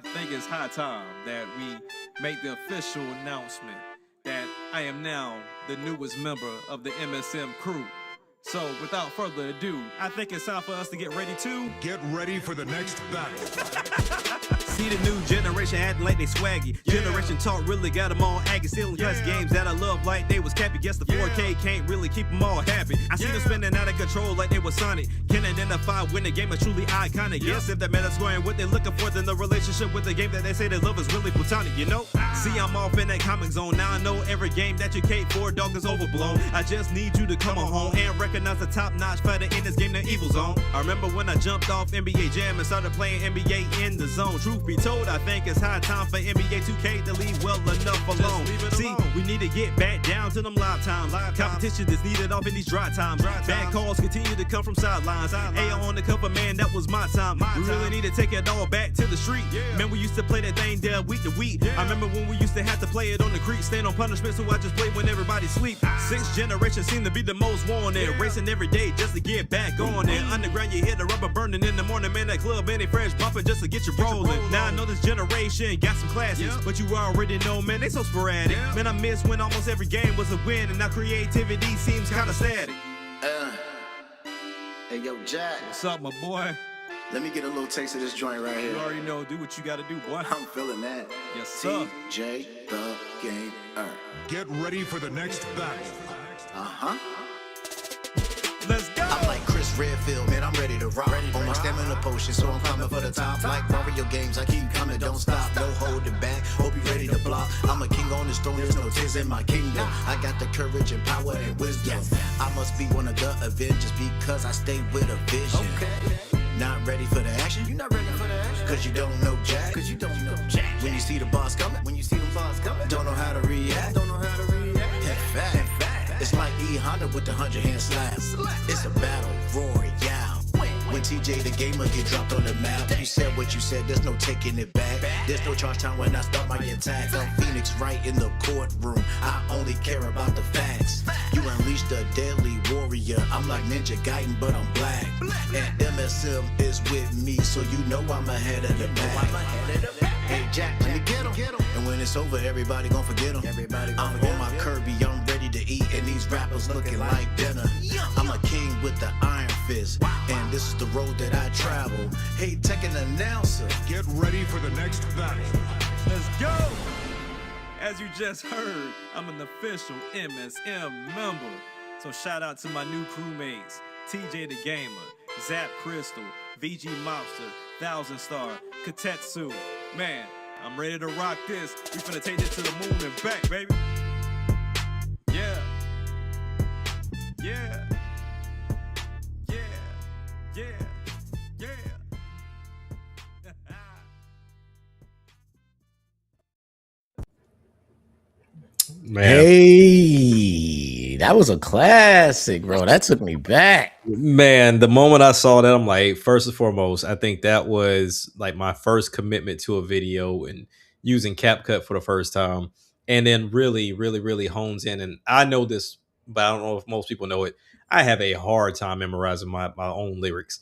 think it's high time that we make the official announcement that I am now the newest member of the MSM crew. So, without further ado, I think it's time for us to get ready to Get ready for the next battle. See the new generation acting like they swaggy. Generation talk really got them all aggy. Stealing class games that I love like they was cappy. Guess the 4K can't really keep them all happy. I see them spinning out of control like they was Sonic. Can identify when the game is truly iconic. Yes, if that meta scoring what they're looking for, then the relationship with the game that they say they love is really platonic, you know? See, I'm off in that comic zone. Now I know every game that you cape for, dog, is overblown. I just need you to come on home and recognize the top-notch fighter in this game, the Evil Zone. I remember when I jumped off NBA Jam and started playing NBA in the zone. Truth be told, I think it's high time for NBA 2K to leave well enough alone. See, we need to get back down to them live times. Competition is needed off in these dry times. Bad calls continue to come from sidelines. Hey, on the cover, man, that was my time. We really need to take it all back to the street. Man, we used to play that thing there week to week. I remember when we used to have to play it on the creek. Stand on punishment, so I just play when everybody sleep. Sixth generation seem to be the most wanted. Racing every day just to get back on it. Underground, you hear the rubber burning in the morning. Man, that club, any fresh bumping just to get you rolling. Now I know this generation got some classics, but you already know, man, they so sporadic. Man, I miss when almost every game was a win, and now creativity seems kinda static. Hey, yo, Jack, what's up, my boy? let me get a little taste of this joint right here. You already know, do what you gotta do, boy. I'm feeling that. Yes, sir. TJ the Gamer. Get ready for the next battle. Let's go. I'm like Chris Redfield, man, I'm ready to rock. On my stamina potion, so I'm coming for the top. Like Mario games, I keep coming, don't stop. No holding back, hope you ready to block. I'm a king on this throne, there's no tears in my kingdom. I got the courage and power and wisdom. I must be one of the Avengers because I stay with a vision. Not ready for the action? You're not ready for the action? Cause you don't know Jack. Cause you don't know Jack. When you see the boss coming, don't know how to react. In fact, it's like E Honda with the 100-hand slap. It's a battle royale. When TJ the Gamer get dropped on the map, you said what you said, there's no taking it back. There's no charge time when I start my attack. I'm Phoenix right in the courtroom. I only care about the facts. You unleashed the deadly warrior. I'm like Ninja Gaiden, but I'm black. And MSM is with me, so you know I'm ahead of the pack. Hey Jack, let me get him. And when it's over, everybody gon' forget him. I'm on my Kirby, I'm ready to eat, and these rappers looking like dinner. I'm a king with the iron fist, and this is the road that I travel. Hey, tech an announcer. Get ready for the next battle. Let's go! As you just heard, I'm an official MSM member. So shout out to my new crewmates, TJ the Gamer, Zap Crystal, VG Mobster, Thousand Star, Katetsu. Man, I'm ready to rock this. We finna take this to the moon and back, baby. Yeah. Yeah. Yeah. Yeah. Yeah. Man, Hey, that was a classic, bro. That took me back. man, the moment I saw that, I'm like, first and foremost, I think that was like my first commitment to a video and using CapCut for the first time. And then really hones in. And I know this, but I don't know if most people know it. I have a hard time memorizing my own lyrics.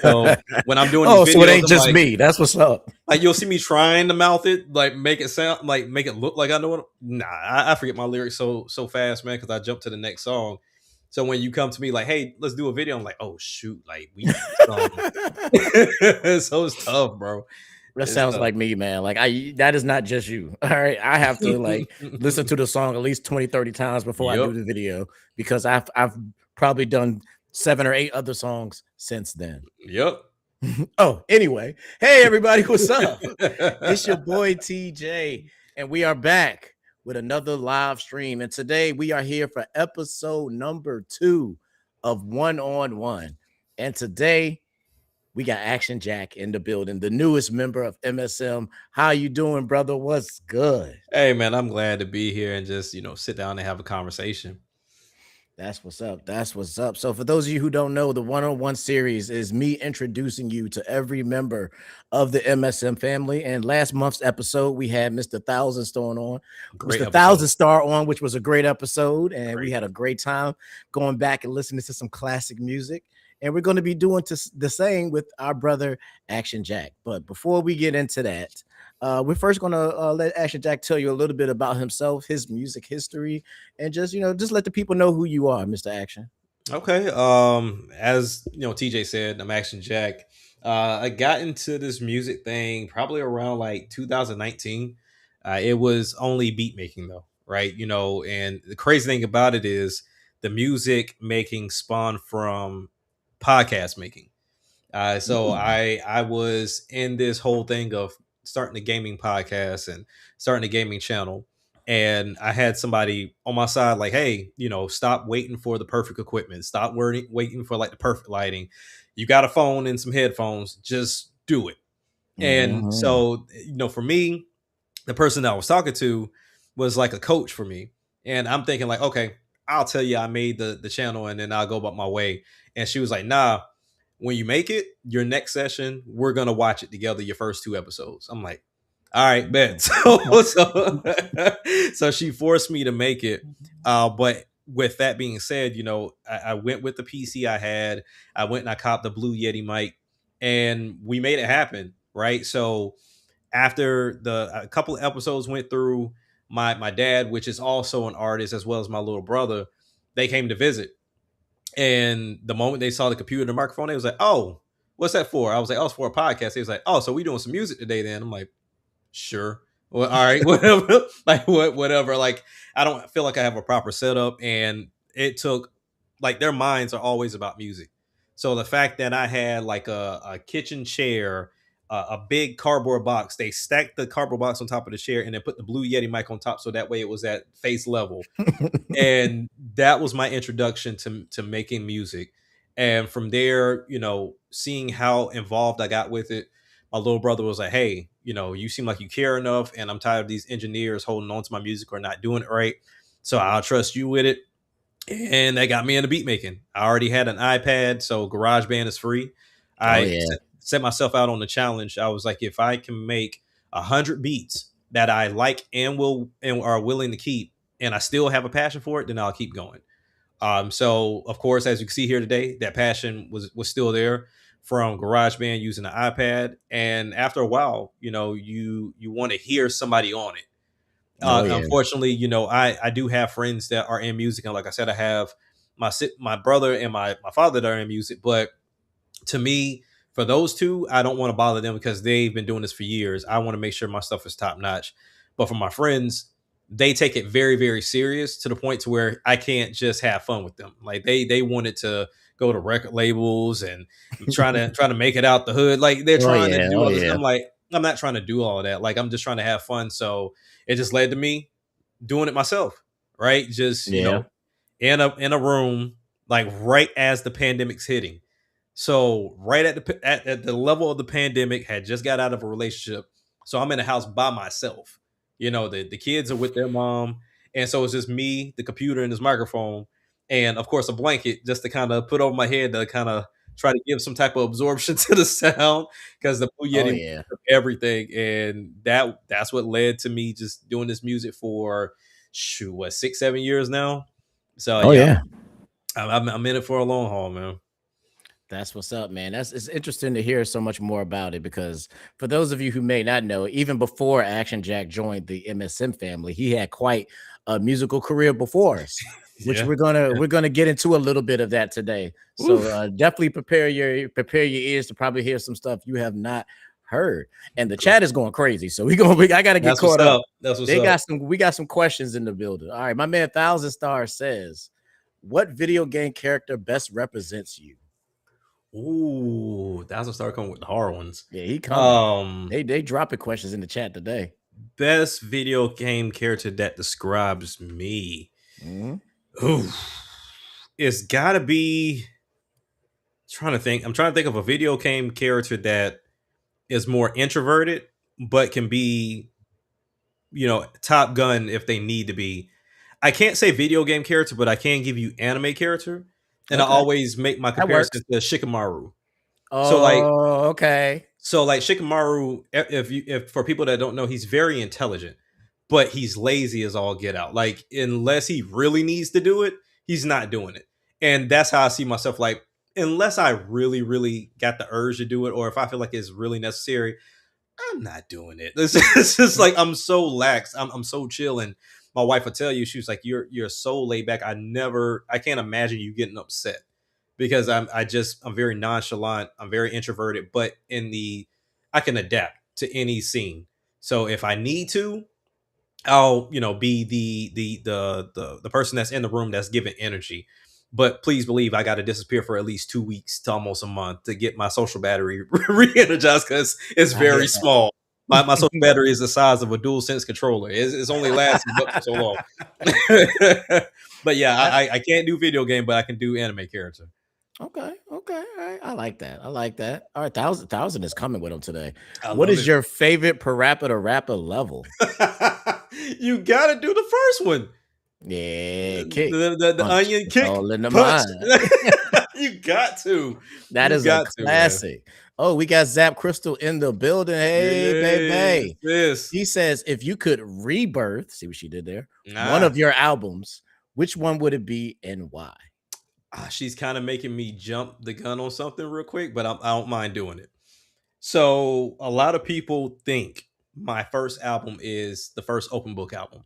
So when I'm doing Oh, these videos, so it ain't I'm just like, me. That's what's up. like you'll see me trying to mouth it, like make it sound like make it look like I know what. Nah, I forget my lyrics so fast, man, because I jump to the next song. So when you come to me like, "Hey, let's do a video," I'm like, "Oh shoot!" Like we, so it's tough, bro. That It's sounds tough. like me, man. Like that is not just you. All right. I have to like listen to the song at least 20, 30 times before I do Yep. the video because I've probably done 7 or 8 other songs since then. Yep. Oh, anyway. Hey everybody, what's up? It's your boy TJ, and we are back with another live stream. And today we are here for episode number 2 of One on One. And today we got Action Jack in the building, the newest member of MSM. How you doing, brother? What's good? Hey, man, I'm glad to be here and just sit down and have a conversation. That's what's up. That's what's up. So for those of you who don't know, the one-on-one series is me introducing you to every member of the MSM family. And last month's episode, we had Mr. Thousand Star on, Thousand Star on, which was a great episode. And we had a great time going back and listening to some classic music. And we're going to be doing the same with our brother Action Jack. But before we get into that, We're first going to let Action Jack tell you a little bit about himself, his music history, and just let the people know who you are, Mr. Action. Okay. As TJ said, I'm Action Jack. I got into this music thing probably around like 2019. It was only beat making though, right? And the crazy thing about it is the music making spawned from podcast making. So I was in this whole thing of starting a gaming podcast and starting a gaming channel. And I had somebody on my side like, hey, stop waiting for the perfect equipment. Stop waiting for like the perfect lighting. You got a phone and some headphones. Just do it. And so, for me, the person that I was talking to was like a coach for me. And I'm thinking like, okay, I'll tell you I made the channel and then I'll go about my way. And she was like, nah, when you make it, your next session, we're going to watch it together, your first 2 episodes. I'm like, all right, bet. So she forced me to make it. But with that being said, I went with the PC I had. I went and I copped the Blue Yeti mic and we made it happen. Right. So after a couple of episodes went through, my dad, which is also an artist, as well as my little brother, they came to visit. And the moment they saw the computer and the microphone, they was like, oh, what's that for? I was like, oh, it's for a podcast. They was like, oh, so we doing some music today then? I'm like, sure. Well, all right, whatever. Like whatever. Like, I don't feel like I have a proper setup. And it took, like, their minds are always about music. So the fact that I had like a kitchen chair, a big cardboard box, they stacked the cardboard box on top of the chair and then put the Blue Yeti mic on top. So that way it was at face level. And that was my introduction to making music. And from there, seeing how involved I got with it, my little brother was like, hey, you seem like you care enough. And I'm tired of these engineers holding on to my music or not doing it right. So I'll trust you with it. And that got me into beat making. I already had an iPad, so GarageBand is free. I set myself out on the challenge. I was like, if I can make 100 beats that I like and are willing to keep, and I still have a passion for it, then I'll keep going. So of course, as you can see here today, that passion was still there from GarageBand using the iPad. And after a while, you want to hear somebody on it. Unfortunately, I do have friends that are in music, and like I said, I have my brother and my father that are in music. But to me, for those two, I don't want to bother them because they've been doing this for years. I want to make sure my stuff is top notch. But for my friends, they take it very, very serious to the point to where I can't just have fun with them. Like they wanted to go to record labels and trying to make it out the hood. Like they're trying to do all this. I'm like, I'm not trying to do all of that. Like I'm just trying to have fun. So it just led to me doing it myself. Right. Just, in a room, like right as the pandemic's hitting. So right at the level of the pandemic, had just got out of a relationship. So I'm in the house by myself. The kids are with their mom. And so it's just me, the computer, and this microphone. And of course, a blanket just to kind of put over my head to kind of try to give some type of absorption to the sound because the Blue Yeti everything. And that's what led to me just doing this music for 6-7 years now. So I'm in it for a long haul, man. That's what's up, man. It's interesting to hear so much more about it because for those of you who may not know, even before Action Jack joined the MSM family, he had quite a musical career before us, which we're gonna get into a little bit of that today. So definitely prepare your ears to probably hear some stuff you have not heard. And the chat is going crazy, so I gotta get caught up. That's what's up. We got some questions in the building. All right, my man 1000 Star says, "What video game character best represents you?" Ooh, that's what start coming with the hard ones. Yeah, he coming. They dropping questions in the chat today. Best video game character that describes me. Ooh, it's gotta be. I'm trying to think of a video game character that is more introverted, but can be, Top Gun if they need to be. I can't say video game character, but I can give you anime character. And I always make my comparison to Shikamaru. Okay. So like Shikamaru, if for people that don't know, he's very intelligent, but he's lazy as all get out. Like unless he really needs to do it, he's not doing it. And that's how I see myself. Like unless I really, really got the urge to do it, or if I feel like it's really necessary, I'm not doing it. It's just like I'm so lax. I'm so chill. And my wife will tell you, she was like, you're so laid back. I can't imagine you getting upset because I'm very nonchalant. I'm very introverted, but I can adapt to any scene. So if I need to, I'll be the person that's in the room that's giving energy. But please believe I got to disappear for at least 2 weeks to almost a month to get my social battery re-energized because it's I hear very that. small. My social battery is the size of a dual sense controller. It's only lasting but for so long. But yeah, I can't do video game, but I can do anime character. Okay, all right. I like that. All right, thousand is coming with him today. I What love is it. your favorite parappa to rapper level? You gotta do the first one. Yeah, kick. The Punch. onion It's kick. all in the Punch. mind. You got to. That You is a got to, man. classic. Oh, we got Zap Crystal in the building. Hey, baby. Yes. He says, if you could rebirth, see what she did there, one Nah. of your albums, which one would it be and why? She's kind of making me jump the gun on something real quick, but I don't mind doing it. So a lot of people think my first album is the first open book album.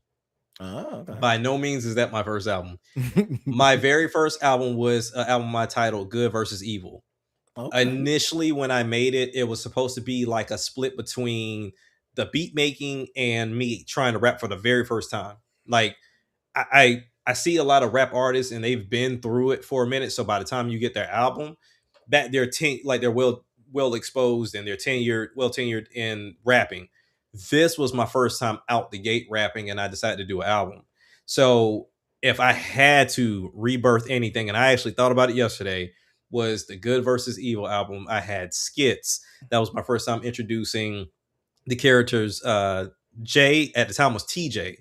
Oh, okay. By no means is that my first album. My very first album was an album I titled Good versus Evil. Okay. Initially, when I made it, it was supposed to be like a split between the beat making and me trying to rap for the very first time. Like I see a lot of rap artists and they've been through it for a minute. So by the time you get their album, that they're well exposed and they're tenured in rapping. This was my first time out the gate rapping, and I decided to do an album. So if I had to rebirth anything, and I actually thought about it yesterday, was the Good versus Evil album. I had skits. That was my first time introducing the characters. Jay at the time was TJ.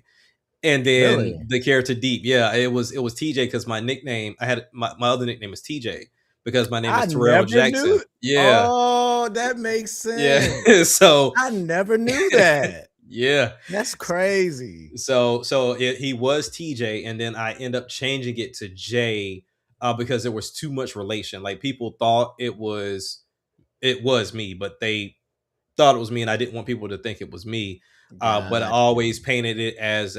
And then Really? the character Deep. Yeah, it was TJ because my nickname, I had my other nickname is TJ because my name is Terrell Jackson. Knew. Yeah. Oh, that makes sense. Yeah. So I never knew that. yeah. That's crazy. So he was TJ, and then I end up changing it to J because there was too much relation. Like people thought it was me, but they thought it was me, and I didn't want people to think it was me. But I always painted it as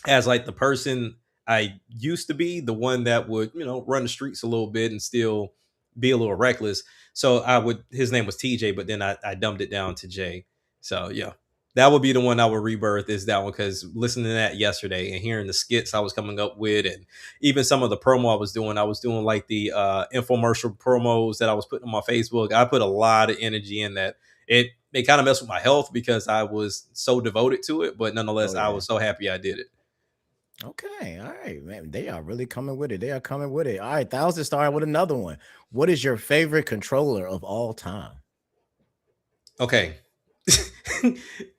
as like the person I used to be, the one that would, run the streets a little bit and still be a little reckless. So his name was TJ, but then I dumbed it down to J. So yeah, that would be the one I would rebirth, is that one, because listening to that yesterday and hearing the skits I was coming up with, and even some of the promo I was doing like the infomercial promos that I was putting on my Facebook. I put a lot of energy in that. It kind of messed with my health because I was so devoted to it, but nonetheless, I was so happy I did it. Okay, all right, man. They are really coming with it. They are coming with it. All right, Thousand started with another one. What is your favorite controller of all time? Okay.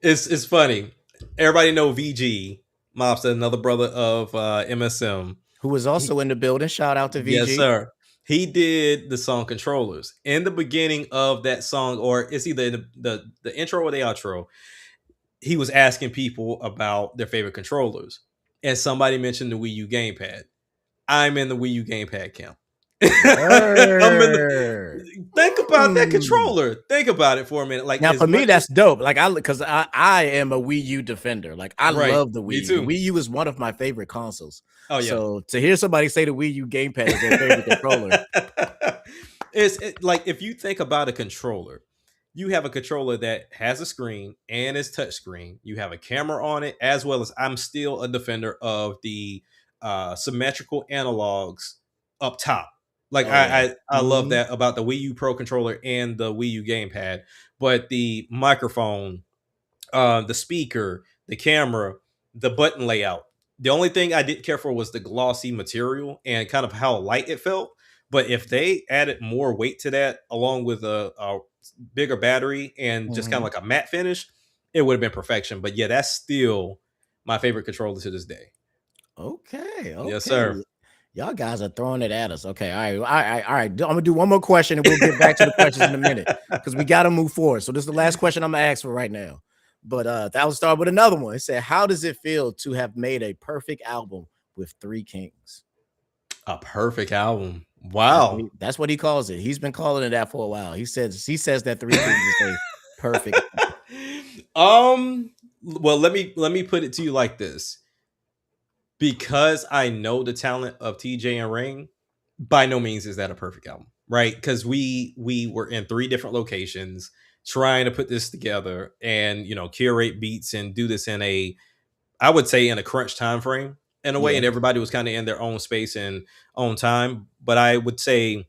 It's funny. Everybody know VG Mobster, another brother of MSM, who was also in the building. Shout out to VG. Yes, sir. He did the song Controllers. In the beginning of that song, or it's either in the intro or the outro, he was asking people about their favorite controllers. And somebody mentioned the Wii U gamepad. I'm in the Wii U gamepad camp. Think about that controller. Think about it for a minute. Like, now for me, that's dope. Like because I am a Wii U defender. Like I love the Wii U. The Wii U is one of my favorite consoles. Oh yeah. So to hear somebody say the Wii U gamepad is their favorite controller, it's like, if you think about a controller, you have a controller that has a screen and is touch screen. You have a camera on it, as well as, I'm still a defender of the symmetrical analogs up top. Like I love that about the Wii U Pro controller and the Wii U gamepad. But the microphone, the speaker, the camera, the button layout. The only thing I didn't care for was the glossy material and kind of how light it felt. But if they added more weight to that, along with a bigger battery and just kind of like a matte finish, it would have been perfection. But yeah, that's still my favorite controller to this day. Okay. Yes, sir. Y'all guys are throwing it at us. Okay. All right. I'm gonna do one more question and we'll get back to the questions in a minute because we got to move forward. So this is the last question I'm gonna ask for right now. But that will start with another one. It said, how does it feel to have made a perfect album with three kings? A perfect album. Wow. That's what he calls it. He's been calling it that for a while. He says that Three Kings is a perfect? Well, let me put it to you like this. Because I know the talent of TJ and Rain, by no means is that a perfect album, right? Because we were in 3 different locations trying to put this together and curate beats and do this in a, I would say, in a crunch time frame in a way, Yeah. and everybody was kind of in their own space and own time. But I would say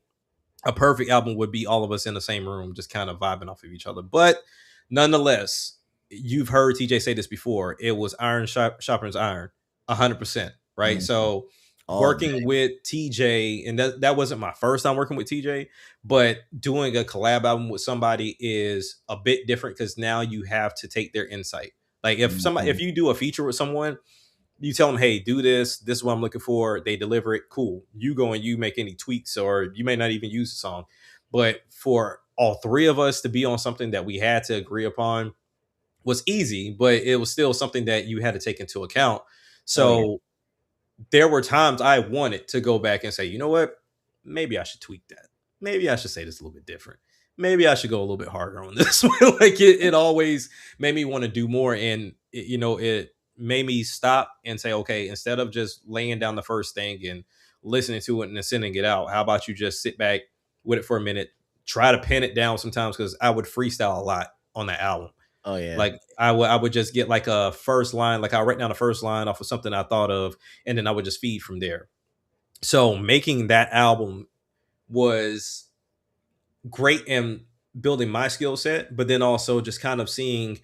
a perfect album would be all of us in the same room, just kind of vibing off of each other. But nonetheless, you've heard TJ say this before. It was iron sharpens iron, 100%, right? Mhm. So All working day. with TJ, and that wasn't my first time working with TJ, but doing a collab album with somebody is a bit different because now you have to take their insight. Like if Mhm. you do a feature with someone, you tell them, hey, do this. This is what I'm looking for. They deliver it. Cool. You go and you make any tweaks, or you may not even use the song. But for all 3 of us to be on something that we had to agree upon was easy, but it was still something that you had to take into account. Oh yeah. So there were times I wanted to go back and say, you know what? Maybe I should tweak that. Maybe I should say this a little bit different. Maybe I should go a little bit harder on this one. Like it always made me want to do more. And it made me stop and say, okay, instead of just laying down the first thing and listening to it and then sending it out, how about you just sit back with it for a minute, try to pin it down sometimes, because I would freestyle a lot on that album. Oh yeah. Like I would just get like a first line, like I'll write down the first line off of something I thought of, and then I would just feed from there. So making that album was great in building my skill set, but then also just kind of seeing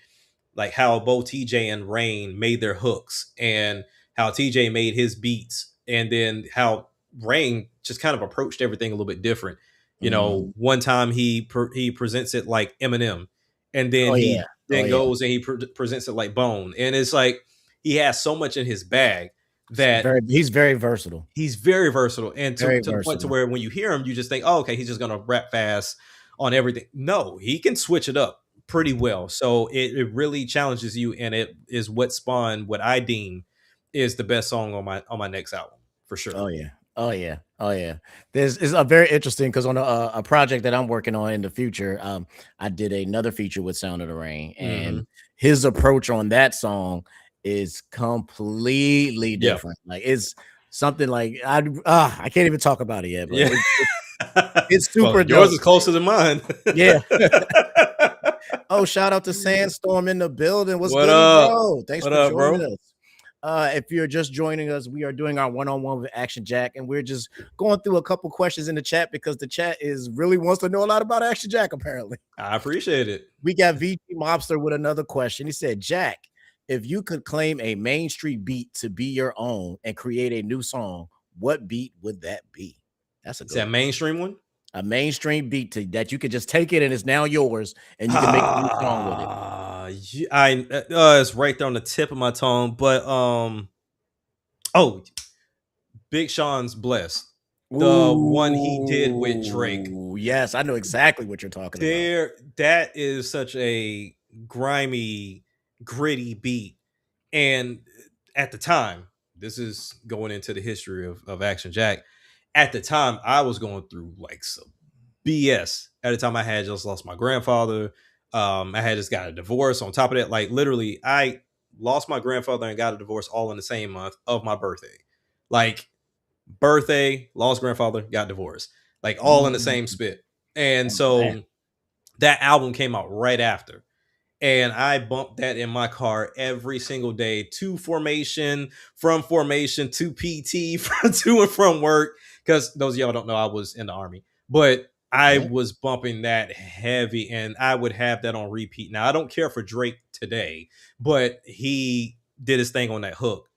like how both TJ and Rain made their hooks, and how TJ made his beats, and then how Rain just kind of approached everything a little bit different. Mhm. One time he presents it like Eminem, and then Oh yeah. he Oh then yeah. goes and he presents it like Bone, and it's like he has so much in his bag that He's very versatile. he's very versatile, and Very to the point to versatile. where when you hear him, you just think, oh, okay, he's just gonna rap fast on everything. No, he can switch it up pretty well. So it really challenges you, and it is what spawned what I deem is the best song on my next album for sure. Oh yeah. Oh yeah. Oh yeah. This is a very interesting because on a project that I'm working on in the future, I did another feature with Sound of the Rain, Hmm. and his approach on that song is completely Yeah, different. Like it's something like I can't even talk about it yet, but yeah. it's Well, super yours dope. is closer than mine. Yeah. Oh, shout out to Sandstorm in the building. What's What good, up? bro? Thanks What for up, joining bro? us. If you're just joining us, we are doing our one-on-one with Action Jack, and we're just going through a couple questions in the chat because the chat is really wants to know a lot about Action Jack. Apparently, I appreciate it. we got VG Mobster with another question. He said, "Jack, if you could claim a Main Street beat to be your own and create a new song, what beat would that be?" That's a It's good that one. mainstream one. A mainstream beat that you could just take it and it's now yours, and you can make a new song with it. It's right there on the tip of my tongue, but oh, Big Sean's Blessed, the one he did with Drake. Ooh, yes, I know exactly what you're talking about. That is such a grimy, gritty beat, and at the time, this is going into the history of Action Jack. At the time, I was going through like some BS. At the time, I had just lost my grandfather. I had just got a divorce. On top of that, like literally, I lost my grandfather and got a divorce all in the same month of my birthday. Like birthday, lost grandfather, got divorced, like all in the same Mm, spit. And oh, man. so that album came out right after. And I bumped that in my car every single day to formation, from formation to PT, from to and from work. Because those of y'all don't know, I was in the army, but I Okay. was bumping that heavy, and I would have that on repeat. Now I don't care for Drake today, but he did his thing on that hook.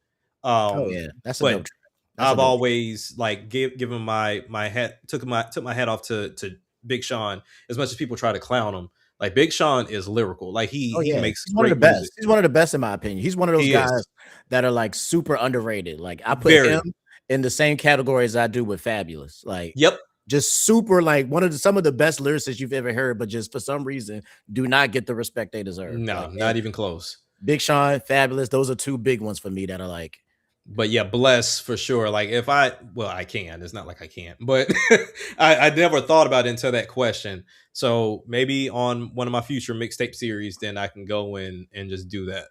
Oh Um, yeah, that's a dope but track. That's a I've dope track. always like given my hat took my hat off to Big Sean, as much as people try to clown him. Like Big Sean is lyrical. Like Oh he yeah, makes he's one of the great music. best. He's one of the best in my opinion. He's one of those He guys is that are like super underrated. Like I put him very. in the same category as I do with Fabulous. Like Yep. just super like some of the best lyricists you've ever heard, but just for some reason do not get the respect they deserve. No, Like not even close. Big Sean, Fabulous, those are two big ones for me that are like but yeah, bless for sure. Like if I can. It's not like I can't, but I never thought about it until that question. So maybe on one of my future mixtape series, then I can go in and just do that.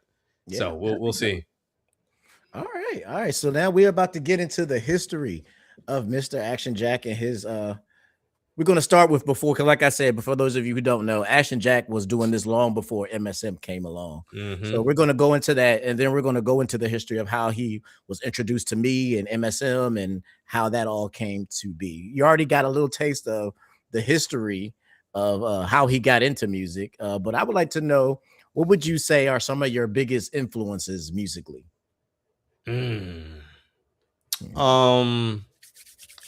Yeah, So we'll see. All right. So now we're about to get into the history of Mr. Action Jack and his we're going to start with before, because like I said, before those of you who don't know, Action Jack was doing this long before MSM came along. So we're going to go into that, and then we're going to go into the history of how he was introduced to me and MSM and how that all came to be. You already got a little taste of the history of how he got into music, but I would like to know, what would you say are some of your biggest influences musically?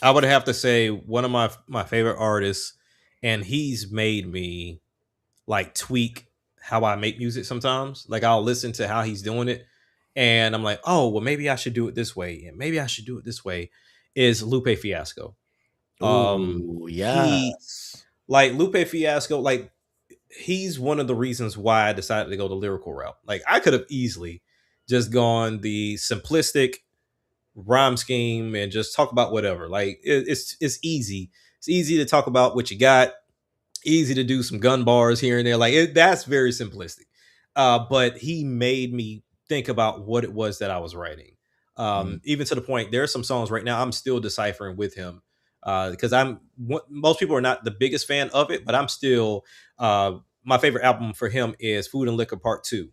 I would have to say one of my favorite artists, and he's made me like tweak how I make music sometimes. Like I'll listen to how he's doing it, and I'm like, oh, well, maybe I should do it this way, and maybe I should do it this way. Is Lupe Fiasco? Yes. Like Lupe Fiasco, like he's one of the reasons why I decided to go the lyrical route. Like I could have easily just gone the simplistic rhyme scheme and just talk about whatever. Like it's easy. It's easy to talk about what you got. Easy to do some gun bars here and there. Like that's very simplistic. But he made me think about what it was that I was writing. Even to the point, there are some songs right now I'm still deciphering with him because most people are not the biggest fan of it, but I'm still my favorite album for him is Food and Liquor Part 2.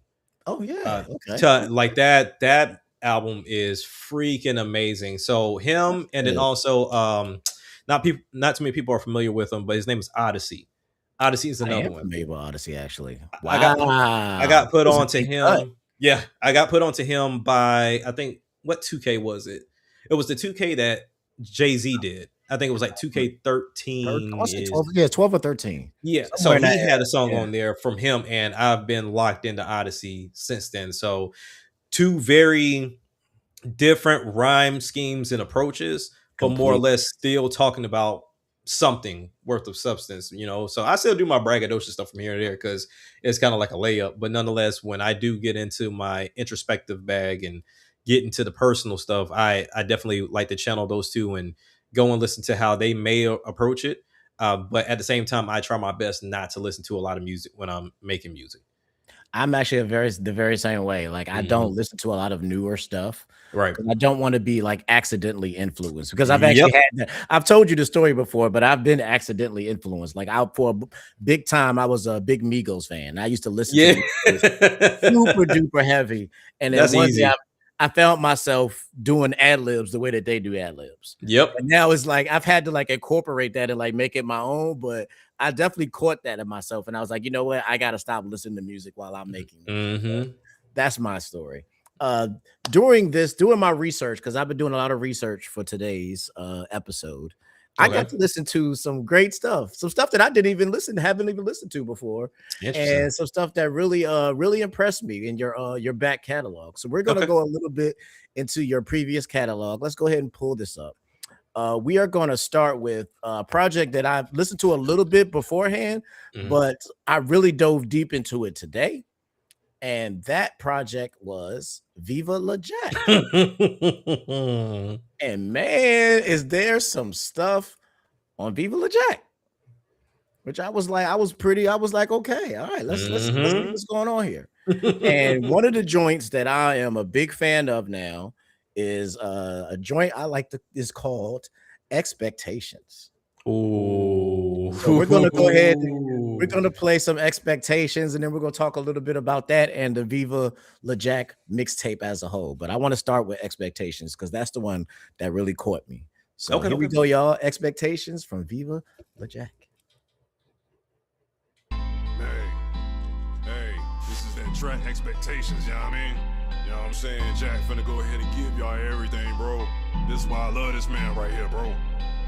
Oh yeah, okay. Like that album is freaking amazing. So him, and then also not too many people are familiar with him, but his name is Odyssey. Odyssey is another one. Maybe Odyssey actually. Wow. I got put on to him. Cut. Yeah, I got put onto him by, I think, what 2K was it? It was the 2K that Jay-Z did. I think it was like 2K13. 12 or 13. Yeah, so he had a song on there from him, and I've been locked into Odyssey since then. So two very different rhyme schemes and approaches, but more or less still talking about something worth of substance, you know. So I still do my braggadocious stuff from here and there because it's kind of like a layup. But nonetheless, when I do get into my introspective bag and get into the personal stuff, I definitely like to channel those two and go and listen to how they may approach it. But at the same time, I try my best not to listen to a lot of music when I'm making music. I'm actually the very same way. Like I don't listen to a lot of newer stuff. Right. I don't want to be like accidentally influenced, because I've actually had that. I've told you the story before, but I've been accidentally influenced. Like for a big time, I was a big Migos fan. I used to listen to super duper heavy. And then one day I found myself doing ad libs the way that they do ad libs. Yep. And now it's like I've had to like incorporate that and like make it my own, but I definitely caught that in myself. And I was like, you know what? I got to stop listening to music while I'm making it. So that's my story. During my research, because I've been doing a lot of research for today's episode, I got to listen to some great stuff, some stuff that I haven't even listened to before, and some stuff that really impressed me in your back catalog. So we're gonna go a little bit into your previous catalog. Let's go ahead and pull this up. We are going to start with a project that I've listened to a little bit beforehand, but I really dove deep into it today. And that project was Viva La Jack. And man, is there some stuff on Viva La Jack, which I was like, okay, all right, let's see what's going on here. And one of the joints that I am a big fan of now is a joint I like is called Expectations. Oh, so we're gonna go ahead and we're gonna play some Expectations, and then we're gonna talk a little bit about that and the Viva La Jack mixtape as a whole. But I want to start with Expectations because that's the one that really caught me. So here we go, y'all. Expectations from Viva La Jack. Hey, this is that track Expectations, you know what I mean? You know what I'm saying? Jack finna go ahead and give y'all everything, bro. This is why I love this man right here, bro.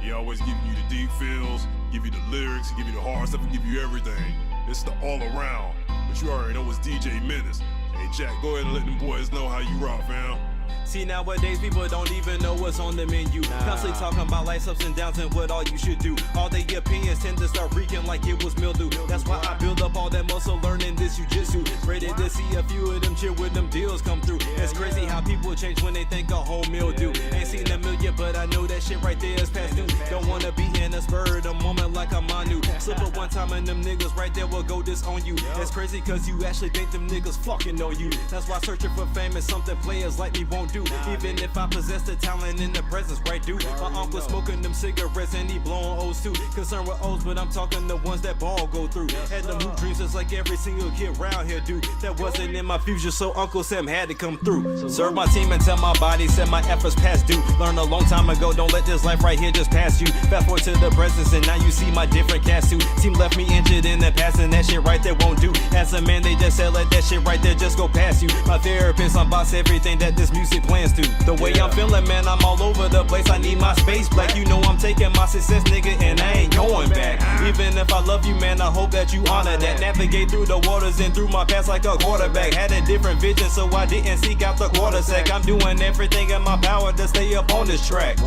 He always give you the deep feels, give you the lyrics, give you the hard stuff, and give you everything. It's the all around. But you already know it's DJ Menace. Hey, Jack, go ahead and let them boys know how you rock, fam. See, nowadays people don't even know what's on the menu. Constantly talking about life's ups and downs and what all you should do. All their opinions tend to start reeking like it was mildew. That's why I build up all that muscle learning this jujitsu. Ready to see a few of them chill when them deals come through. It's crazy how people change when they think a whole meal do. Ain't seen a million, but I know that shit right there is past due. Don't wanna be in a spur of the moment like I'm Manu. Slip up one time and them niggas right there will go disown you. It's crazy cause you actually think them niggas fucking know you. That's why searching for fame is something players like me won't do. Even if I possess the talent and the presence, right dude? My uncle smoking them cigarettes and he blowing O's too. Concerned with O's, but I'm talking the ones that ball go through. Had them hoop dreams just like every single kid round here do. That wasn't in my future, so Uncle Sam had to come through. Serve my team until my body said my efforts past due. Learned a long time ago, don't let this life right here just pass you. Fast forward to the present and now you see my different cast suit. Team left me injured in the past and that shit right there won't do. As a man, they just said let that shit right there just go past you. My therapist unbox everything that this music plans to. The way I'm feeling, man, I'm all over the place. I need my space black. You know I'm taking my success, nigga, and I ain't going back. Even if I love you, man, I hope that you honor that. Navigate through the waters and through my past like a quarterback. Had a different vision, so I didn't seek out the quarter sack. I'm doing everything in my power to stay up on this track.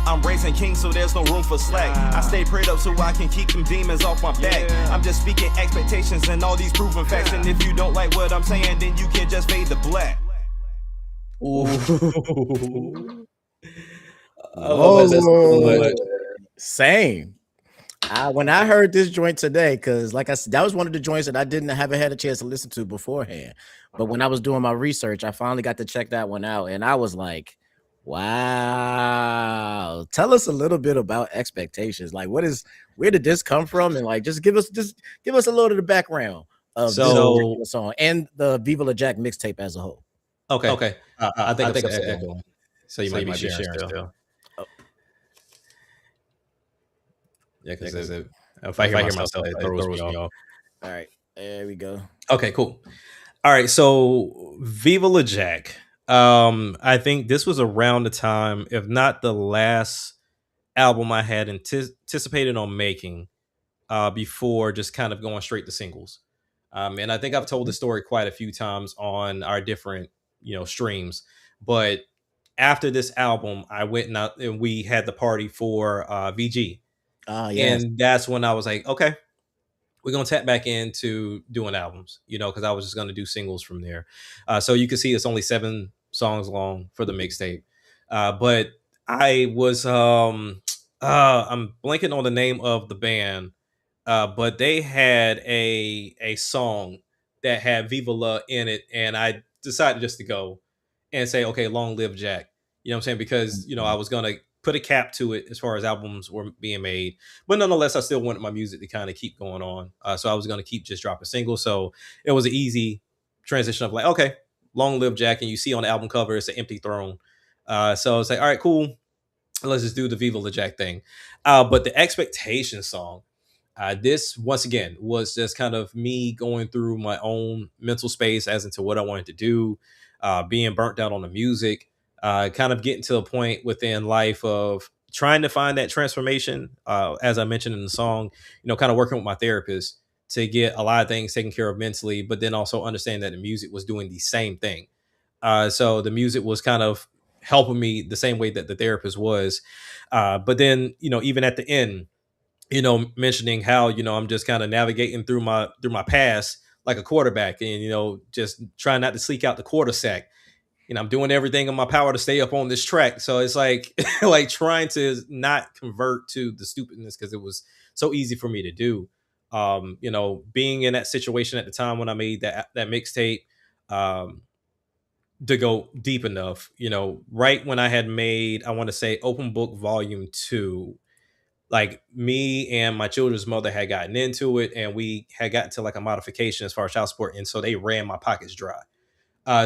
I'm racing king, so there's no room for slack. I stay prayed up so I can keep them demons off my back. I'm just speaking expectations and all these proven facts. And if you don't like what I'm saying, then you can just fade the black. Ooh. I love that so much. Same. When I heard this joint today, because like I said, that was one of the joints that I haven't had a chance to listen to beforehand. But when I was doing my research, I finally got to check that one out, and I was like, wow. Tell us a little bit about Expectations. Like, where did this come from? And like, just give us a little of the background of this song and the Viva La Jack mixtape as a whole. Okay. I think it's echoing. So you might be sharing still. Oh. Yeah, because if I hear myself, it throws me off. All right, there we go. Okay, cool. All right, so Viva La Jack. I think this was around the time, if not the last album I had anticipated on making before just kind of going straight to singles. And I think I've told the story quite a few times on our different, streams. But after this album, I went and we had the party for VG. Yes. And that's when I was like, okay, we're going to tap back into doing albums, because I was just going to do singles from there. So you can see it's only 7 songs long for the mixtape. But I was, I'm blanking on the name of the band, but they had a song that had Viva La in it. And I decided just to go and say, okay, long live Jack. You know what I'm saying? Because, I was going to put a cap to it as far as albums were being made. But nonetheless, I still wanted my music to kind of keep going on. So I was going to keep just dropping singles. So it was an easy transition of like, okay, long live Jack. And you see on the album cover, it's an empty throne. So it's like, all right, cool. Let's just do the Viva La Jack thing. But the Expectation song, this, once again, was just kind of me going through my own mental space as into what I wanted to do, being burnt out on the music, kind of getting to a point within life of trying to find that transformation, as I mentioned in the song, kind of working with my therapist to get a lot of things taken care of mentally, but then also understand that the music was doing the same thing. So the music was kind of helping me the same way that the therapist was. But then, even at the end, mentioning how, I'm just kind of navigating through my past like a quarterback and, just trying not to seek out the quarter sack. I'm doing everything in my power to stay up on this track. So it's like, like trying to not convert to the stupidness because it was so easy for me to do. Being in that situation at the time when I made that mixtape, to go deep enough, right when I had made, I want to say Open Book Volume 2, like me and my children's mother had gotten into it and we had gotten to like a modification as far as child support. And so they ran my pockets dry.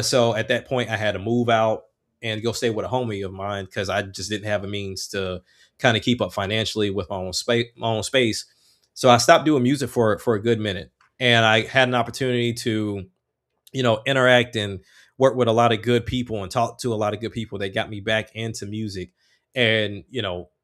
So at that point I had to move out and go stay with a homie of mine because I just didn't have a means to kind of keep up financially with my own space. So I stopped doing music for a good minute. And I had an opportunity to, interact and work with a lot of good people and talk to a lot of good people that got me back into music. And,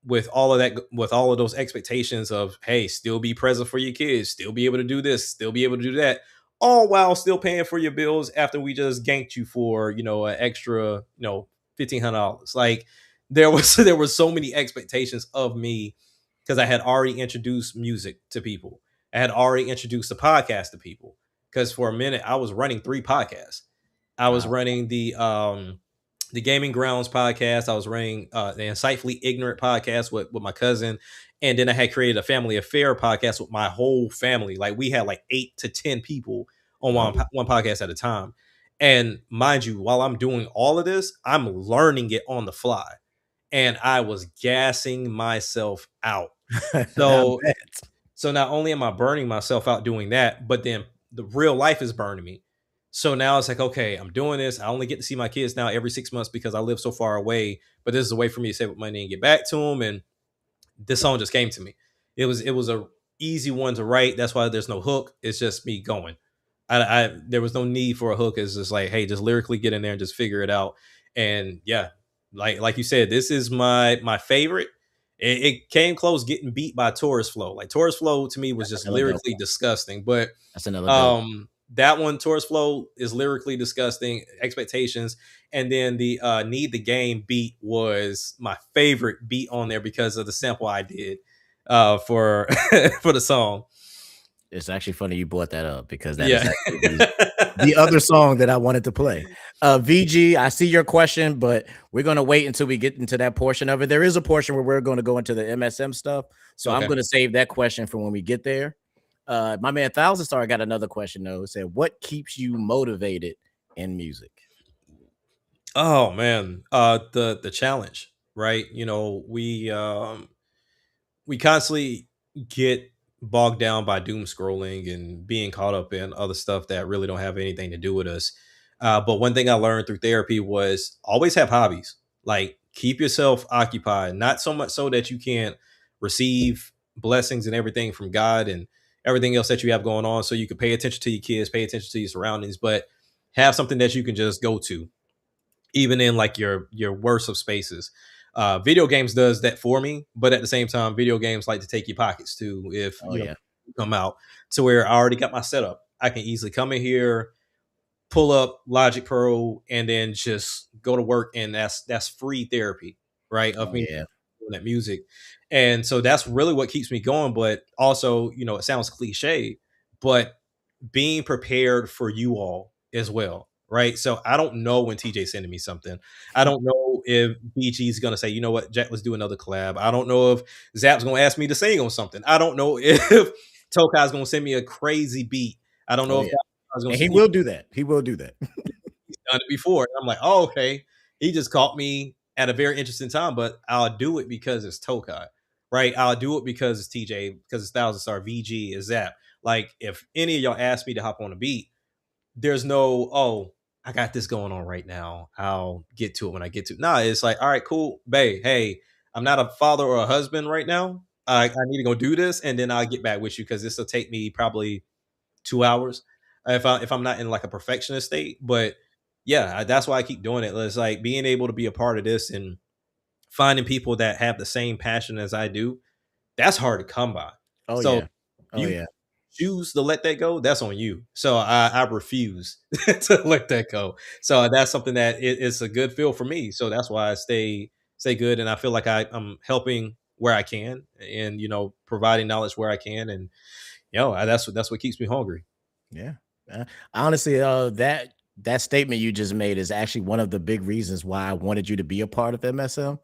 with all of that, with all of those expectations of, hey, still be present for your kids, still be able to do this, still be able to do that. all while still paying for your bills after we just ganked you for, an extra, $1,500. Like there was there were so many expectations of me because I had already introduced music to people. I had already introduced the podcast to people. Because for a minute I was running 3 podcasts. I was Wow. running the Gaming Grounds podcast. I was running the Insightfully Ignorant podcast with my cousin. And then I had created a family affair podcast with my whole family. Like we had like 8 to 10 people on one podcast at a time. And mind you, while I'm doing all of this, I'm learning it on the fly. And I was gassing myself out. So, so not only am I burning myself out doing that, but then the real life is burning me. So now it's like, okay, I'm doing this. I only get to see my kids now every 6 months because I live so far away. But this is a way for me to save up money and get back to them. And this song just came to me. It was a easy one to write. That's why there's no hook. It's just me going. I there was no need for a hook. It's just like, hey, just lyrically get in there and just figure it out. And yeah, like you said, this is my favorite. It came close getting beat by Taurus Flow. Like Taurus Flow to me was just lyrically disgusting. But that's another that one, Taurus Flow, is lyrically disgusting. Expectations. And then the Need the Game beat was my favorite beat on there because of the sample I did for for the song. It's actually funny you brought that up because that is the other song that I wanted to play. VG, I see your question, but we're going to wait until we get into that portion of it. There is a portion where we're going to go into the MSM stuff. So I'm going to save that question for when we get there. My man Thousand Star got another question though. It said, what keeps you motivated in music? Oh man, the challenge, right? We constantly get bogged down by doom scrolling and being caught up in other stuff that really don't have anything to do with us. But one thing I learned through therapy was always have hobbies. Like keep yourself occupied, not so much so that you can't receive blessings and everything from God and everything else that you have going on, so you can pay attention to your kids, pay attention to your surroundings, but have something that you can just go to, even in like your worst of spaces. Video games does that for me, but at the same time, video games like to take your pockets too. If you come out to where I already got my setup, I can easily come in here, pull up Logic Pro, and then just go to work, and that's free therapy, right? Of me doing that music. And so that's really what keeps me going. But also, it sounds cliche, but being prepared for you all as well, right? So I don't know when TJ's sending me something. I don't know if BG is going to say, you know what, Jack, let's do another collab. I don't know if Zap's going to ask me to sing on something. I don't know if Tokai's going to send me a crazy beat. I don't know if he will do that. He will do that. He's done it before. And I'm like, oh, okay. He just caught me at a very interesting time, but I'll do it because it's Tokai, right? I'll do it because it's TJ, because it's Thousand Star, VG, is Zap. Like, if any of y'all ask me to hop on a beat, there's no, oh, I got this going on right now. I'll get to it when I get to it. Nah, it's like, all right, cool. Babe, hey, I'm not a father or a husband right now. I need to go do this, and then I'll get back with you because this will take me probably 2 hours if I'm not in like a perfectionist state. But yeah, that's why I keep doing it. It's like being able to be a part of this and finding people that have the same passion as I do. That's hard to come by. Choose to let that go, that's on you. So I refuse to let that go. So that's something that it's a good feel for me. So that's why I stay good, and I feel like I'm helping where I can, and providing knowledge where I can, and that's what keeps me hungry. Yeah, honestly, that statement you just made is actually one of the big reasons why I wanted you to be a part of MSM.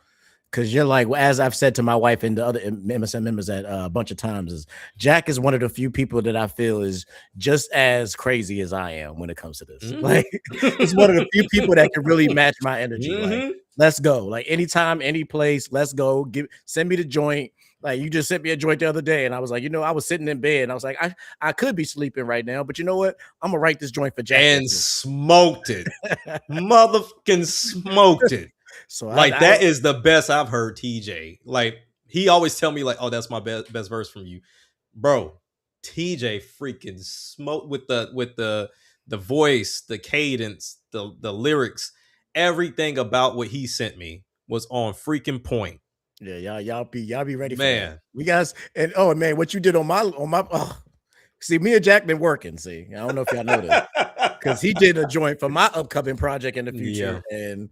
Because you're like, as I've said to my wife and the other MSM members at a bunch of times, is Jack is one of the few people that I feel is just as crazy as I am when it comes to this. Mm-hmm. Like, it's one of the few people that can really match my energy. Mm-hmm. Like, let's go. Like, anytime, any place, let's go. Send me the joint. Like, you just sent me a joint the other day, and I was like, I was sitting in bed, and I was like, I could be sleeping right now, but you know what? I'm gonna write this joint for Jack. And smoked it. Motherfucking smoked it. So that is the best I've heard TJ. Like, he always tell me like, oh, that's my best verse from you, bro. TJ freaking smoked with the voice, the cadence, the lyrics, everything about what he sent me was on freaking point. Yeah, y'all be ready for man. That. We guys, and oh man, what you did on my See, me and Jack been working. See, I don't know if y'all know this because he did a joint for my upcoming project in the future, and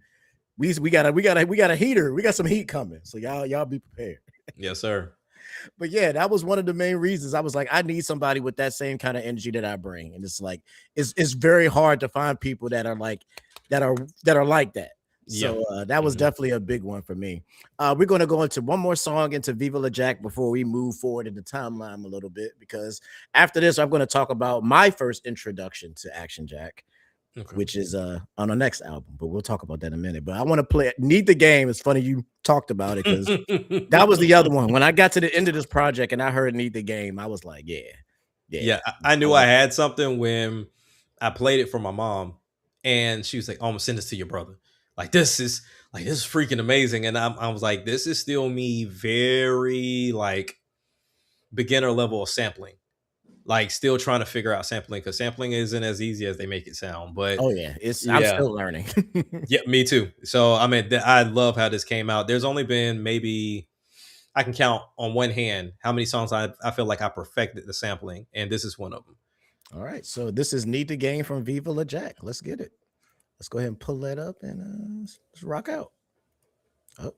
we got a heater. We got some heat coming, so y'all be prepared. Yes, sir. But yeah, that was one of the main reasons I was like, I need somebody with that same kind of energy that I bring, and it's like it's very hard to find people that are like that. So that was definitely a big one for me. We're going to go into one more song into Viva La Jack before we move forward in the timeline a little bit, because after this, I'm going to talk about my first introduction to Action Jack, which is on the next album. But we'll talk about that in a minute. But I want to play Need the Game. It's funny you talked about it because that was the other one. When I got to the end of this project and I heard Need the Game, I was like, yeah. I knew I had something when I played it for my mom, and she was like, "Oh, I'm gonna send this to your brother. Like this is freaking amazing." And I was like, this is still me very like beginner level of sampling, like still trying to figure out sampling, because sampling isn't as easy as they make it sound. But I'm still learning. Yeah, me too. So I mean, I love how this came out. There's only been maybe I can count on one hand how many songs I feel like I perfected the sampling, and this is one of them. All right, so this is Need the Game from Viva La Jack. Let's get it. Let's go ahead and pull that up and let's rock out. Oh,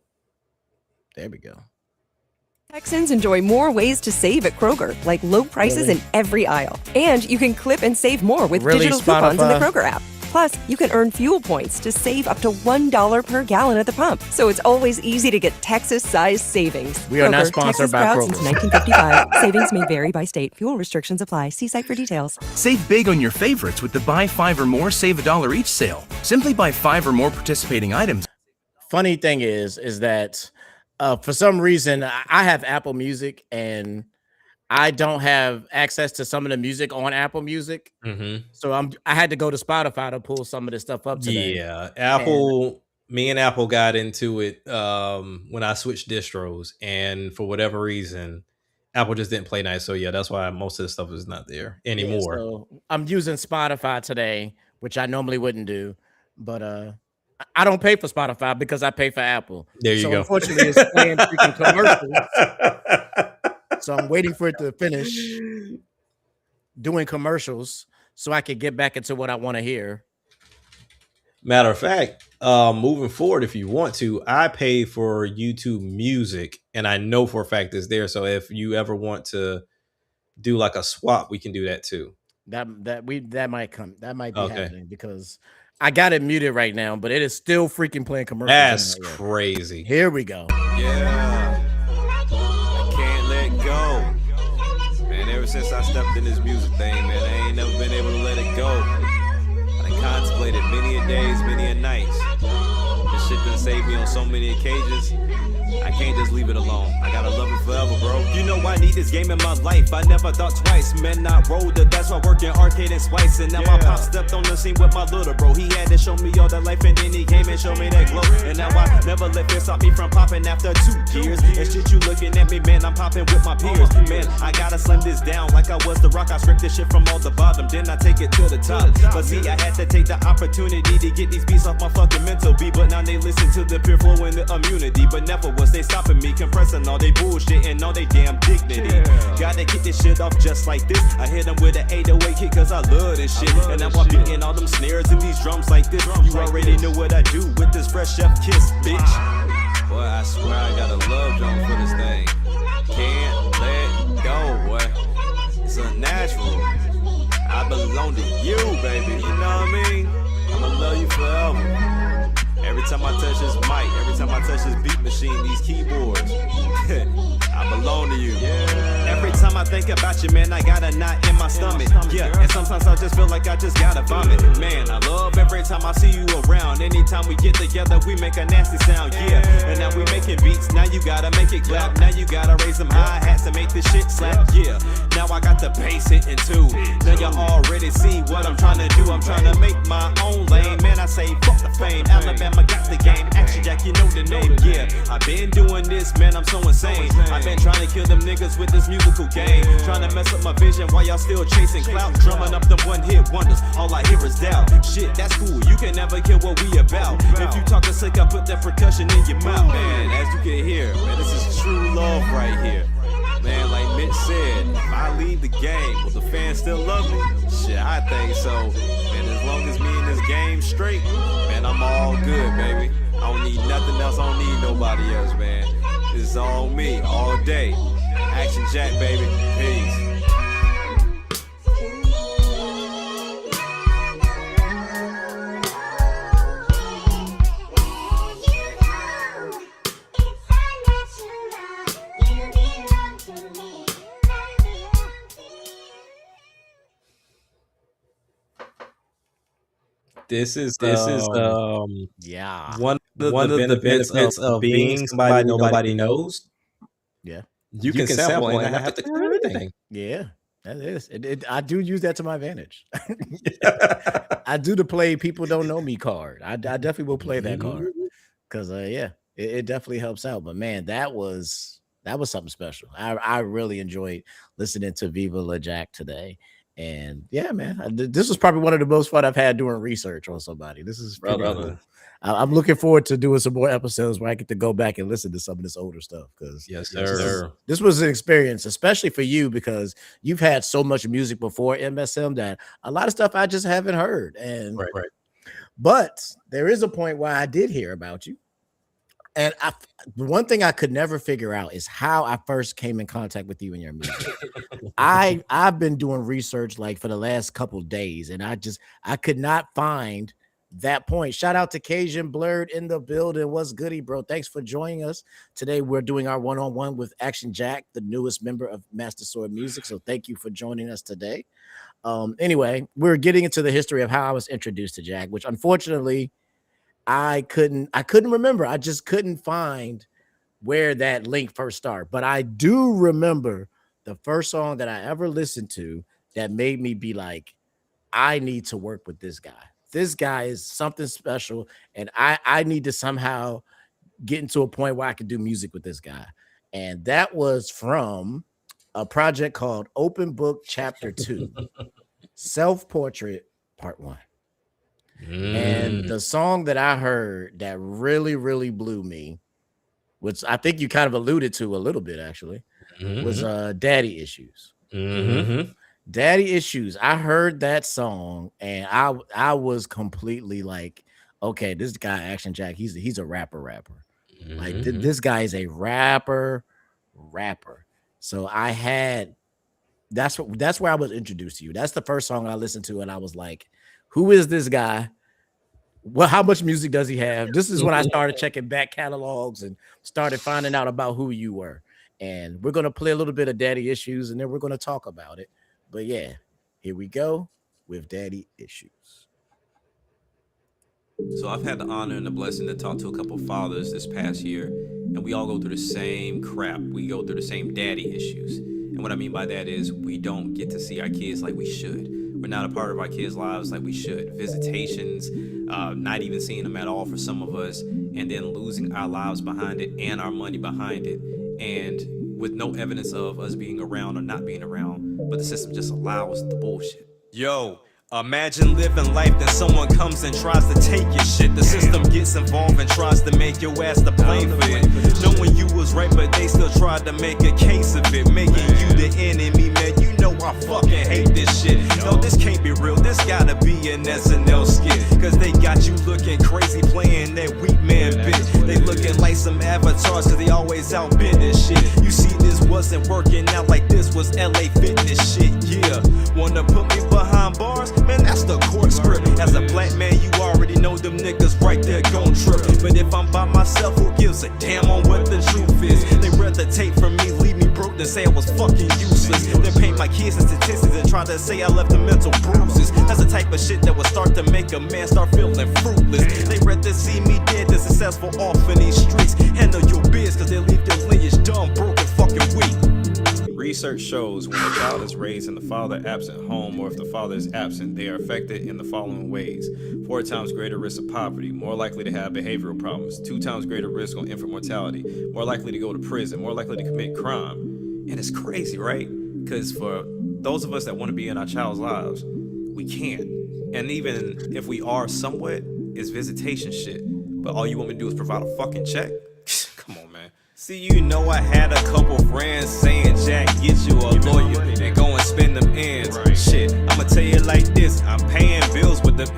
there we go. Texans enjoy more ways to save at Kroger, like low prices in every aisle. And you can clip and save more with digital coupons in the Kroger app. Plus, you can earn fuel points to save up to $1 per gallon at the pump. So it's always easy to get Texas-sized savings. We are not sponsored by Kroger. Since 1955. Savings may vary by state. Fuel restrictions apply. See site for details. Save big on your favorites with the Buy 5 or More Save $1 each sale. Simply buy 5 or more participating items. Funny thing is that for some reason I have Apple Music and I don't have access to some of the music on Apple Music. So I had to go to Spotify to pull some of this stuff up today. Yeah, Apple. Me and Apple got into it when I switched distros, and for whatever reason, Apple just didn't play nice. So yeah, that's why most of the stuff is not there anymore. Yeah, so I'm using Spotify today, which I normally wouldn't do, but I don't pay for Spotify because I pay for Apple. There you go. Unfortunately, it's playing freaking commercials. So I'm waiting for it to finish doing commercials so I can get back into what I want to hear. Matter of fact, moving forward, if you want to, I pay for YouTube Music, and I know for a fact it's there. So if you ever want to do like a swap, we can do that too. That might be happening because I got it muted right now, but it is still freaking playing commercials. That's crazy. Here we go. Yeah. I can't let go. Man, ever since I stepped in this music thing, man, I ain't never been able to let it go. I done contemplated many a days, many a nights. This shit done saved me on so many occasions. I can't just leave it alone. I gotta love it forever, bro. You know I need this game in my life. I never thought twice. Man, I rolled it. That's why I work in arcade and spice. And now my pop stepped on the scene with my little bro. He had to show me all that life, and then he came and showed me that glow. And now I never let fear stop me from popping after 2 years. And shit, you looking at me, man, I'm popping with my peers. Man, I gotta slim this down like I was the Rock. I scraped this shit from all the bottom, then I take it to the top. But see, I had to take the opportunity to get these beats off my fucking mental beat. But now they listen to the pure flow and the immunity. But never was they stopping me, compressing all they bullshit and all they damn dignity. Gotta get this shit off just like this. I hit them with an 808 kick cause I love this shit. And now I'm beating all them snares and these drums like this. You already know what I do with this fresh chef kiss, bitch. Boy, I swear I got a love drum for this thing. Can't let go, boy. It's unnatural. I belong to you, baby. You know what I mean? I'ma love you forever. Every time I touch this mic, every time I touch this beat machine, these keyboards, I belong to you. Every time I think about you, man, I got a knot in my stomach. Yeah, and sometimes I just feel like I just gotta vomit. Man, I love every time I see you around. Anytime we get together, we make a nasty sound. Yeah, and now we making beats. Now you gotta make it clap. Now you gotta raise them hi-hats to make this shit slap. Yeah, now I got the bass hitting too. Now you already see what I'm trying to do. I'm trying to make my own lane. Man, I say fuck the fame. Alabama got the game. Action Jack, you know the name. Yeah, I've been doing this, man, I'm so insane. I've been trying to kill them niggas with this musical game. Trying to mess up my vision while y'all still chasing clout. Drumming up them one-hit wonders. All I hear is doubt. Shit, that's cool. You can never kill what we about. If you talking sick, I put that percussion in your mouth. Man, as you can hear, man, this is true love right here. Man, like Mitch said, if I leave mean the game. Will the fans still love me? Shit, I think so. And as long as me and this game straight, man, I'm all good, baby. I don't need nothing else. I don't need nobody else, man. This is all me, all day. Action Jack, baby. Peace. This is Yeah. one of the benefits of being somebody nobody knows. Yeah. You can sample and not have to clear everything. Yeah. That is. I do use that to my advantage. I do the play people don't know me card. I definitely will play that card. Because it definitely helps out. But man, that was something special. I really enjoyed listening to Viva La Jack today. And yeah, man, this was probably one of the most fun I've had doing research on somebody. This is brother. I'm looking forward to doing some more episodes where I get to go back and listen to some of this older stuff. Because yes, sir. This was an experience, especially for you, because you've had so much music before MSM that a lot of stuff I just haven't heard. And right. But there is a point where I did hear about you. And one thing I could never figure out is how I first came in contact with you and your music. I've been doing research like for the last couple of days, and I could not find that point. Shout out to Cajun Blurred in the building. What's goody, bro? Thanks for joining us today. We're doing our one-on-one with Action Jack, the newest member of Master Sword Music. So thank you for joining us today. Anyway, we're getting into the history of how I was introduced to Jack, which unfortunately I couldn't remember. I just couldn't find where that link first started. But I do remember the first song that I ever listened to that made me be like, I need to work with this guy. This guy is something special, and I need to somehow get into a point where I can do music with this guy. And that was from a project called Open Book Chapter 2, Self-Portrait Part 1. And the song that I heard that really, really blew me, which I think you kind of alluded to a little bit actually, was Daddy Issues. Daddy Issues. I heard that song and I was completely like, okay, this guy Action Jack, he's a rapper. Like this guy is a rapper. So that's where I was introduced to you. That's the first song I listened to, and I was like, who is this guy? Well, how much music does he have? This is when I started checking back catalogs and started finding out about who you were. And we're going to play a little bit of Daddy Issues, and then we're going to talk about it. But yeah, here we go with Daddy Issues. So I've had the honor and the blessing to talk to a couple fathers this past year, and we all go through the same crap. We go through the same daddy issues. And what I mean by that is we don't get to see our kids like we should. We're not a part of our kids' lives like we should. Visitations, not even seeing them at all for some of us, and then losing our lives behind it and our money behind it. And with no evidence of us being around or not being around, but the system just allows the bullshit. Yo, imagine living life, then someone comes and tries to take your shit. The system gets involved and tries to make your ass the blame for it. Knowing you was right, but they still tried to make a case of it, making you the enemy, man. You know I fucking hate this shit. No, this can't be real. This gotta be an SNL skit, cause they got you looking crazy playing that weak man bitch. They looking like some avatars, cause they always outbid this shit. You see, this wasn't working out like this was LA Fitness shit, yeah. Wanna put me behind bars? Man, that's the court script. As a black man, you already know them niggas right there gon' trip. But if I'm by myself, who gives a damn on what the truth is? They rather take from me, leave me broke, than say I was fucking useless. Then paint my kids in statistics and try to say I left them mental bruises. That's the type of shit that would start to make a man start feeling fruitless. They rather see me dead than successful off in these streets. Handle your biz, cause they leave their lineage dumb, broke, and fucking weak. Research shows when a child is raised in the father absent home, or if the father is absent, they are affected in the following ways: 4 times greater risk of poverty, more likely to have behavioral problems, 2 times greater risk on infant mortality, more likely to go to prison, more likely to commit crime. And it's crazy, right? Because for those of us that want to be in our child's lives, we can't. And even if we are somewhat, it's visitation shit. But all you want me to do is provide a fucking check? Come on, man. See, you know I had a couple friends saying, Jack, get you a lawyer and go and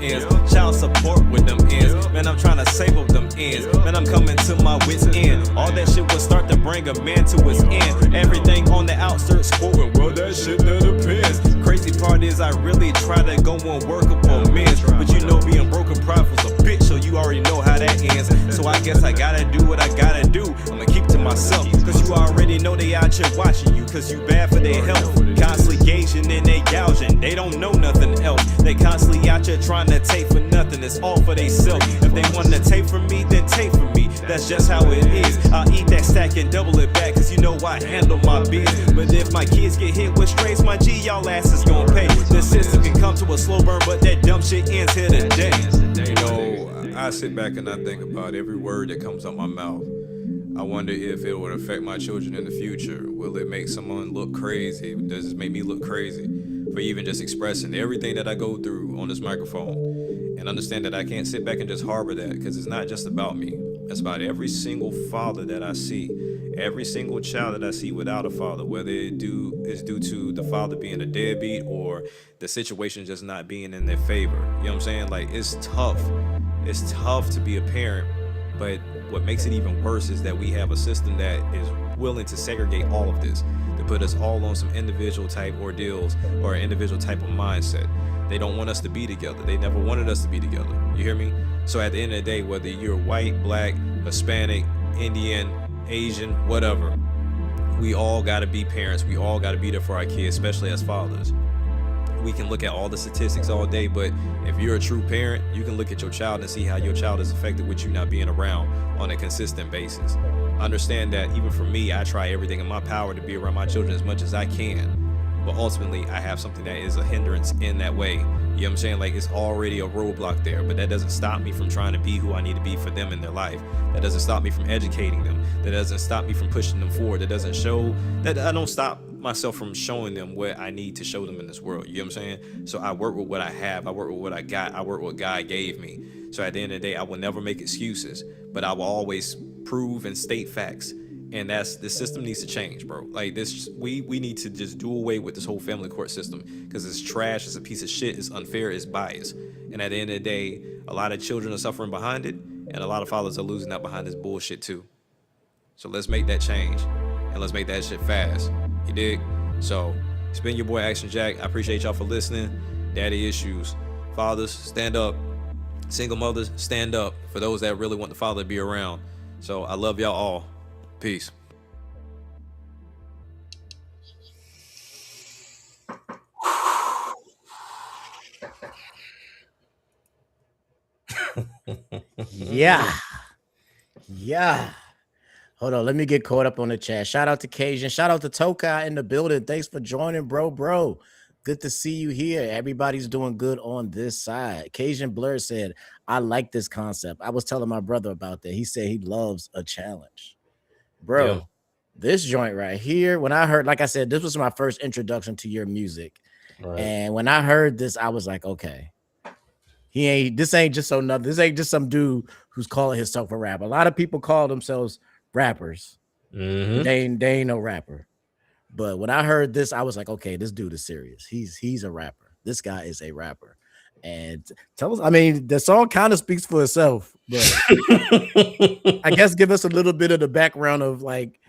ends. Child support with them ends. Man, I'm trying to save up them ends. Man, I'm coming to my wits end. All that shit will start to bring a man to his end. Everything on the outskirts quoting, well, that shit that depends. Crazy part is I really try to go and work up on men's. But you know being broken prideful's a bitch, so you already know how that ends. So I guess I gotta do what I gotta do. I'ma keep to myself, cause you already know they out here watching you, cause you bad for their health. Constantly gauging and they gouging, they don't know nothing else. They constantly out here trying to take for nothing, it's all for they self. If they want to take from me, then take from me. That's just how it is. I'll eat that stack and double it back, cause you know I handle my business. But if my kids get hit with strays, my G, y'all asses gon' pay. The system can come to a slow burn, but that dumb shit ends here today. You know, I sit back and I think about every word that comes out my mouth. I wonder if it would affect my children in the future. Will it make someone look crazy? Does it make me look crazy for even just expressing everything that I go through on this microphone? And understand that I can't sit back and just harbor that, because it's not just about me. It's about every single father that I see, every single child that I see without a father, whether it's due to the father being a deadbeat or the situation just not being in their favor. You know what I'm saying? Like, it's tough. It's tough to be a parent, but what makes it even worse is that we have a system that is willing to segregate all of this, to put us all on some individual type ordeals or an individual type of mindset. They don't want us to be together. They never wanted us to be together. You hear me? So at the end of the day, whether you're white, black, Hispanic, Indian, Asian, whatever, we all gotta be parents. We all gotta be there for our kids, especially as fathers. We can look at all the statistics all day, but if you're a true parent, you can look at your child and see how your child is affected with you not being around on a consistent basis. Understand that even for me, I try everything in my power to be around my children as much as I can. But ultimately, I have something that is a hindrance in that way. You know what I'm saying? Like, it's already a roadblock there, but that doesn't stop me from trying to be who I need to be for them in their life. That doesn't stop me from educating them. That doesn't stop me from pushing them forward. That doesn't show that I don't stop myself from showing them what I need to show them in this world. You know what I'm saying? So I work with what I have. I work with what I got. I work with what God gave me. So at the end of the day, I will never make excuses, but I will always prove and state facts. And that's, the system needs to change, bro. Like, this, we need to just do away with this whole family court system, because it's trash, it's a piece of shit, it's unfair, it's biased. And at the end of the day, a lot of children are suffering behind it, and a lot of fathers are losing out behind this bullshit too. So let's make that change, and let's make that shit fast. You dig? So it's been your boy Action Jack. I appreciate y'all for listening. Daddy issues. Fathers, stand up. Single mothers, stand up for those that really want the father to be around. So I love y'all all. Peace. Yeah. Hold on, let me get caught up on the chat. Shout out to Cajun. Shout out to Tokai in the building. Thanks for joining, bro. Good to see you here. Everybody's doing good on this side. Cajun Blur said, I like this concept. I was telling my brother about that. He said he loves a challenge. Bro, yeah. This joint right here, when I heard, like I said, this was my first introduction to your music. Right. And when I heard this, I was like, okay, this ain't just some dude who's calling himself a rapper. A lot of people call themselves rappers. Mm-hmm. They ain't no rapper. But when I heard this, I was like, okay, this dude is serious. He's a rapper. This guy is a rapper. And tell us, I mean, the song kind of speaks for itself, but I guess give us a little bit of the background of like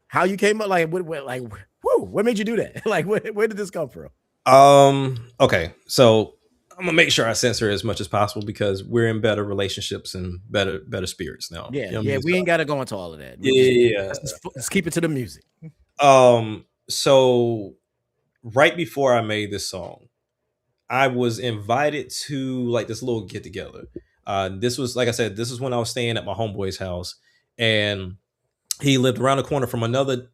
how you came up, what made you do that? Like, where did this come from? Okay, so I'm gonna make sure I censor as much as possible because we're in better relationships and better spirits now. Yeah, you know we ain't got to go into all of that. Let's keep it to the music. So right before I made this song, I was invited to like this little get together. This was, like I said, this is when I was staying at my homeboy's house, and he lived around the corner from another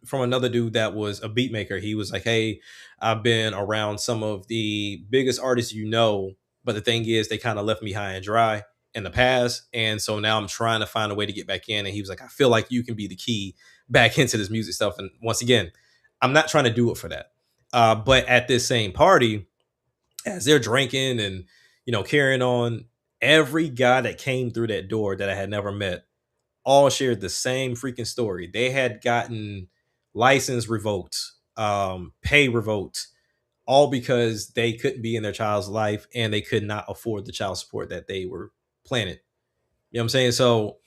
dude that was a beat maker. He was like, hey, I've been around some of the biggest artists, but the thing is they kind of left me high and dry in the past. And so now I'm trying to find a way to get back in. And he was like, I feel like you can be the key back into this music stuff. And once again, I'm not trying to do it for that. But at this same party, as they're drinking and, carrying on, every guy that came through that door that I had never met all shared the same freaking story. They had gotten license revoked, pay revoked, all because they couldn't be in their child's life and they could not afford the child support that they were planning. You know what I'm saying? So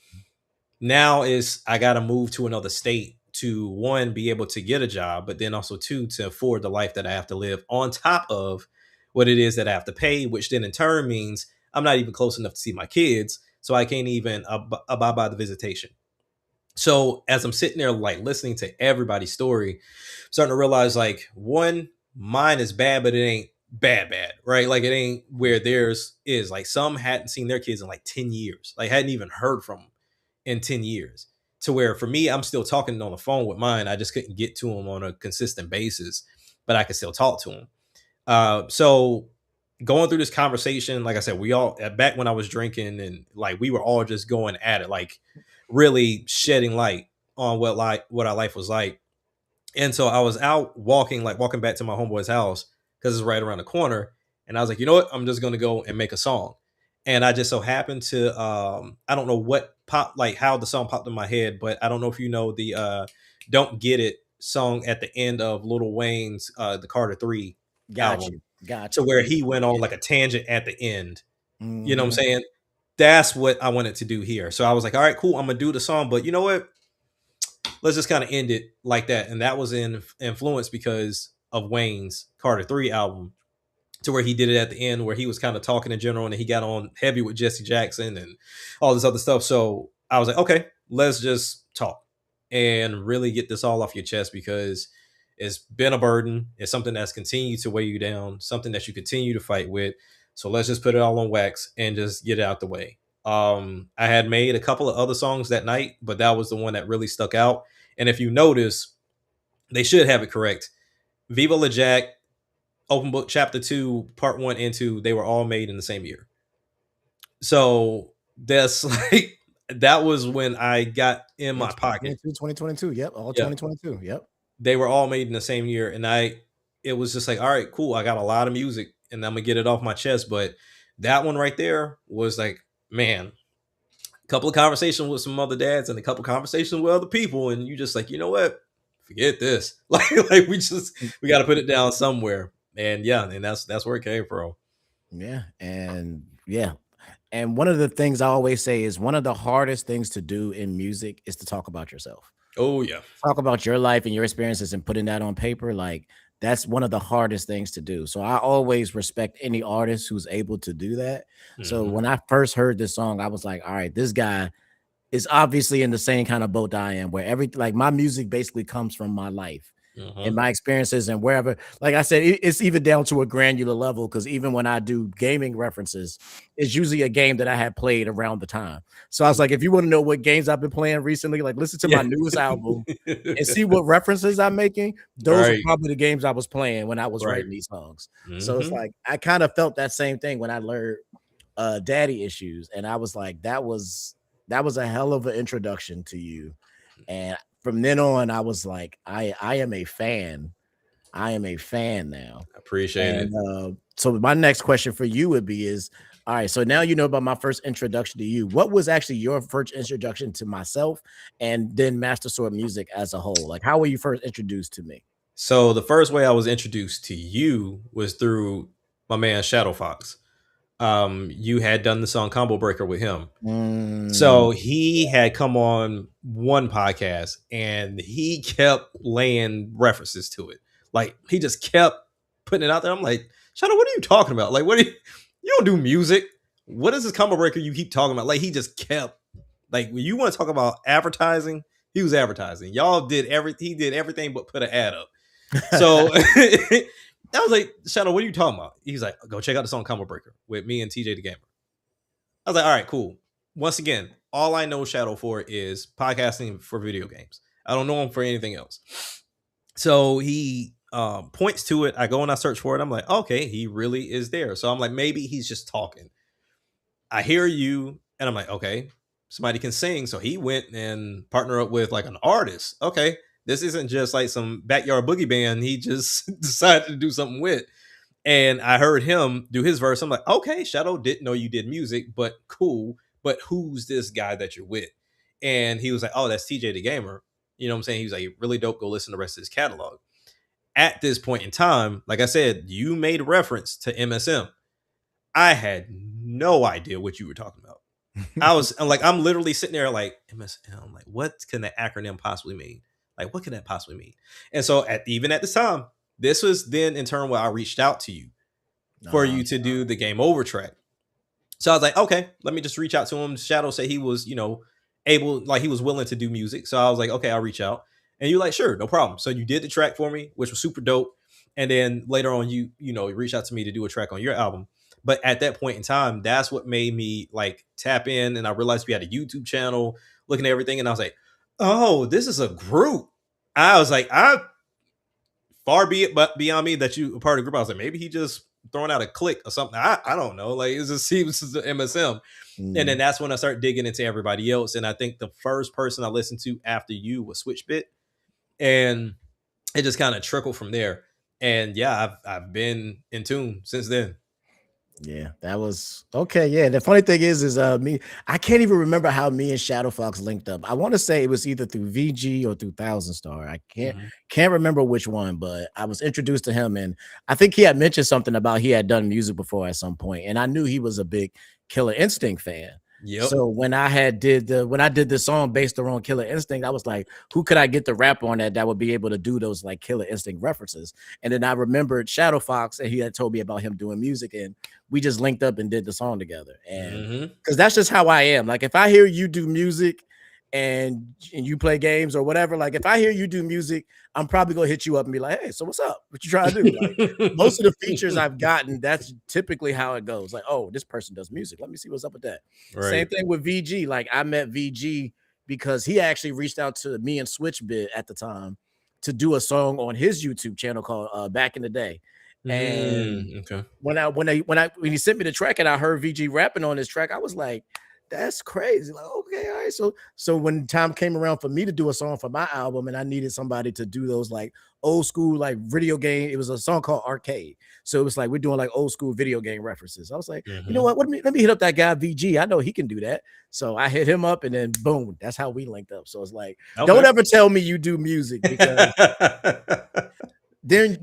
now is I got to move to another state to, one, be able to get a job, but then also two, to afford the life that I have to live on top of what it is that I have to pay, which then in turn means I'm not even close enough to see my kids. So I can't even abide by the visitation. So as I'm sitting there, like listening to everybody's story, starting to realize, like, one, mine is bad, but it ain't bad, right? Like, it ain't where theirs is. Like, some hadn't seen their kids in like 10 years, like hadn't even heard from them in 10 years. To where for me, I'm still talking on the phone with mine. I just couldn't get to them on a consistent basis, but I could still talk to them. So going through this conversation, like I said, we all, back when I was drinking, and like we were all just going at it, like really shedding light on what our life was like. And so I was out walking back to my homeboy's house because it's right around the corner. And I was like, you know what? I'm just gonna go and make a song. And I just so happened to I don't know what how the song popped in my head, but I don't know if you know the Don't Get It song at the end of Lil Wayne's the Carter 3 album. Gotcha. To where he went on like a tangent at the end. Mm-hmm. You know what I'm saying? That's what I wanted to do here. So I was like, all right, cool, I'm gonna do the song, but you know what? Let's just kind of end it like that. And that was influenced because of Wayne's Carter 3 album, to where he did it at the end, where he was kind of talking in general, and he got on heavy with Jesse Jackson and all this other stuff. So I was like, okay, let's just talk and really get this all off your chest, because it's been a burden. It's something that's continued to weigh you down, something that you continue to fight with. So let's just put it all on wax and just get it out the way. I had made a couple of other songs that night, but that was the one that really stuck out. And if you notice, they should have it correct. Viva La Jack, Open Book Chapter 2, Part 1 and 2, they were all made in the same year. So that's like, that was when I got in my pocket. 2022. Yep. All 2022. Yep. They were all made in the same year. And it was just like, all right, cool. I got a lot of music and I'm gonna get it off my chest. But that one right there was like, man, a couple of conversations with some other dads and a couple of conversations with other people. And you just like, you know what? Forget this. Like we got to put it down somewhere. And yeah, and that's where it came from. Yeah. And one of the things I always say is one of the hardest things to do in music is to talk about yourself. Oh yeah. Talk about your life and your experiences and putting that on paper. Like, that's one of the hardest things to do. So I always respect any artist who's able to do that. So when I first heard this song, I was like, all right, this guy is obviously in the same kind of boat I am, where my music basically comes from my life and my experiences and wherever. Like I said, it's even down to a granular level, because even when I do gaming references, it's usually a game that I had played around the time. So I was like, if you want to know what games I've been playing recently, like listen to my newest album and see what references I'm making. Those are probably the games I was playing when I was writing these songs. So it's like, I kind of felt that same thing when I learned Daddy Issues. And I was like, that was a hell of an introduction to you. And from then on, I was like, I am a fan. I am a fan now. Appreciate it. So my next question for you would be all right, so now you know about my first introduction to you. What was actually your first introduction to myself and then Master Sword music as a whole? Like, how were you first introduced to me? So the first way I was introduced to you was through my man Shadow Fox. You had done the song Combo Breaker with him. So he had come on one podcast and he kept laying references to it. Like, he just kept putting it out there. I'm like, Shadow, what are you talking about? Like, you don't do music. What is this Combo Breaker you keep talking about? Like, he just kept, like, when you want to talk about advertising, he was advertising. He did everything but put an ad up. So I was like, Shadow, what are you talking about? He's like, go check out the song Combo Breaker with me and TJ the Gamer. I was like, all right, cool. Once again, all I know Shadow for is podcasting for video games. I don't know him for anything else. So he points to it. I go and I search for it. I'm like, okay, he really is there. So I'm like, maybe he's just talking. I hear you, and I'm like, okay, somebody can sing. So he went and partnered up with like an artist. Okay, this isn't just like some backyard boogie band he just decided to do something with. And I heard him do his verse. I'm like, okay, Shadow, didn't know you did music, but cool. But who's this guy that you're with? And he was like, oh, that's TJ the Gamer. You know what I'm saying? He was like, really dope. Go listen to the rest of his catalog. at this point in time, like I said, you made reference to MSM. I had no idea what you were talking about. I'm literally sitting there like, MSM, like, what can the acronym possibly mean? Like, what can that possibly mean? And so even at this time, this was then in turn where I reached out to you for you to do the Game Over track. So I was like, okay, let me just reach out to him. Shadow said he was, able, like he was willing to do music. So I was like, okay, I'll reach out. And you're like, sure, no problem. So you did the track for me, which was super dope. And then later on, you reached out to me to do a track on your album. But at that point in time, that's what made me like tap in. And I realized we had a YouTube channel, looking at everything. And I was like, oh, this is a group. I was like, far be it but beyond me that you a part of the group. I was like, maybe he just throwing out a click or something. I don't know. Like, it just seems as MSM. And then that's when I started digging into everybody else. And I think the first person I listened to after you was Switchbit. And it just kind of trickled from there. And yeah, I've been in tune since then. Yeah, that was okay. Yeah, the funny thing is me. I can't even remember how me and Shadow Fox linked up. I want to say it was either through VG or through Thousand Star. I can't remember which one, but I was introduced to him, and I think he had mentioned something about he had done music before at some point, and I knew he was a big Killer Instinct fan. Yep. So when I did the song based around Killer Instinct, I was like, who could I get the rap on that would be able to do those like Killer Instinct references? And then I remembered Shadow Fox, and he had told me about him doing music, and we just linked up and did the song together. And because that's just how I am. Like if I hear you do music and you play games or whatever, like if I hear you do music, I'm probably gonna hit you up and be like, hey, so what's up? What you trying to do? Like, most of the features I've gotten, that's typically how it goes. Like, oh, this person does music. Let me see what's up with that. Right. Same thing with VG. Like I met VG because he actually reached out to me and Switchbit at the time to do a song on his YouTube channel called Back in the Day. And when he sent me the track and I heard VG rapping on this track, I was like, that's crazy. Like, okay, all right. So when time came around for me to do a song for my album and I needed somebody to do those like old school like video game, it was a song called Arcade. So it was like we're doing like old school video game references. I was like, you know what? Let me hit up that guy VG. I know he can do that. So I hit him up and then boom, that's how we linked up. So it's like, don't ever tell me you do music because then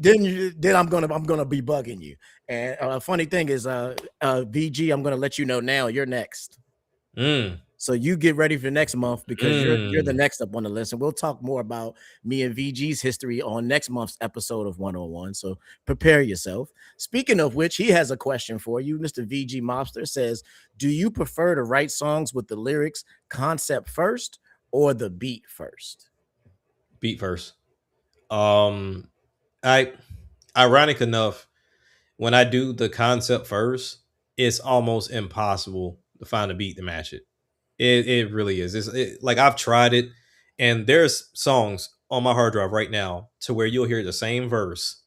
I'm gonna be bugging you. And funny thing is, VG, I'm gonna let you know now. You're next. So you get ready for next month because you're the next up on the list, and we'll talk more about me and VG's history on next month's episode of 101. So prepare yourself. Speaking of which, he has a question for you. Mr. VG Mobster says, do you prefer to write songs with the lyrics concept first or the beat first? Beat first. Ironic enough, when I do the concept first, it's almost impossible to find a beat to match it. It really is. Like I've tried it, and there's songs on my hard drive right now to where you'll hear the same verse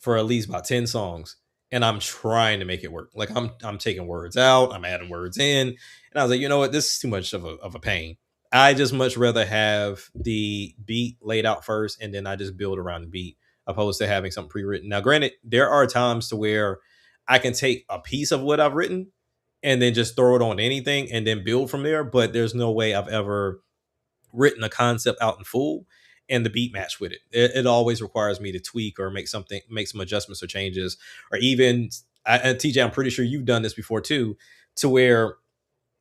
for at least about 10 songs, and I'm trying to make it work. Like I'm taking words out, I'm adding words in, and I was like, you know what, this is too much of a pain. I just much rather have the beat laid out first, and then I just build around the beat, opposed to having something pre-written. Now, granted, there are times to where I can take a piece of what I've written and then just throw it on anything and then build from there. But there's no way I've ever written a concept out in full and the beat match with it. It always requires me to tweak or make some adjustments or changes, or even, and TJ, I'm pretty sure you've done this before too, to where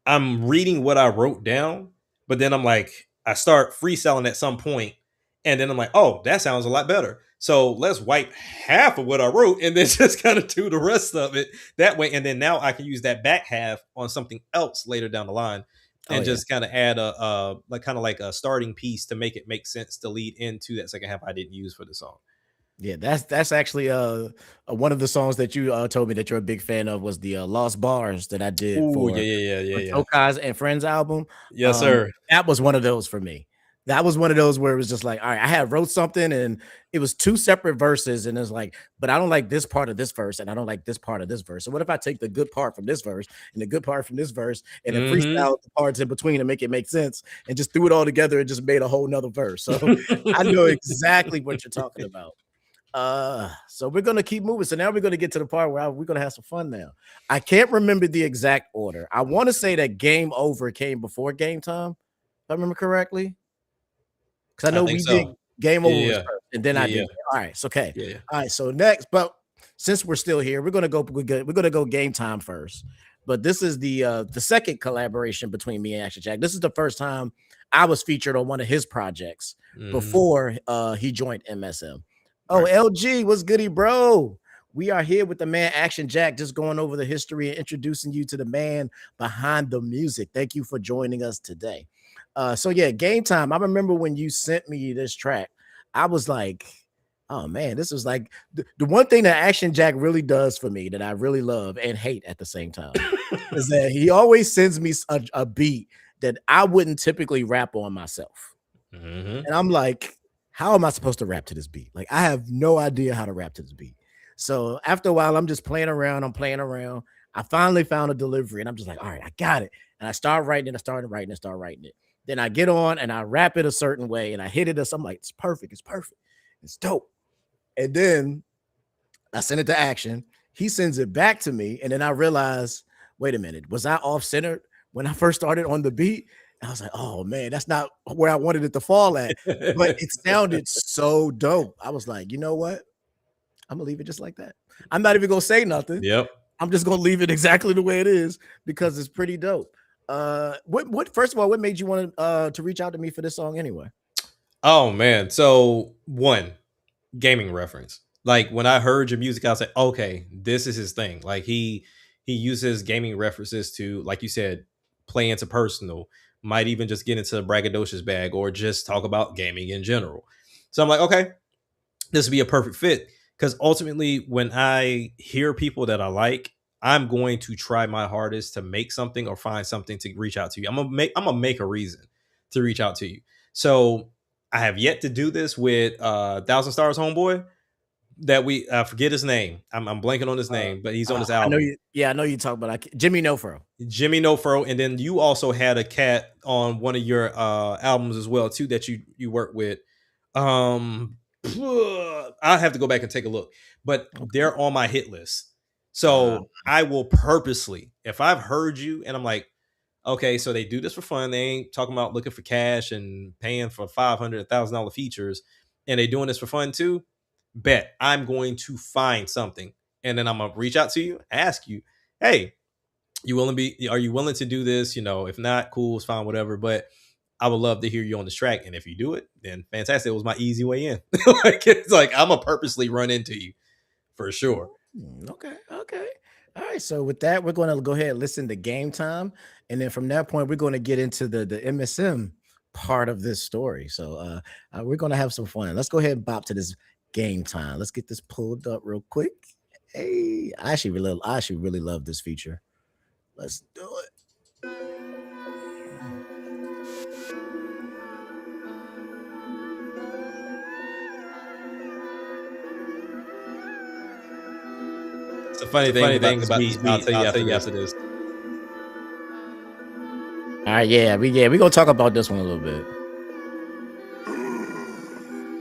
I'm reading what I wrote down, but then I'm like, I start freestyling at some point, and then I'm like, oh, that sounds a lot better. So let's wipe half of what I wrote and then just kind of do the rest of it that way. And then now I can use that back half on something else later down the line and just kind of add a starting piece to make it make sense to lead into that second half I didn't use for the song. Yeah, that's actually one of the songs that you told me that you're a big fan of was the Lost Bars that I did for Tokai's and Friends album. Yes, sir. That was one of those for me. That was one of those where it was just like, all right, I had wrote something and it was two separate verses, and it's like, but I don't like this part of this verse and I don't like this part of this verse. So what if I take the good part from this verse and the good part from this verse and then freestyle the parts in between and make it make sense and just threw it all together and just made a whole nother verse. So I know exactly what you're talking about. So we're gonna keep moving. So now we're gonna get to the part where we're gonna have some fun now. I can't remember the exact order. I want to say that Game Over came before Game Time, if I remember correctly. Because I know Game Over was Yeah. first, and then I did. Yeah. All right, so okay. Yeah. All right, so next, but since we're still here, we're gonna go Game Time first. But this is the second collaboration between me and Action Jack. This is the first time I was featured on one of his projects before he joined MSM. Oh, LG, what's goody, bro? We are here with the man Action Jack, just going over the history and introducing you to the man behind the music. Thank you for joining us today. So yeah, Game Time. I remember when you sent me this track, I was like, oh man, this was like the one thing that Action Jack really does for me that I really love and hate at the same time is that he always sends me a beat that I wouldn't typically rap on myself. And I'm like, how am I supposed to rap to this beat? Like, I have no idea how to rap to this beat. So after a while, I'm just playing around. I finally found a delivery and I'm just like, all right, I got it. And I started writing it. Then I get on and I rap it a certain way and I hit it as I'm like, it's perfect. It's dope. And then I send it to Action. He sends it back to me. And then I realized, wait a minute, was I off-centered when I first started on the beat? I was like, oh man, that's not where I wanted it to fall at. But it sounded so dope. I was like, you know what? I'm gonna leave it just like that. I'm not even gonna say nothing. Yep. I'm just gonna leave it exactly the way it is because it's pretty dope. What first of all, what made you want to reach out to me for this song anyway? Oh man. So one, gaming reference. Like when I heard your music, I was like, okay, this is his thing. Like he uses gaming references to, like you said, play into personal, might even just get into the braggadocious bag or just talk about gaming in general. So I'm like, okay, this would be a perfect fit. Because ultimately, when I hear people that I like, I'm going to try my hardest to make something or find something to reach out to you. I'm gonna make a reason to reach out to you. So I have yet to do this with 1,000 Stars Homeboy. That I forget his name. I'm blanking on his name, but he's on this album. I know you talk about Jimmy No Fro. Jimmy No Fro, and then you also had a cat on one of your albums as well too that you work with. I have to go back and take a look, but they're on my hit list. So I will purposely, if I've heard you and I'm like, okay, so they do this for fun. They ain't talking about looking for cash and paying for $500, $1,000 features, and they doing this for fun too. Bet I'm going to find something, and then I'm gonna reach out to you, ask you, hey, are you willing to do this? You know, if not, cool, it's fine, whatever. But I would love to hear you on this track, and if you do it, then fantastic. It was my easy way in. It's like I'm gonna purposely run into you for sure. Okay. All right. So with that, we're going to go ahead and listen to Game Time, and then from that point, we're going to get into the MSM part of this story. So we're going to have some fun. Let's go ahead and bop to this Game Time. Let's get this pulled up real quick. Hey, I actually really love this feature. Let's do it. It's a funny thing about these beats. I'll tell you after this. All right, yeah, we gonna talk about this one a little bit.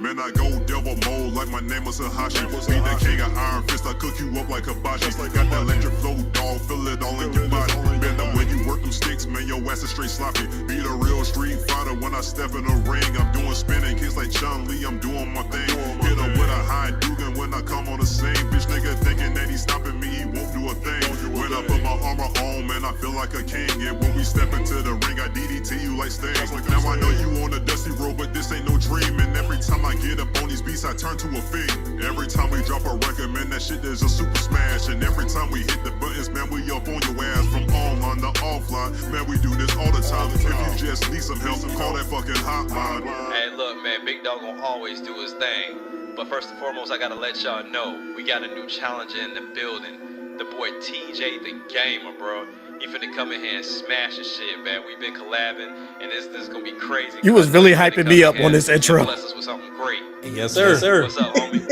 Man, I go devil mode like my name was Hashi. Be the king of iron fist, I cook you up like hibachi. Got that electric flow, dog, feel it all in your body. Man, the way you work them sticks, man, your ass is straight sloppy. Be the real street fighter when I step in the ring. I'm doing spinning kicks like Chun-Li, I'm doing my thing. Hit him with a high Dugan when I come on the scene. Bitch nigga thinking that he's stopping me, he won't do a thing. When I put my armor on, man, I feel like a king. And when we step into the ring, I DDT you like Sting. Now I know you on the dusty road, but this ain't no dream. And every time I get up on these beats, I turn to a fiend. Every time we drop a record, man, that shit is a super smash. And every time we hit the buttons, man, we up on your ass. From online to offline, man, we do this all the time. If you just need some help, call that fucking hotline. Hey, look, man, Big Dog gonna always do his thing. But first and foremost, I gotta let y'all know, we got a new challenger in the building. The boy TJ the Gamer, bro. He finna come in here and smash the shit, man. We've been collabing, and this is gonna be crazy. You was really hyping me up on this intro. Bless us with something great. Yes, sir. What's up, homie?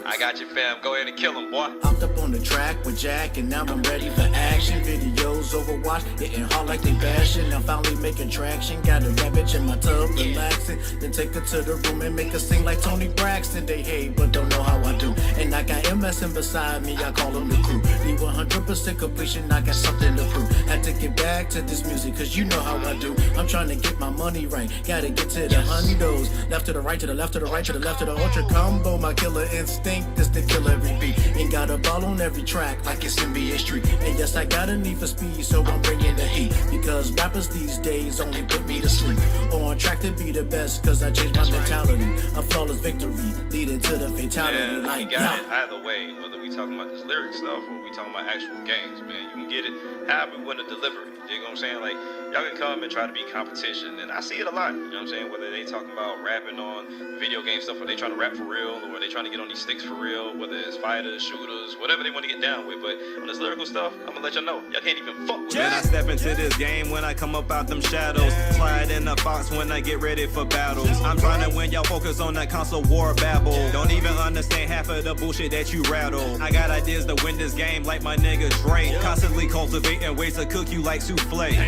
I got you, fam. Go ahead and kill him, boy. Hopped up on the track with Jack, and now I'm ready for action. Videos, Overwatch, hitting hard like they bashing. I'm finally making traction. Got a bad bitch in my tub, relaxing. Then take her to the room and make her sing like Tony Braxton. They hate, but don't know how I do. And I got MS classing beside me, I call them the crew. Need 100% completion, I got something to prove. Had to get back to this music, cause you know how I do. I'm trying to get my money right, gotta get to the hundos. Left to the right, to the left, to the right, to the left, to the ultra combo. My killer instinct is to kill every beat. Ain't got a ball on every track like it's NBA Street. And yes, I got a need for speed, so I'm bringing the heat. Because rappers these days only put me to sleep. On track to be the best, cause I changed my mentality. A flawless victory, leading to the fatality. And Like, you got it yeah. either way, whether we talking about this lyric stuff or we talking about actual games, man. You can get it however we want to deliver it. You know what I'm saying? Like, y'all can come and try to be competition, and I see it a lot. You know what I'm saying? Whether they talking about rapping on video game stuff, or they trying to rap for real, or they trying to get on these sticks for real, whether it's fighters, shooters, whatever they want to get down with. But on this lyrical stuff, I'm gonna let y'all know, y'all can't even fuck with When I it. step into this game, when I come up out them shadows, slide in the fox when I get ready for battles. I'm trying to win, y'all focus on that console war babble. Don't even understand half of the bullshit that you rattle. I got ideas to win this game like my nigga Dre. Constantly cultivating ways to cook you like souffle.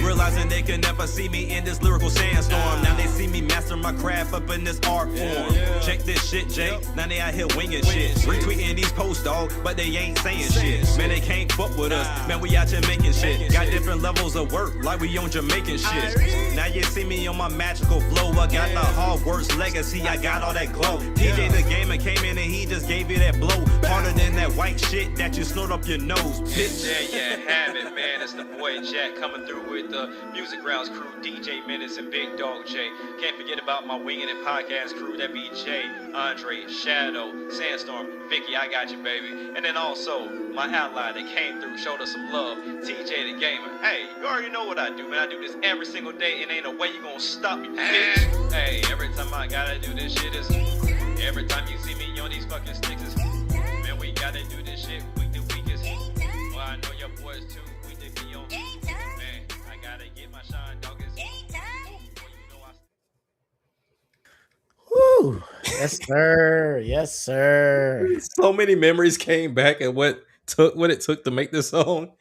Realizing they can never see me in this lyrical sandstorm. Now they see me master my craft up in this art form. Check this shit, Jay. Now they out here winging shit. Retweeting these posts, dog, but they ain't saying shit. Man, they can't fuck with us. Man, we out here making shit. Got different levels of work, like we on Jamaican shit. Now you see me on my magical flow. I got the hard work's legacy. I got all that glow. TJ the Gamer came in and he just gave you that blow. Harder than that white shit that you snort up your nose, bitch. There you have it, man. It's the boy Jack coming through with the Music Grounds crew, DJ Menace and Big Dog J. Can't forget about my Winging It podcast crew. That be Jay, Andre, Shadow, Sandstorm, Vicky, I got you, baby. And then also my ally that came through, showed us some love, TJ the Gamer. Hey, you already know what I do, man. I do this every single day, and ain't no way you gonna stop me, bitch. Hey, every time I gotta do this shit is, every time you see me on these fucking sticks is, man, we gotta do this shit week to week is, well, I know your boys too, we did be on, man, I gotta get my shine, dog is, well, you know I Woo. Yes, sir. Yes, sir. So many memories came back and what it took to make this song.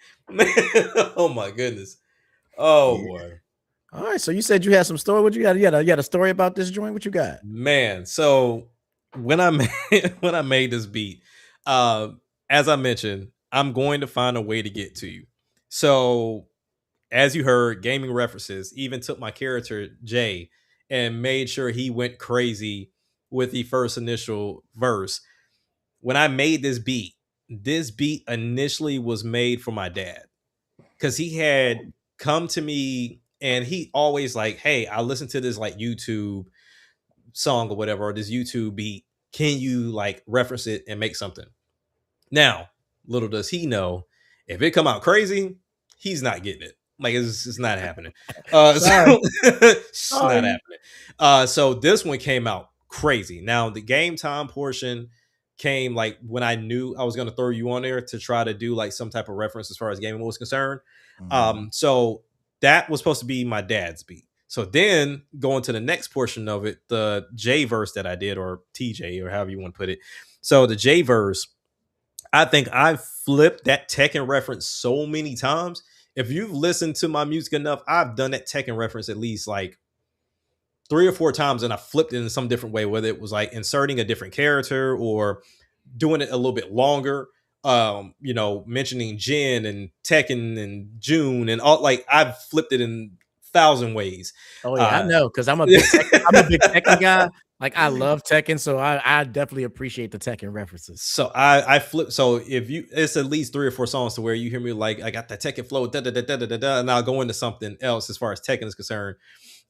Oh my goodness. Oh boy. All right. So you said you had some story. What you got? You got a story about this joint? What you got? Man, so when I made this beat, as I mentioned, I'm going to find a way to get to you. So as you heard, Gaming References even took my character Jay and made sure he went crazy with the first initial verse. When I made this beat initially was made for my dad because he had come to me and he always like, hey, I listened to this like YouTube song or whatever, or this YouTube beat. Can you like reference it and make something? Now, little does he know, if it come out crazy, he's not getting it. Like it's not happening. It's not happening. So this one came out crazy. Now the game time portion came like when I knew I was going to throw you on there to try to do like some type of reference as far as gaming was concerned. So that was supposed to be my dad's beat. So then going to the next portion of it, the J verse that I did, or TJ, or however you want to put it. So the J verse, I think I flipped that Tekken reference so many times. If you've listened to my music enough, I've done that Tekken reference at least like 3 or 4 times, and I flipped it in some different way, whether it was like inserting a different character or doing it a little bit longer. Mentioning Jin and Tekken and June and all, like I've flipped it in 1,000 ways. Oh yeah, I know, because I'm a big Tekken guy. Like I love Tekken, so I definitely appreciate the Tekken references. So I flip. So if it's at least 3 or 4 songs to where you hear me like I got the Tekken flow, da da da da da da, and I'll go into something else as far as Tekken is concerned.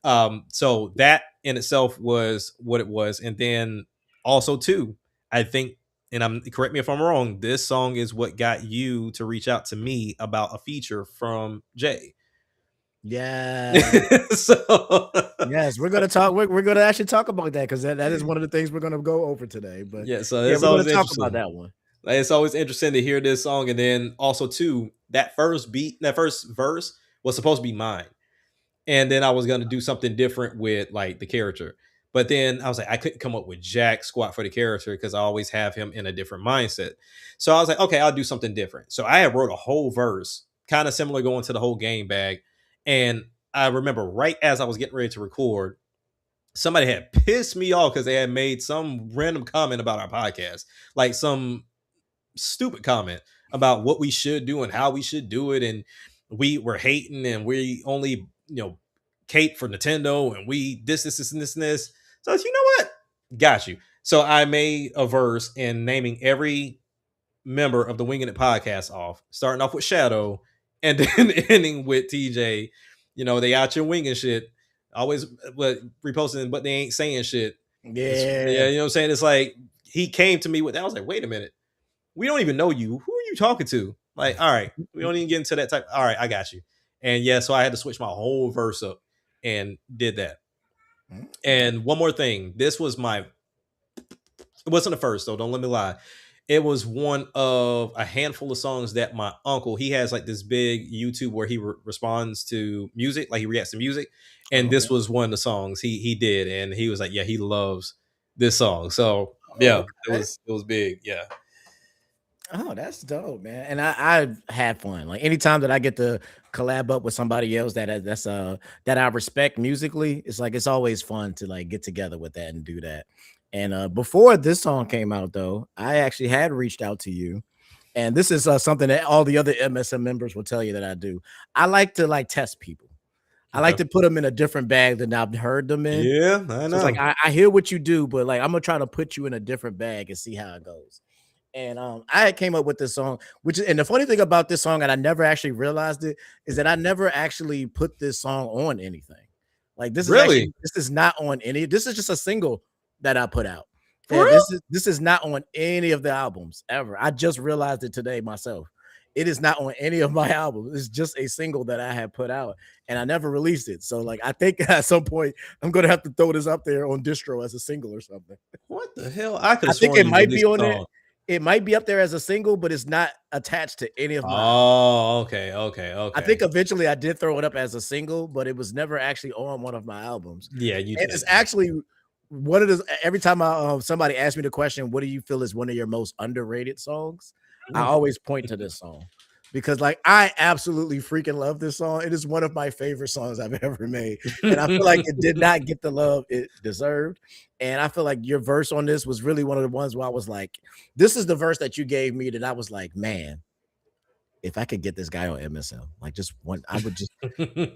So that in itself was what it was, and then also too, I think, and correct me if I'm wrong, this song is what got you to reach out to me about a feature from Jay. Yeah. So yes, we're gonna talk. We're gonna actually talk about that because that is one of the things we're gonna go over today. But yeah, so we're always gonna talk about that one. It's always interesting to hear this song, and then also too, that first verse was supposed to be mine, and then I was gonna do something different with like the character. But then I was like, I couldn't come up with Jack Squat for the character because I always have him in a different mindset. So I was like, okay, I'll do something different. So I wrote a whole verse, kind of similar going to the whole game bag. And I remember right as I was getting ready to record, somebody had pissed me off because they had made some random comment about our podcast. Like some stupid comment about what we should do and how we should do it, and we were hating and we only cape for Nintendo and we this and this. So you know what? Got you. So I made a verse in naming every member of the Winging It podcast off, starting off with Shadow and then ending with TJ. They out here winging shit, always reposting, but they ain't saying shit. Yeah, you know what I'm saying? It's like he came to me with that. I was like, wait a minute, we don't even know you. Who are you talking to? Like, all right, we don't even get into that type. All right, I got you. And yeah, so I had to switch my whole verse up and did that. And one more thing, it wasn't the first though, don't let me lie. It was one of a handful of songs that my uncle, he has like this big YouTube where he responds to music, like he reacts to music. And this was one of the songs he did. And he was like, yeah, he loves this song. So yeah, it was big. Yeah. Oh, that's dope, man. And I had fun. Like anytime that I get to collab up with somebody else that I respect musically, it's always fun to like get together with that and do that. And before this song came out, though, I actually had reached out to you, and this is something that all the other MSM members will tell you that I do. I like to like test people. I like to put them in a different bag than I've heard them in. Yeah, I know. So it's like I hear what you do, but like I'm gonna try to put you in a different bag and see how it goes. And I came up with this song, and the funny thing about this song, and I never actually realized it, is that I never actually put this song on anything. Like this is not on any. This is just a single that I put out. This is not on any of the albums ever. I just realized it today myself. It is not on any of my albums. It's just a single that I had put out, and I never released it. So like I think at some point I'm gonna have to throw this up there on distro as a single or something. What the hell? I think it might be on there. It might be up there as a single, but it's not attached to any of my. Oh, okay. I think eventually I did throw it up as a single, but it was never actually on one of my albums. Yeah, you did. It's actually one of those. Every time somebody asks me the question, "What do you feel is one of your most underrated songs?" I always point to this song because, like, I absolutely freaking love this song. It is one of my favorite songs I've ever made, and I feel like it did not get the love it deserved. And I feel like your verse on this was really one of the ones where I was like, "This is the verse that you gave me that I was like, man, if I could get this guy on MSM, like just one, I would just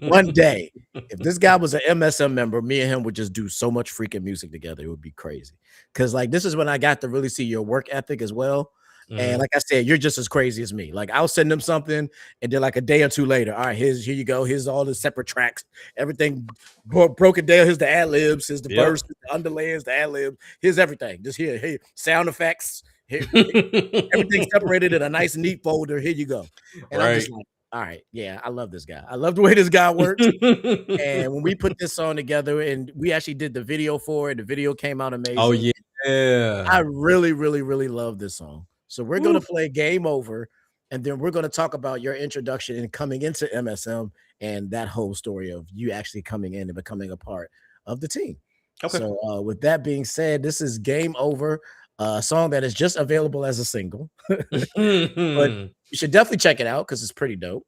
one day, if this guy was an MSM member, me and him would just do so much freaking music together. It would be crazy. Because like this is when I got to really see your work ethic as well. And like I said, you're just as crazy as me. Like I'll send them something, and then like a day or two later, all right, here you go. Here's all the separate tracks, everything broken down. Here's the ad libs, here's the verse, the underlays, the ad libs. Here's everything. Just here, sound effects. Here, everything separated in a nice neat folder. Here you go. And I'm just like, all right, yeah, I love this guy. I love the way this guy works. And when we put this song together, and we actually did the video for it, the video came out amazing. Oh yeah, I really, really, really love this song. So we're going to play Game Over, and then we're going to talk about your introduction and coming into MSM and that whole story of you actually coming in and becoming a part of the team. Okay. So with that being said, this is Game Over, a song that is just available as a single. But you should definitely check it out because it's pretty dope.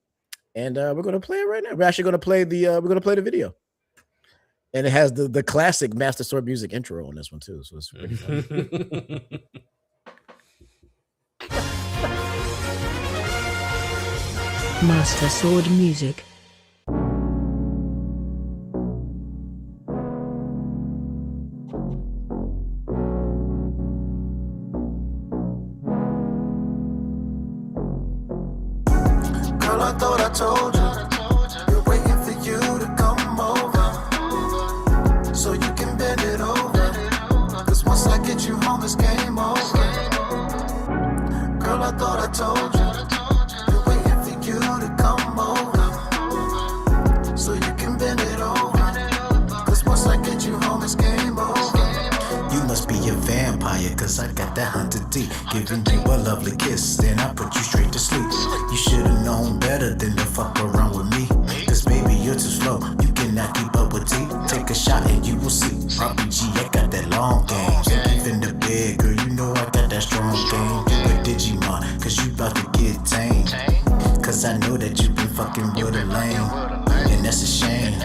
And we're going to play it right now. We're actually going to play the video. And it has the classic Master Sword Music intro on this one too. So it's pretty fun. Master Sword Music. Girl, I thought I told you, you're waiting for you to come over, so you can bend it over, 'cause once I get you home, it's game over. Girl, I thought I told you. Cause I got that hunter deep, giving you a lovely kiss, then I put you straight to sleep. You should've known better than to fuck around with me. Cause baby, you're too slow, you cannot keep up with T. Take a shot and you will see. RPG, I got that long game. And even the bed, girl, you know I got that strong game. You a Digimon, cause you about to get tame. Cause I know that you been fucking with a lame, and that's a shame.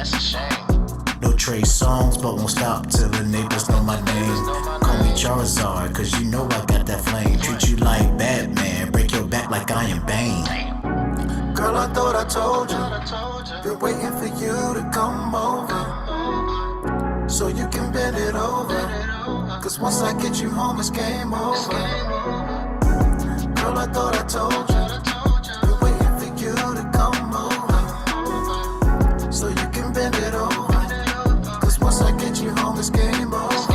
No trade songs, but won't stop till the neighbors know my name. Call me Charizard, cause you know I got that flame. Treat you like Batman, Brian Bain. Girl, I thought I told you, been waiting for you to come over, so you can bend it over, cause once I get you home, it's game over. Girl, I thought I told you, been waiting for you to come over, so you can bend it over, cause once I get you home, it's game over.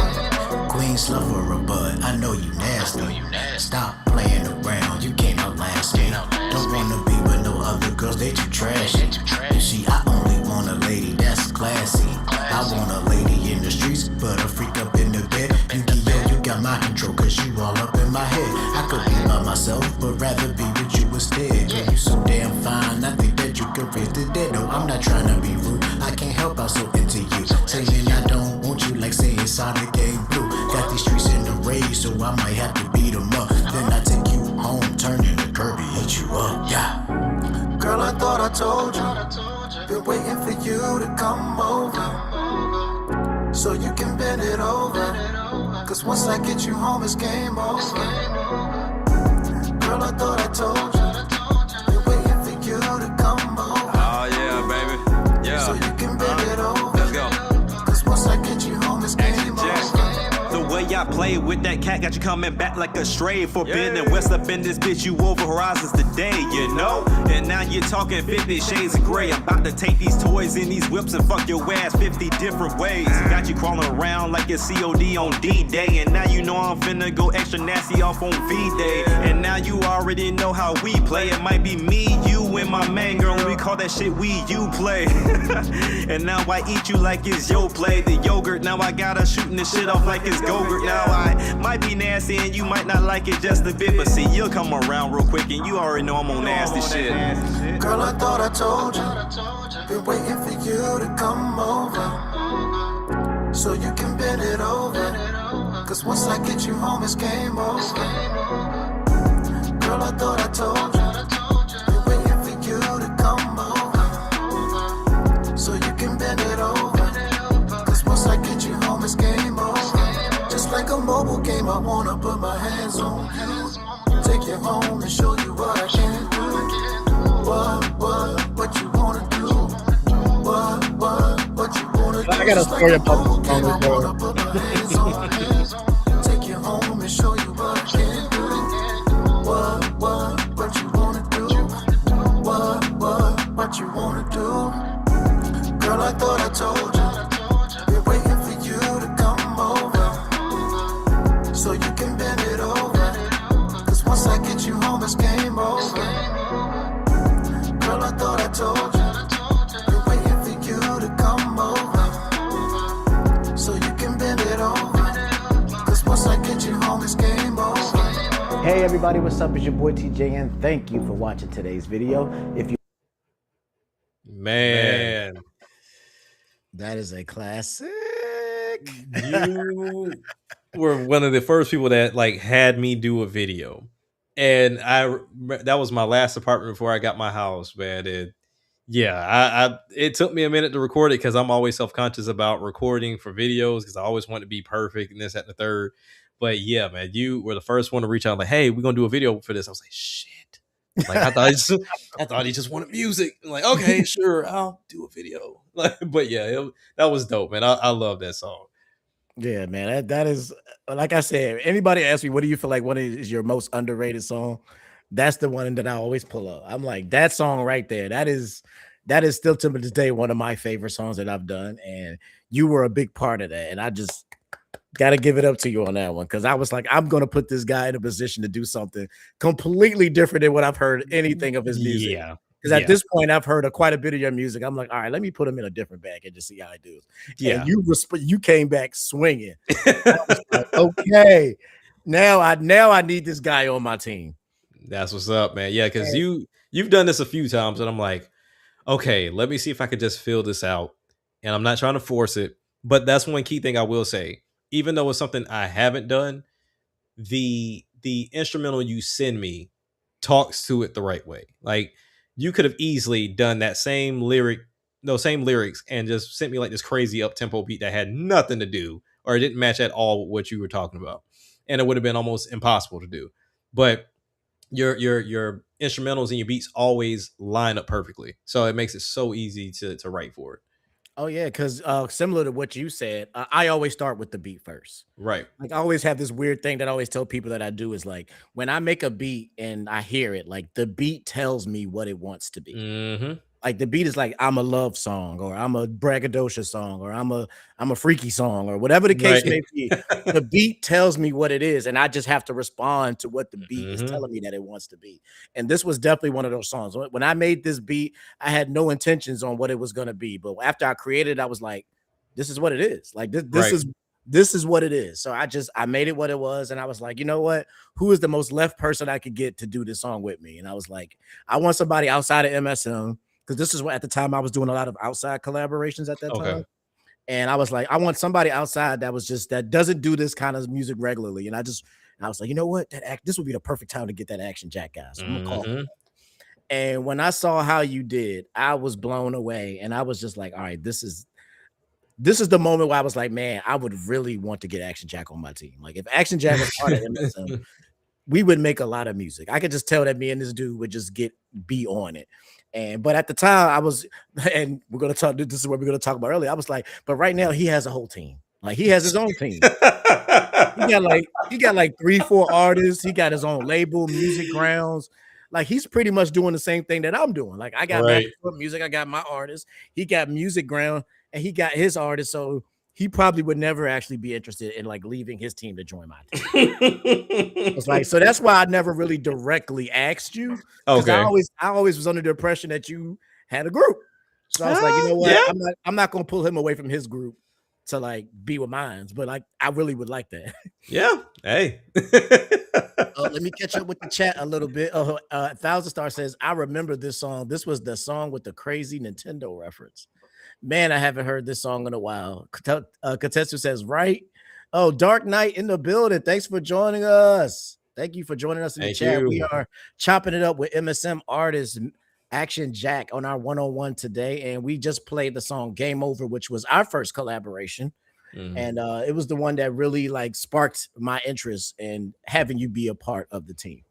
Queen Sluffer, but I know you nasty. Stop playing around, you can't outlast me. Don't wanna be with no other girls, they too trashy. You see, I only want a lady that's classy. I want a lady in the streets, but a freak up in the bed. You got my control, cause you all up in my head. I could be by myself, but rather be with you instead. Girl, you so damn fine, I think that you could raise the dead. No, I'm not trying to be rude, I can't help I'm so into you. Saying I don't want you like saying Sonic ain't blue. Got these streets in the rage, so I might have to beat them up. Then I take you home, turn in the curb and hit you up, yeah. Girl, I thought I told you, been waiting for you to come over, so you can bend it over, cause once I get you home, it's game over. Girl, I thought I told you, been waiting for you to come over. Oh yeah, baby. Yeah. So you can bend it over. Let's go. Cause once I get you home, it's game over. The way I play with that cat got you coming back like a stray. Forbidden West up in this bitch, you over horizons today, you know? And now you're talking 50 shades of gray. I'm about to take these toys and these whips and fuck your ass 50 different ways. Got you crawling around like it's COD on D-Day. And now you know I'm finna go extra nasty off on V-Day. And now you already know how we play. It might be me, you, and my main girl. We call that shit we, you play. And now I eat you like it's yo play. The yogurt, now I gotta shooting this shit off like it's Gogurt. Now I might be nasty and you might not like it just a bit, but see, you'll come around real quick and you already know I'm on nasty shit. Girl, I thought I told you, been waiting for you to come over, so you can bend it over, cause once I get you home, it's game over. Girl, I thought I told you, been waiting for you to come over, so you can bend it over, cause once I get you home, it's game over. Just like a mobile game, I wanna put my hands on you, take you home and show you what I can do. What you wanna do? What you wanna do? I got a story about this song I wanna put my hands on you, take you home and show you what I can do. What you wanna do? What you wanna do? Girl, I thought I told you, been waiting for you to come over, so you can bend it over, cause once I get you home, it's game over. Girl, I thought I told you, been waiting for you to come over, so you can bend it over, cause once I get you home, it's game over. Hey everybody, what's up? It's your boy TJ, and thank you for watching today's video. If you Man, that is a classic. you were one of the first people that like had me do a video, and that was my last apartment before I got my house, man. And yeah, it took me a minute to record it because I'm always self-conscious about recording for videos because I always want to be perfect and this, that, and the third. But yeah, man, you were the first one to reach out like, hey, we're gonna do a video for this. I was like, shit. Like I thought he just wanted music. I'm like, okay, sure, I'll do a video. But yeah, that was dope, man. I love that song. Yeah, man, that is, like I said, anybody ask me, what do you feel like one is your most underrated song? That's the one that I always pull up. I'm like, that song right there, that is still to this day one of my favorite songs that I've done, and you were a big part of that. And I just got to give it up to you on that one, because I was like, I'm going to put this guy in a position to do something completely different than what I've heard anything of his music. Yeah. Because at this point, I've heard quite a bit of your music. I'm like, all right, let me put him in a different bag and just see how I do. Yeah. And you came back swinging. I was like, okay, now I need this guy on my team. That's what's up, man. Yeah, because you've done this a few times, and I'm like, okay, let me see if I could just fill this out. And I'm not trying to force it, but that's one key thing I will say. Even though it's something I haven't done, the instrumental you send me talks to it the right way. Like, you could have easily done that same lyrics and just sent me like this crazy up-tempo beat that had nothing to do, or it didn't match at all with what you were talking about. And it would have been almost impossible to do. But your instrumentals and your beats always line up perfectly. So it makes it so easy to write for it. Oh yeah, because similar to what you said, I always start with the beat first. Right. Like I always have this weird thing that I always tell people that I do is like when I make a beat and I hear it, like the beat tells me what it wants to be. Mm-hmm. Like the beat is like I'm a love song, or I'm a braggadocious song, or I'm a freaky song, or whatever the case may be. The beat tells me what it is, and I just have to respond to what the beat is telling me that it wants to be. And this was definitely one of those songs. When I made this beat, I had no intentions on what it was gonna be, but after I created it, I was like, "This is what it is. Like this is what it is." So I made it what it was, and I was like, you know what? Who is the most left person I could get to do this song with me? And I was like, I want somebody outside of MSM. Because this is what at the time I was doing a lot of outside collaborations at that time. And I was like, I want somebody outside that doesn't do this kind of music regularly. And I was like, you know what? This would be the perfect time to get that Action Jack guy. So I'm gonna call him. And when I saw how you did, I was blown away. And I was just like, all right, this is the moment where I was like, man, I would really want to get Action Jack on my team. Like if Action Jack was part of MSM, we would make a lot of music. I could just tell that me and this dude would just be on it. But at the time I was, and we're going to talk, this is what we're going to talk about earlier. I was like, but right now he has a whole team. Like he has his own team. he got like 3-4 artists. He got his own label, Music Grounds. Like he's pretty much doing the same thing that I'm doing. Like I got music, I got my artist. He got Music Ground and he got his artist. So he probably would never actually be interested in like leaving his team to join my team. It's like, so that's why I never really directly asked you. Okay. I always was under the impression that you had a group. So I was like, you know what? Yeah. I'm not gonna pull him away from his group to like be with mine, but like I really would like that. Yeah. Hey. Let me catch up with the chat a little bit. Thousand Star says, I remember this song. This was the song with the crazy Nintendo reference. Man, I haven't heard this song in a while. Katetsu says, right? Oh, Dark Knight in the building. Thanks for joining us. Thank you for joining us in the chat. We are chopping it up with MSM artist Action Jack on our one-on-one today. And we just played the song Game Over, which was our first collaboration. And it was the one that really like sparked my interest in having you be a part of the team.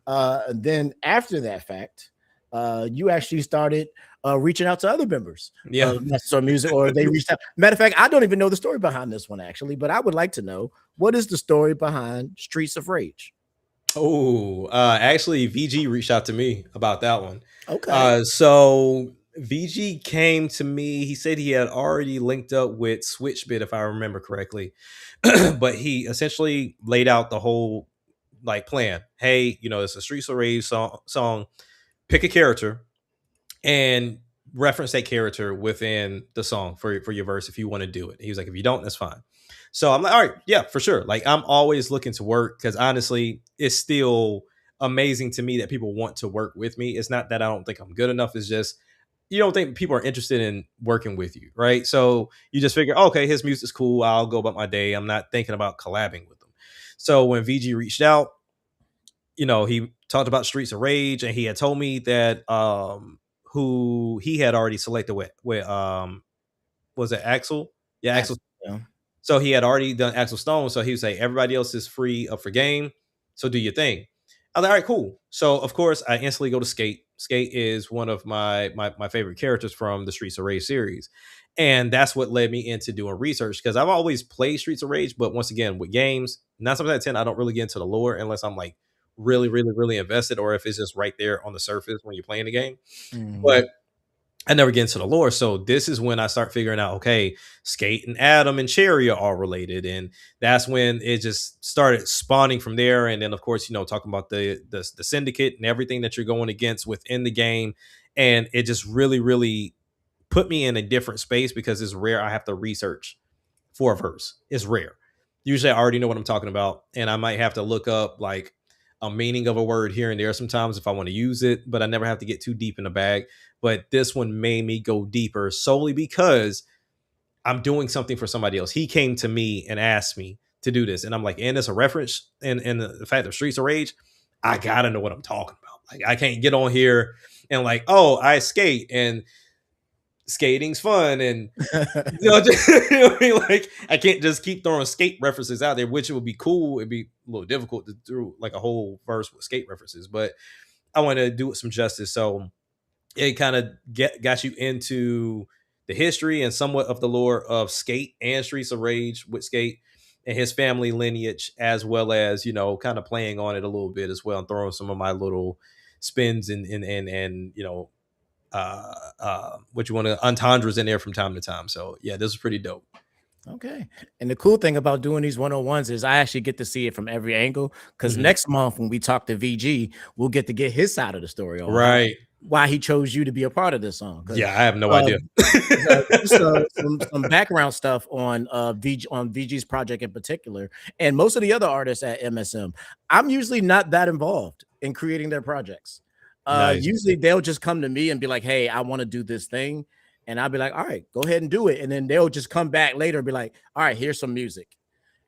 Then after that fact, you actually started reaching out to other members. Yeah. So music, or they reached out. Matter of fact, I don't even know the story behind this one actually, but I would like to know what is the story behind Streets of Rage. Oh, actually, VG reached out to me about that one. Okay. So VG came to me. He said he had already linked up with Switchbit, if I remember correctly, but he essentially laid out the whole like plan. Hey, it's a Streets of Rage song. Pick a character and reference that character within the song for your verse if you want to do it. He was like, if you don't, that's fine. So I'm like, all right, yeah, for sure. Like I'm always looking to work because honestly, it's still amazing to me that people want to work with me. It's not that I don't think I'm good enough. It's just you don't think people are interested in working with you, right? So you just figure, okay, his music's cool. I'll go about my day. I'm not thinking about collabing with him. So when VG reached out, he talked about Streets of Rage, and he had told me that who he had already selected with was it Axel? Yeah, Axel. Yeah. So he had already done Axel Stone. So he would say, everybody else is free up for game. So do your thing. I was like, all right, cool. So of course I instantly go to Skate. Skate is one of my favorite characters from the Streets of Rage series. And that's what led me into doing research because I've always played Streets of Rage, but once again, with games, 9 times out of 10, I don't really get into the lore unless I'm like really, really, really invested, or if it's just right there on the surface when you're playing the game. But I never get into the lore. So this is when I start figuring out, okay, Skate and Adam and Cherry are all related. And that's when it just started spawning from there. And then, of course, talking about the syndicate and everything that you're going against within the game. And it just really, really put me in a different space because it's rare. I have to research for a verse. It's rare. Usually I already know what I'm talking about. And I might have to look up like a meaning of a word here and there sometimes if I want to use it, but I never have to get too deep in the bag. But this one made me go deeper solely because I'm doing something for somebody else. He came to me and asked me to do this. And I'm like, and it's a reference in the fact of Streets of Rage. I got to know what I'm talking about. Like I can't get on here and like, oh, I skate and skating's fun, and you know, you know what I mean? Like I can't just keep throwing skate references out there, which it would be cool. It'd be a little difficult to do like a whole verse with skate references, but I want to do it some justice. So it kind of got you into the history and somewhat of the lore of Skate and Streets of Rage with Skate and his family lineage, as well as, you know, kind of playing on it a little bit as well and throwing some of my little spins and you know, what you want to entendres in there from time to time. So yeah, this is pretty dope. Okay. And the cool thing about doing these 101s is I actually get to see it from every angle, because next month when we talk to VG, we'll get to get his side of the story on Right. why he chose you to be a part of this song. Yeah, I have no idea. Some background stuff on VG's project in particular, and most of the other artists at MSM. I'm usually not that involved in creating their projects. Nice. Usually they'll just come to me and be like, hey, I want to do this thing. And I'll be like, all right, go ahead and do it. And then they'll just come back later and be like, all right, here's some music.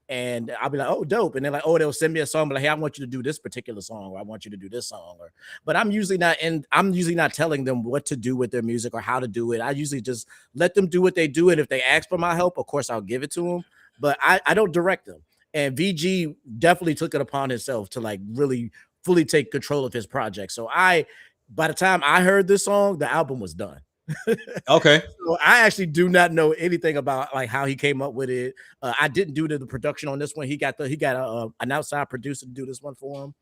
And I'll be like, oh, dope. And they're like, oh, they'll send me a song, but like, hey, I want you to do this particular song, or I want you to do this song. But I'm usually not telling them what to do with their music or how to do it. I usually just let them do what they do. And if they ask for my help, of course, I'll give it to them. But I don't direct them. And VG definitely took it upon himself to like really fully take control of his project. So by the time I heard this song, the album was done. Okay. So I actually do not know anything about like how he came up with it. I didn't do the production on this one. He got an outside producer to do this one for him.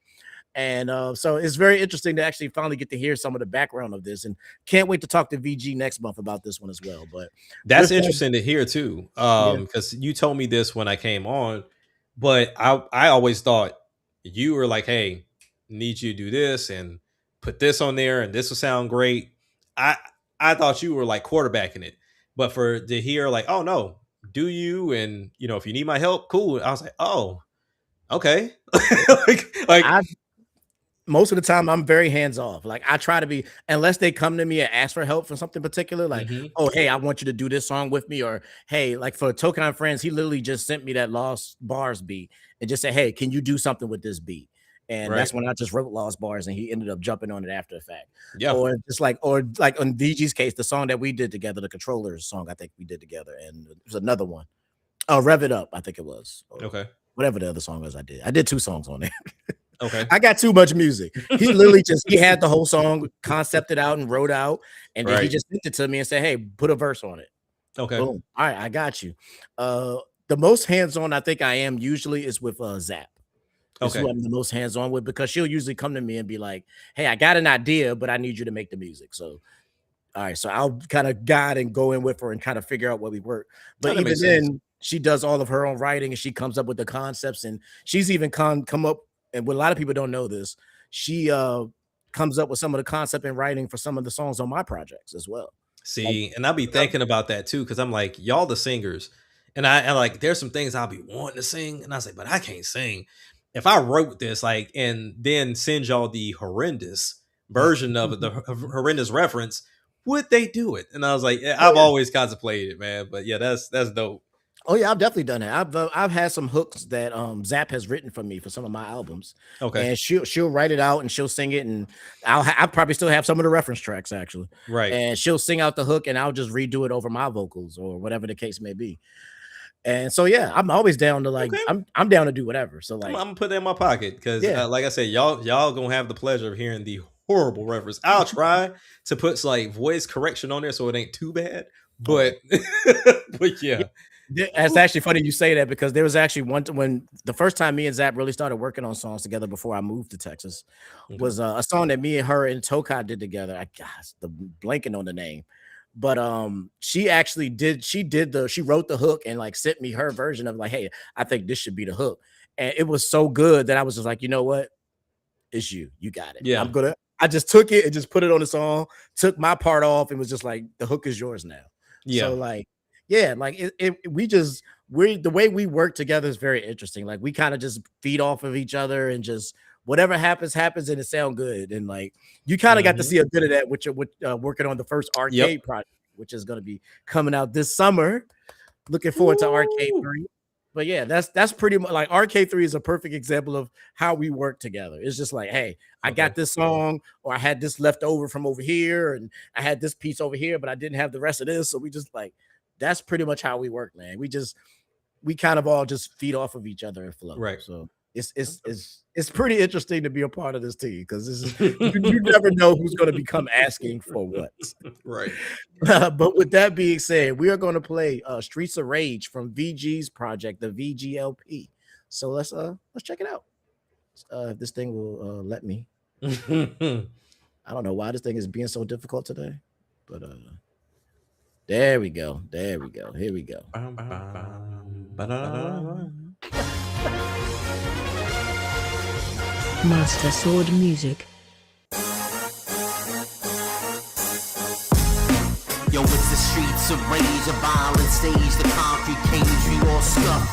And so it's very interesting to actually finally get to hear some of the background of this, and can't wait to talk to VG next month about this one as well. But that's interesting to hear too. Because you told me this when I came on, but I always thought you were like, hey, need you to do this and put this on there and this will sound great. I thought you were like quarterbacking it, but to hear like, oh no, do you? And you know, if you need my help, cool. I was like, oh, okay. Most of the time I'm very hands off. Like I try to be, unless they come to me and ask for help for something particular, like, oh, hey, I want you to do this song with me. Or hey, like for Token on Friends, he literally just sent me that Lost Bars beat and just said, hey, can you do something with this beat? And that's when I just wrote Lost Bars, and he ended up jumping on it after the fact. Yeah. Or like on VG's case, the song that we did together, the Controllers song, I think we did together. And there's another one. Oh, Rev It Up, I think it was. Okay. Whatever the other song was I did. I did 2 songs on there. Okay. I got too much music. He literally he had the whole song concepted out and wrote out. And then he just sent it to me and said, hey, put a verse on it. Okay. Boom. All right, I got you. The most hands-on I think I am usually is with Zap. That's who I'm the most hands-on with, because she'll usually come to me and be like, hey, I got an idea, but I need you to make the music. So, all right. So I'll kind of guide and go in with her and kind of figure out what we work. But even then, she does all of her own writing, and she comes up with the concepts, and she's even come up, and what a lot of people don't know this, she comes up with some of the concept and writing for some of the songs on my projects as well. See, and I'll be thinking about that too, because I'm like, y'all the singers. And I like, there's some things I'll be wanting to sing, and I say, but I can't sing. If I wrote this, like, and then send y'all the horrendous version of it, the horrendous reference, would they do it? And I was like, I've always contemplated it, man. But yeah, that's dope. Oh yeah, I've definitely done it. I've had some hooks that Zap has written for me for some of my albums. Okay. And she'll write it out and she'll sing it, and I'll probably still have some of the reference tracks actually. Right. And she'll sing out the hook, and I'll just redo it over my vocals or whatever the case may be. And so yeah, I'm always down to like I'm down to do whatever. So like I'm gonna put that in my pocket because like I said, y'all gonna have the pleasure of hearing the horrible reference. I'll try to put like voice correction on there so it ain't too bad. But but yeah. It's actually funny you say that, because there was actually when the first time me and Zap really started working on songs together before I moved to Texas was a song that me and her and Tokai did together. I guess the blanking on the name. But she wrote the hook and like sent me her version of like, hey, I think this should be the hook. And it was so good that I was just like, you know what? It's you got it. Yeah. I just took it and just put it on the song, took my part off, and was just like, the hook is yours now. Yeah. So like, yeah, like the way we work together is very interesting. Like we kind of just feed off of each other, and just whatever happens, and it sound good. And like you kind of got to see a bit of that with working on the first Arcade project, which is going to be coming out this summer. Looking forward to Arcade 3. But yeah, that's pretty much like RK3 is a perfect example of how we work together. It's just like, hey, I got this song, or I had this left over from over here, and I had this piece over here, but I didn't have the rest of this. So we just like, that's pretty much how we work, man. We kind of all just feed off of each other and flow. Right. So it's pretty interesting to be a part of this team, because this is you never know who's going to become asking for what. Right. But with that being said, we are going to play Streets of Rage from VG's project, the VGLP. So let's check it out. If this thing will let me. I don't know why this thing is being so difficult today, but there we go. Here we go. Master Sword Music. Yo, it's the streets of rage, a violent stage, the concrete cage, we all scuff.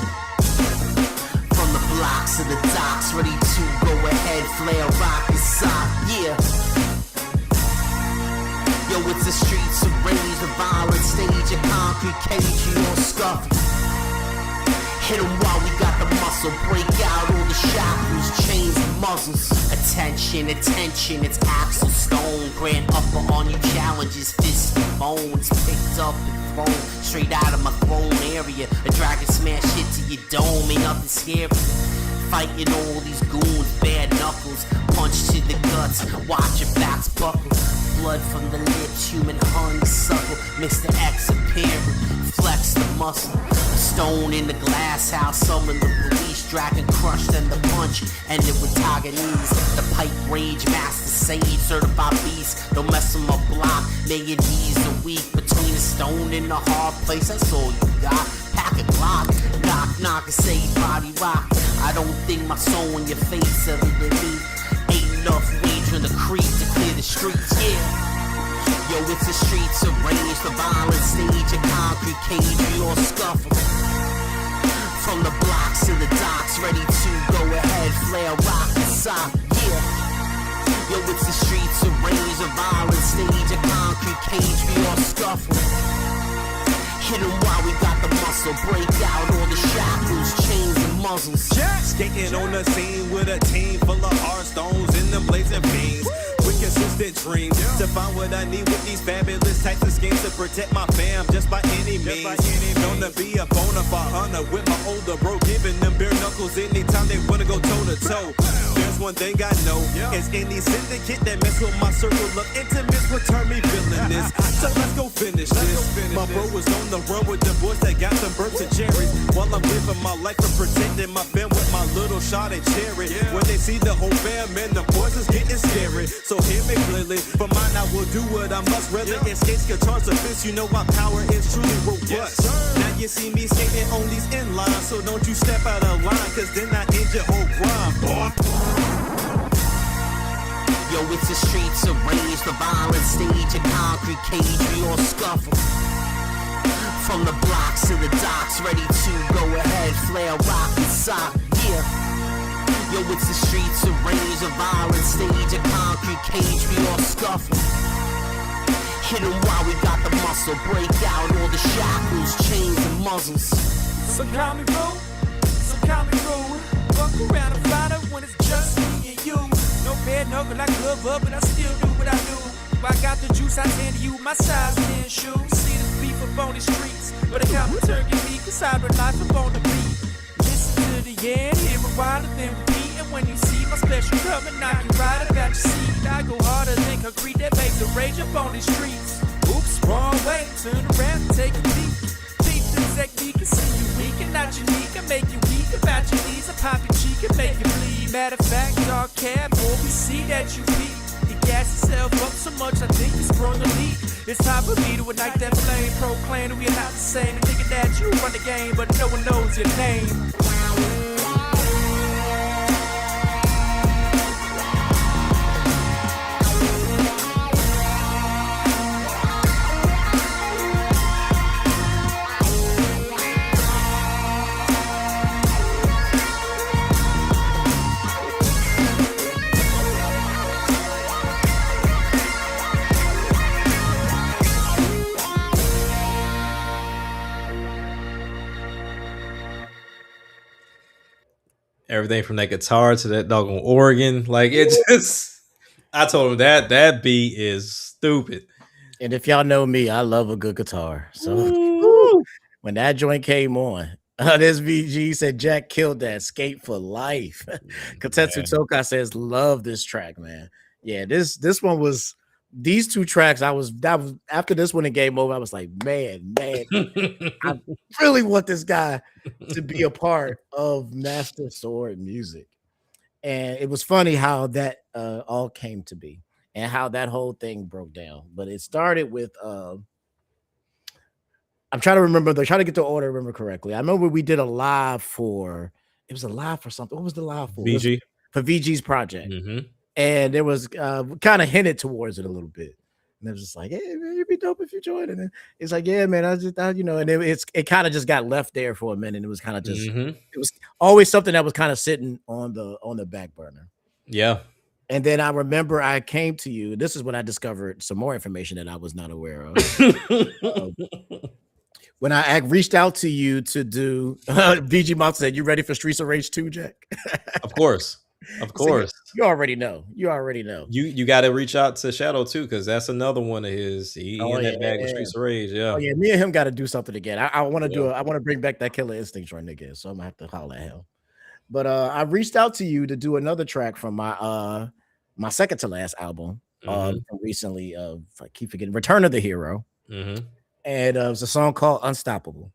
From the blocks to the docks, ready to go ahead, flare, rock, and sock, yeah. Yo, it's the streets of rage, the violent stage, a concrete cage, we all scuff. Hit 'em while we got the muscle, break out all the shackles, chains and muzzles. Attention, it's Axel Stone, grand upper on you challenges, fist and bones, picked up and thrown straight out of my throne area. A dragon smash hit to your dome, ain't nothing scary. Fighting all these goons, bad knuckles, punch to the guts, watch your backs buckle. Blood from the lips, human honeysuckle, Mr. X appearing, flex the muscle. Stone in the glass house, summon the police, dragon crushed and the punch, ended with Taganese. The pipe rage, master sage, certified beast, don't mess with my block, million D's a week. Between the stone and the hard place, that's all you got. Pack a Glock, knock and say body rock. I don't think my soul in your face other than me. Ain't enough rage in the creek to clear the streets, yeah. Yo, it's the streets of rage, the violent stage, a concrete cage, we all scuffle. From the blocks to the docks, ready to go ahead, flare, rock, and sock, yeah. Yo, it's the streets of rage, a violent stage, a concrete cage, we all scuffle. Hit 'em while we got the muscle, break out all the shackles, chains and muzzles. Skating on the scene with a team full of hard stones and them blazing beams. With consistent dreams to find what I need with these fabulous types of schemes to protect my fam just by any means. Known to be a bona fide hunter with my older bro, giving them bare knuckles anytime they wanna go toe to toe. There's one thing I know, it's any syndicate that mess with my circle of intimates will turn me villainous. So let's go finish this. My bro was on the run with the boys that got them burnt to cherries, while I'm living my life and protecting my fam with my little shot at cherry. When they see the whole fam, man, the boys is getting scary. So hear me clearly, for mine I will do what I must. Rather escape guitars of fist, you know my power is truly robust. Now you see me skating on these inlines, so don't you step out of line, cause then I end your whole grind, boy. Yo, it's the streets of rage, the violent stage, a concrete cage, we all scuffle. From the blocks to the docks, ready to go ahead, flare, rock, and sock, yeah. Yo, it's the streets of rage, a violent stage, a concrete cage, we all scuffle. Hit 'em while we got the muscle, break out all the shackles, chains and muzzles. So call me bro, fuck around and find out when it's just me and you. No bad knuckle, I glove up and I still do what I do. If I got the juice, I tend to you my size 10 shoes. See the beef up on the streets, but I count the turkey meat, cause I rely up on the beat. Listen to the end, hear it wilder than repeat. And when you see my special coming, knock you right about your seat. I go harder than concrete that makes the rage up on the streets. Oops, wrong way, turn around and take a peek. Beat the technique and see you weak and not unique. I make you weak about your knees, I pop your cheek and make you bleed. Matter of fact, dark cab, boy, we see that you peak. You gas yourself up so much, I think you sprung a leak. It's time for me to ignite that flame, proclaim that we are not the same. And thinking that you run the game, but no one knows your name. Everything from that guitar to that doggone organ. Like it just I told him that beat is stupid. And if y'all know me, I love a good guitar. So when that joint came on, this VG said Jack killed that. Skate for life. Kotetsu Toka says, love this track, man. Yeah, this one was these two tracks. That was after this one in Game Over. I was like, man, I really want this guy to be a part of Master Sword music. And it was funny how that all came to be and how that whole thing broke down. But it started with I'm trying to remember, trying to get the order, remember correctly. I remember we did a live for something. What was the live for? VG. For VG's project. Mm-hmm. And there was kind of hinted towards it a little bit. And it was just like, hey, man, it'd be dope if you joined. And then it's like, yeah, man, and it kind of just got left there for a minute. It was kind of just, it was always something that was kind of sitting on the back burner. Yeah. And then I remember I came to you. This is when I discovered some more information that I was not aware of. When I reached out to you to do, VG Monk said, you ready for Streets of Rage 2, Jack? Of course. Of course. So you already know. You got to reach out to Shadow too, because that's another one of his. He in that bag with Streets of Rage. Yeah. Oh yeah, me and him got to do something again. I want to do it. I want to bring back that Killer Instinct joint again. So I'm gonna have to holler at him. But I reached out to you to do another track from my my second to last album. Recently, I keep forgetting, Return of the Hero. And it was a song called Unstoppable.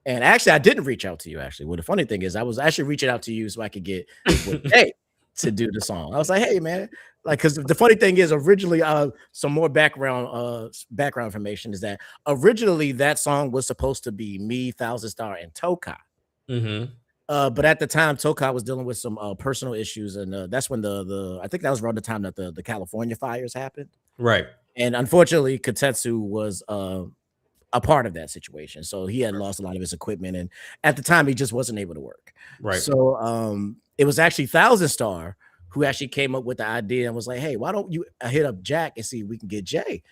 And actually, I didn't reach out to you. Actually, well, the funny thing is, I was actually reaching out to you so I could get Jay to do the song. I was like, hey, man, like, because the funny thing is, originally, some more background information is that originally that song was supposed to be me, Thousand Star, and Tokai. But at the time, Tokai was dealing with some personal issues, and that's when I think that was around the time that the California fires happened. Right. And unfortunately, Kotetsu was a part of that situation. So he had lost a lot of his equipment, and at the time he just wasn't able to work. Right. So it was actually Thousand Star who actually came up with the idea and was like, hey, why don't you hit up Jack and see if we can get Jay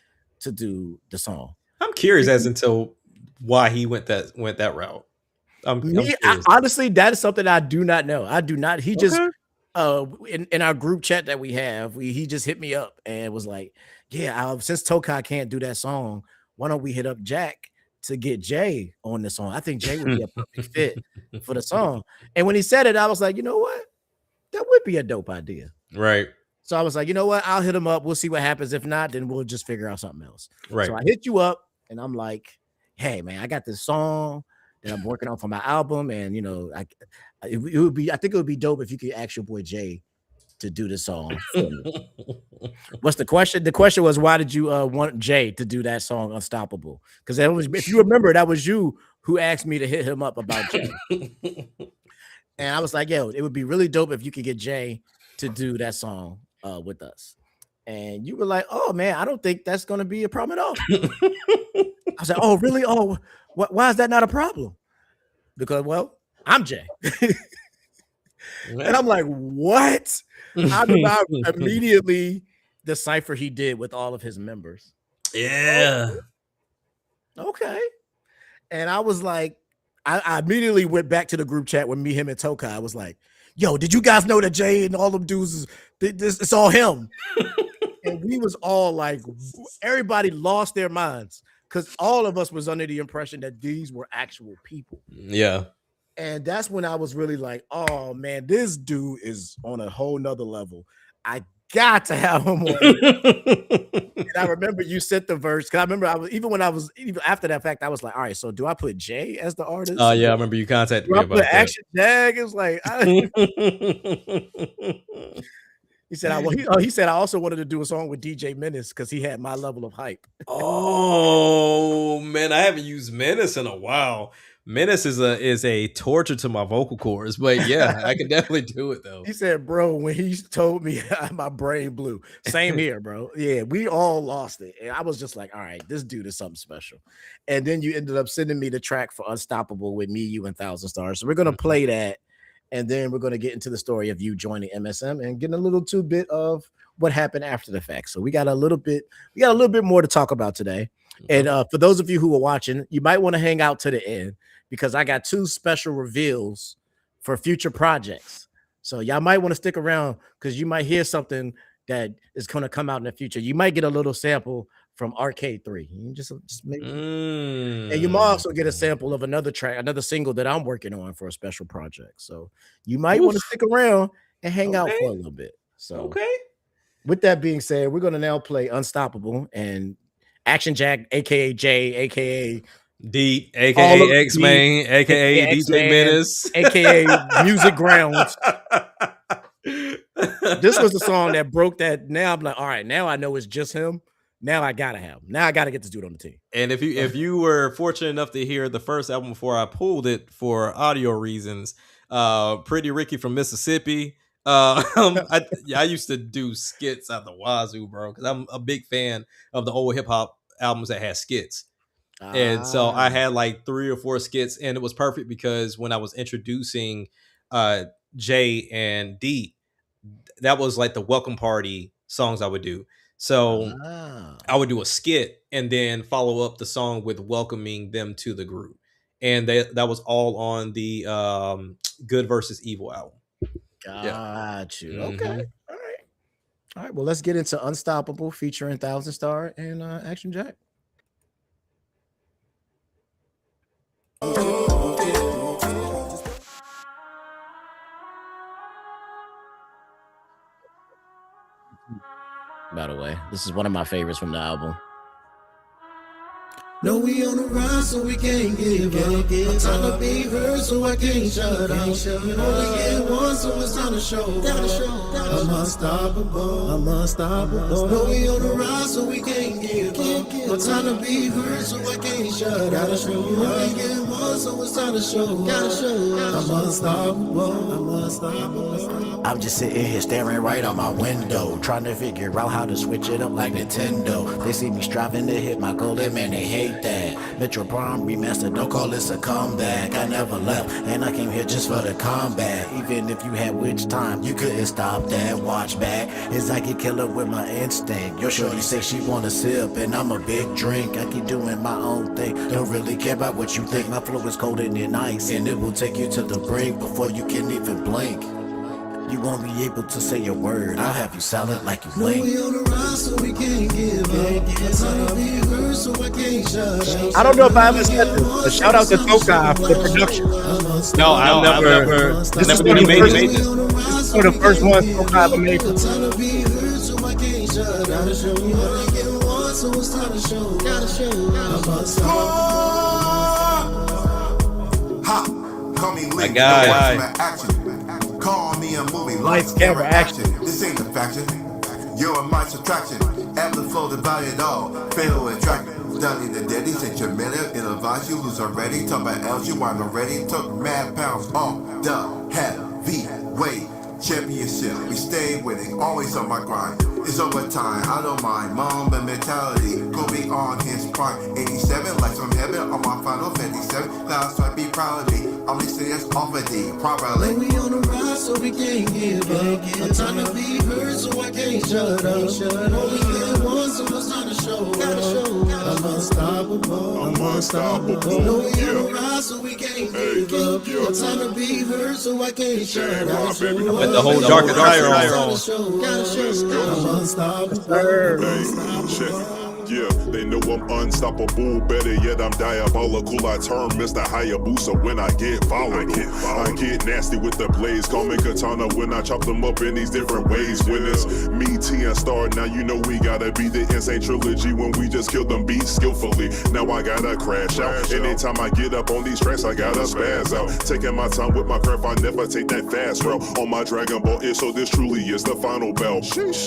to do the song? I'm curious as to why he went that route. Honestly, that is something I do not know. I do not. He just in our group chat that we have, he just hit me up and was like, yeah, since Tokai can't do that song, why don't we hit up Jack to get Jay on the song? I think Jay would be a perfect fit for the song. And when he said it, I was like, you know what? That would be a dope idea. Right. So I was like, you know what? I'll hit him up. We'll see what happens. If not, then we'll just figure out something else. Right. So I hit you up and I'm like, hey, man, I got this song that I'm working on for my album. And, you know, I think it would be dope if you could ask your boy Jay to do the song. What's the question? The question was, why did you want Jay to do that song Unstoppable? Because if you remember, that was you who asked me to hit him up about Jay. And I was like, yo, it would be really dope if you could get Jay to do that song with us. And you were like, oh man, I don't think that's gonna be a problem at all. I was like, oh, really? Oh, why is that not a problem? Because, well, I'm Jay. And I'm like, what? How did I immediately decipher he did with all of his members? Yeah. Okay. And I was like, I immediately went back to the group chat with me, him, and Tokai. I was like, yo, did you guys know that Jay and all them dudes it's all him? And we was all like, everybody lost their minds because all of us was under the impression that these were actual people. Yeah. And that's when I was really like, oh man, this dude is on a whole nother level. I got to have him on. And I remember you sent the verse because I remember even after that fact, I was like, all right, so do I put Jay as the artist? Oh yeah, I remember you contacted me about that. Action Jag. It was like he said, he said I also wanted to do a song with DJ Menace because he had my level of hype. Oh man, I haven't used Menace in a while. Menace is a torture to my vocal cords, but yeah, I can definitely do it though. He said, bro, when he told me, my brain blew. Same here, bro. Yeah, we all lost it. And I was just like, all right, this dude is something special. And then you ended up sending me the track for Unstoppable with me, you, and Thousand Stars. So we're going to play that. And then we're going to get into the story of you joining MSM and getting a little bit of what happened after the fact. So we got a little bit more to talk about today. And for those of you who are watching, you might want to hang out to the end because I got two special reveals for future projects So y'all might want to stick around because you might hear something that is going to come out in the future. You might get a little sample from Arcade 3. You just maybe. And you might also get a sample of another track, another single that I'm working on for a special project. So you might want to stick around and hang out for a little bit. So with that being said, we're going to now play Unstoppable and Action Jack, aka Jay, aka Deep, aka X-Man, aka DJ Menace, aka Music Grounds. This was the song that broke that. Now I'm like, all right, now I know it's just him. Now I gotta have him. Now I gotta get this dude on the team. And if you were fortunate enough to hear the first album before I pulled it for audio reasons, Pretty Ricky from Mississippi. I used to do skits out the wazoo, bro, because I'm a big fan of the old hip hop albums that had skits. And so I had like 3 or 4 skits, and it was perfect because when I was introducing Jay and D, that was like the welcome party songs I would do. So I would do a skit and then follow up the song with welcoming them to the group. And that was all on the Good versus Evil album. Got you. Okay. All right. Well, let's get into Unstoppable featuring Thousand Star and Action Jack. By the way, this is one of my favorites from the album. No, we on the rise, so we can't give up. I'm trying to be heard, so I can't shut up. Only get one, so it's time to show. I'm unstoppable. I'm unstoppable. No, we on the rise, so we can't give up. I'm trying to be heard, so I can't shut up. Only get one, so it's time to show. I'm unstoppable. I'm unstoppable. I'm just sitting here staring right out my window, trying to figure out how to switch it up like Nintendo. They see me striving to hit my goal, and man, they hate that. Metro Prime remastered, don't call this a comeback. I never left, and I came here just for the combat. Even if you had witch time, you couldn't stop that. Watch back, it's like a killer with my instinct. Your shorty say she wanna sip, and I'm a big drink. I keep doing my own thing, don't really care about what you think. My flow is colder than ice, and it will take you to the brink before you can even blink. You won't be able to say a word. I'll have you silent like you blink. We on the rise, so we can't give up. So I can't shut up. I don't know if I ever said this, but shout out to Tokai for the production. No, I've never This is one of the first ones Tokai ever made. My guy. Call me a movie. Lights, camera, action. This ain't a faction. You're my subtraction. Amplified by it all. Fatal attraction. Study the daddy. Since you're minute. It'll advise you lose already. Talk about L's. You aren't already. Took mad pounds off the heavyweight championship. We stay winning. Always on my grind. It's overtime. I don't mind. Mamba mentality. Kobe on his prime. 87 likes from heaven on my final 57. Clouds might be proud of me. I'm listening as off of the properly. We on the rise, so we can't give up. I'm trying to be heard, so I can't shut up. Only get one, so it's time to show. I'm unstoppable. I'm unstoppable. No, we on the rise, so we can't give up. I'm trying to be heard, so I can't shut up. With the whole dark attire on. I'm unstoppable. Yeah, they know I'm unstoppable. Better yet, I'm diabolical. I turn Mr. Hayabusa when I get volatile. I get nasty with the blades. Call me katana when I chop them up in these different ways. When it's me, T, and Star, now you know we gotta be the insane trilogy when we just kill them beats skillfully. Now I gotta crash out. Anytime I get up on these tracks, I gotta spaz out. Taking my time with my craft, I never take that fast route. On my Dragon Ball so this truly is the final bell.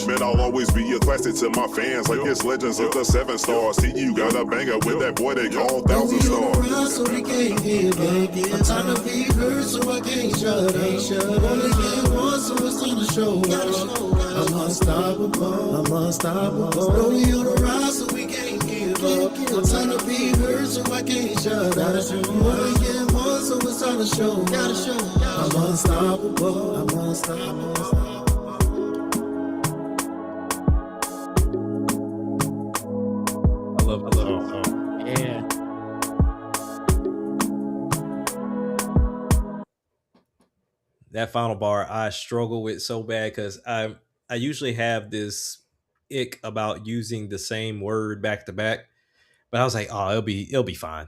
Man, I'll always be a classic to my fans, like it's Legends of the 7 stars. See, you got a banger with that boy they call 1,000 stars. So we can't give up. I'm trying to be heard, so I can't shut up. Only get one, so it's time to show. I'm unstoppable. I'm unstoppable. No, we on the rise, so we can't give up. I'm trying to be heard, so I can't shut up. Only get one, so it's time to show. I'm unstoppable. I'm unstoppable. Yeah. that final bar I struggle with so bad because I usually have this ick about using the same word back to back, but I was like, oh, it'll be fine.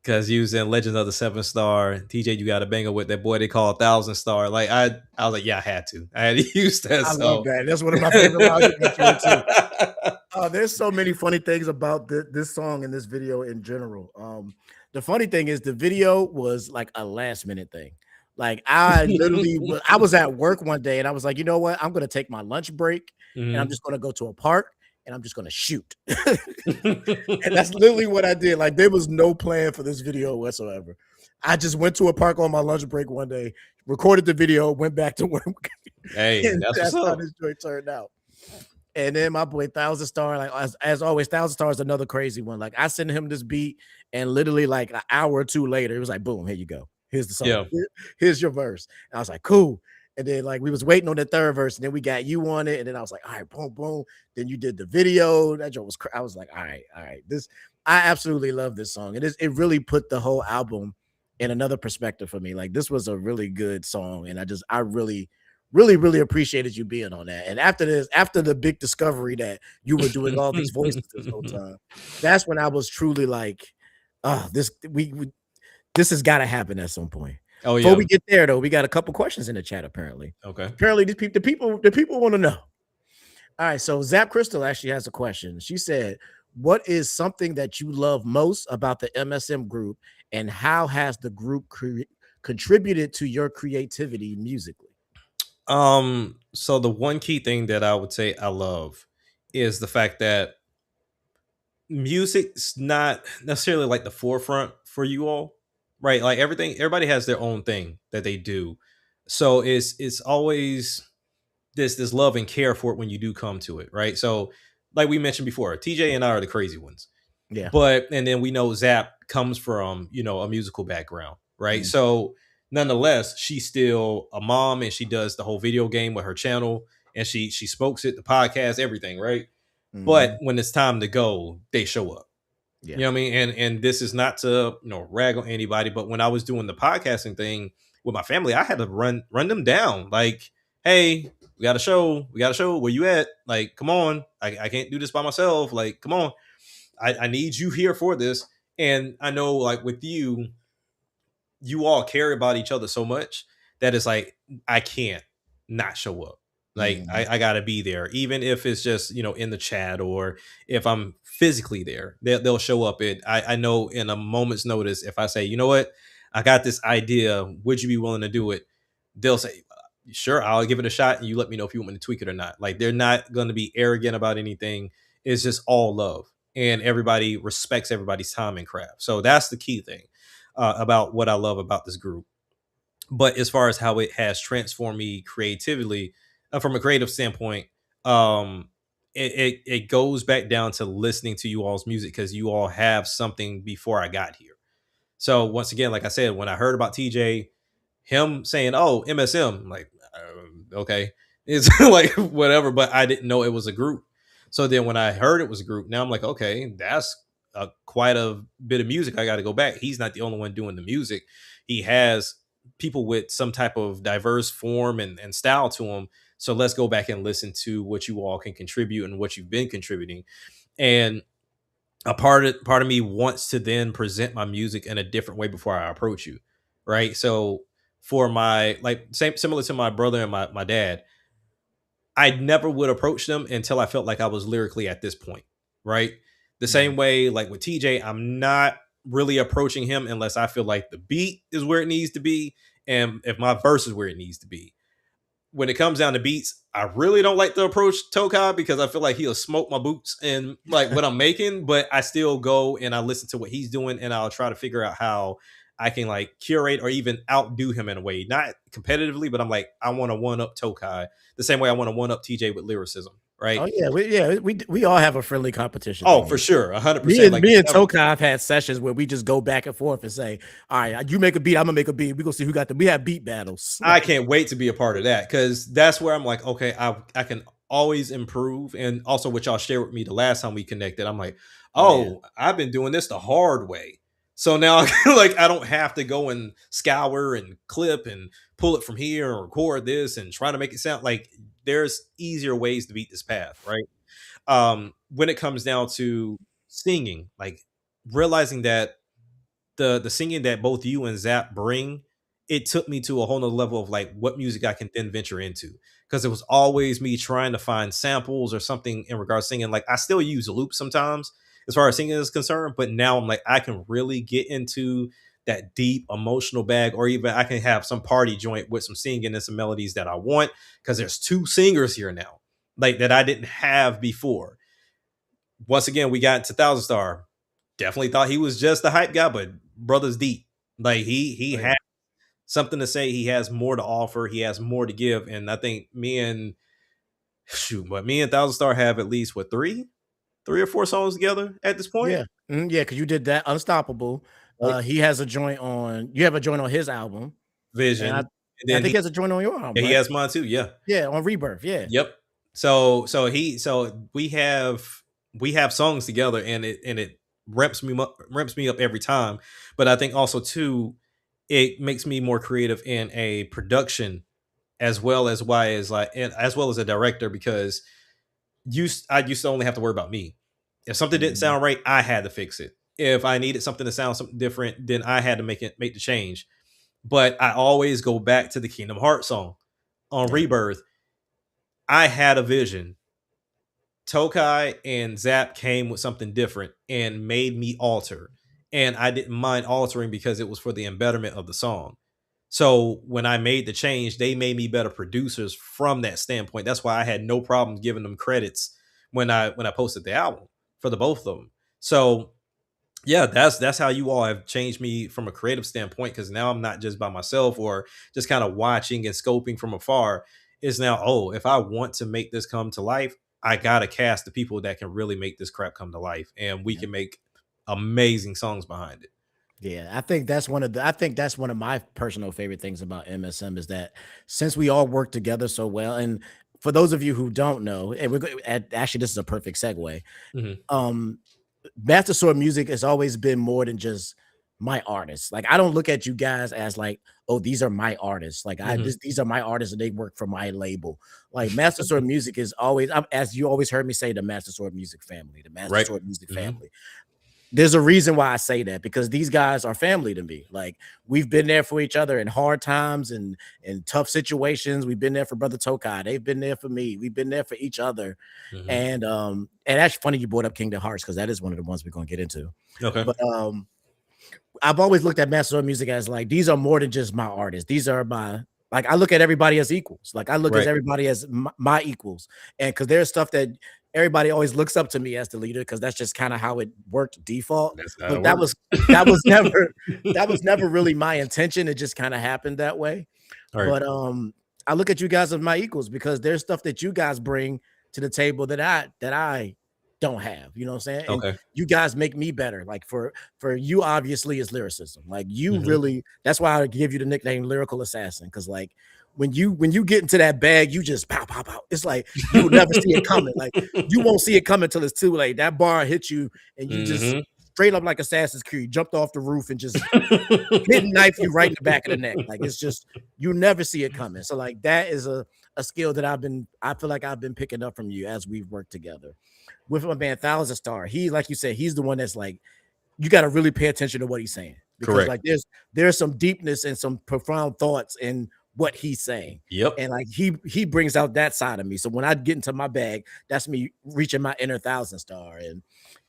Because using Legend of the Seven Star, TJ, you got a banger with that boy they call 1,000 Star. Like I was like, yeah, I had to use that. I love that. That's one of my favorite lines you mentioned too. There's so many funny things about this song and this video in general. The funny thing is the video was like a last minute thing. Like I was at work one day and I was like, you know what? I'm gonna take my lunch break and I'm just gonna go to a park and I'm just gonna shoot. And that's literally what I did. Like there was no plan for this video whatsoever. I just went to a park on my lunch break one day, recorded the video, went back to work. Hey, that's how this joint turned out. And then my boy 1,000 Star, like as always, 1,000 Star is another crazy one. Like I sent him this beat, and literally like an hour or two later, it was like, boom, here you go. Here's the song. Yeah. Here's your verse. And I was like, cool. And then like we was waiting on the third verse, and then we got you on it, and then I was like, all right, boom, boom. Then you did the video. That joke was I was like, all right. I absolutely love this song. It really put the whole album in another perspective for me. Like this was a really good song, and I really appreciated you being on that. And after the big discovery that you were doing all these voices this whole time, that's when I was truly like, oh, this has got to happen at some point. Oh yeah. Before we get there though, we got a couple questions in the chat apparently. Okay. Apparently the people want to know. All right, so Zap Crystal actually has a question. She said, what is something that you love most about the MSM group, and how has the group contributed to your creativity musically? So the one key thing that I would say I love is the fact that music's not necessarily like the forefront for you all, right? Like everybody has their own thing that they do. So it's always this love and care for it when you do come to it, right? So like we mentioned before, TJ and I are the crazy ones. Yeah. And then we know Zap comes from, a musical background, right? So nonetheless, she's still a mom and she does the whole video game with her channel and she spokes it, the podcast, everything, right? But when it's time to go, they show up. Yeah. You know what I mean? And this is not to, rag on anybody, but when I was doing the podcasting thing with my family, I had to run them down. Like, hey, we got a show. Where you at? Like, come on. I can't do this by myself. Like, come on. I need you here for this. And I know like with you all care about each other so much that it's like, I can't not show up. Like I gotta be there, even if it's just, in the chat or if I'm physically there, they'll show up. I know in a moment's notice, if I say, you know what, I got this idea, would you be willing to do it? They'll say, sure, I'll give it a shot. And you let me know if you want me to tweak it or not. Like they're not going to be arrogant about anything. It's just all love, and everybody respects everybody's time and craft. So that's the key thing about what I love about this group. But as far as how it has transformed me creatively, from a creative standpoint, it goes back down to listening to you all's music, because you all have something before I got here. So once again, like I said, when I heard about TJ, him saying, "Oh, MSM," I'm like, okay, it's like whatever, but I didn't know it was a group. So then when I heard it was a group, now I'm like, okay, that's quite a bit of music. I got to go back. He's not the only one doing the music. He has people with some type of diverse form and style to him. So let's go back and listen to what you all can contribute and what you've been contributing. And a part of me wants to then present my music in a different way before I approach you. Right. So for my, similar to my brother and my dad, I never would approach them until I felt like I was lyrically at this point. Right. The same way, like with TJ, I'm not really approaching him unless I feel like the beat is where it needs to be. And if my verse is where it needs to be. When it comes down to beats, I really don't like to approach Tokai, because I feel like he'll smoke my boots and like what I'm making, but I still go and I listen to what he's doing, and I'll try to figure out how I can like curate or even outdo him in a way, not competitively, but I'm like, I want to one up Tokai the same way I want to one up TJ with lyricism. Right. Oh yeah, we all have a friendly competition. Oh, for sure, 100%. Me and Tokai have had sessions where we just go back and forth and say, "All right, you make a beat, I'm gonna make a beat. We gonna see who got the." We have beat battles. I can't wait to be a part of that, because that's where I'm like, okay, I can always improve. And also, what y'all shared with me the last time we connected, I'm like, oh, I've been doing this the hard way. So now like I don't have to go and scour and clip and pull it from here and record this and try to make it sound like there's easier ways to beat this path, right? When it comes down to singing, like realizing that the singing that both you and Zap bring, it took me to a whole nother level of like what music I can then venture into. Because it was always me trying to find samples or something in regards to singing. Like I still use loops sometimes as far as singing is concerned, but now I'm like, I can really get into that deep emotional bag, or even I can have some party joint with some singing and some melodies that I want, because there's two singers here now, like that I didn't have before. Once again, we got to Thousand Star. Definitely thought he was just the hype guy, but brother's deep. Like he Right. has something to say. He has more to offer. He has more to give. And I think me and Thousand Star have at least what three or four songs together at this point. Yeah. Yeah, because you did that Unstoppable. Right. He has a joint on. You have a joint on his album. Vision. And And I then think he has a joint on your album. he right? has mine too. Yeah. Yeah, on Rebirth. Yeah. Yep. So we have songs together, and it ramps me up every time. But I think also too, it makes me more creative in a production, as well as as well as a director, because I used to only have to worry about me. If something didn't sound right, I had to fix it. If I needed something to sound something different, then I had to make the change. But I always go back to the Kingdom Hearts song on Rebirth. I had a vision. Tokai and Zap came with something different and made me alter. And I didn't mind altering because it was for the embetterment of the song. So when I made the change, they made me better producers from that standpoint. That's why I had no problem giving them credits when I posted the album for the both of them. So yeah, that's how you all have changed me from a creative standpoint, because now I'm not just by myself or just kind of watching and scoping from afar. It's now, oh, if I want to make this come to life, I gotta cast the people that can really make this crap come to life, and we can make amazing songs behind it. Yeah, I think that's one of my personal favorite things about MSM is that since we all work together so well, and for those of you who don't know, and actually this is a perfect segue. Mhm. Master Sword Music has always been more than just my artists. Like I don't look at you guys as like, oh, these are my artists. Like Mhm. these are my artists and they work for my label. Like Master Sword Music is always, as you always heard me say, the Master Sword Music family, the Master Right. Sword Music Mhm. family. There's a reason why I say that, because these guys are family to me. Like we've been there for each other in hard times and in tough situations. We've been there for Brother Tokai. They've been there for me. We've been there for each other. Mhm. And actually funny you brought up Kingdom Hearts, because that is one of the ones we're gonna get into. Okay. But I've always looked at Master Sword Music as like, these are more than just my artists. These are my, like I look at everybody as equals. Like I look Right. at everybody as my equals. And because there's stuff that everybody always looks up to me as the leader, because that's just kind of how it worked default. That's how But it that works. was never really my intention. It just kind of happened that way. All right. But I look at you guys as my equals, because there's stuff that you guys bring to the table that I don't have. You know what I'm saying? And Okay. you guys make me better. Like for you, obviously, is lyricism. Like you Mhm. really, that's why I give you the nickname Lyrical Assassin, because like when you get into that bag, you just pow pow pow. It's like you will never see it coming. Like you won't see it coming till it's too late. That bar hits you, and you just Mhm. straight up like Assassin's Creed, jumped off the roof and just hit knife you right in the back of the neck. Like it's just, you never see it coming. So like that is a skill that I feel like I've been picking up from you as we've worked together. With my man Thousand Star, he, like you said, he's the one that's like, you got to really pay attention to what he's saying, because Correct. like there's some deepness and some profound thoughts in what he's saying. Yep. And like he brings out that side of me. So when I get into my bag, that's me reaching my inner Thousand Star. And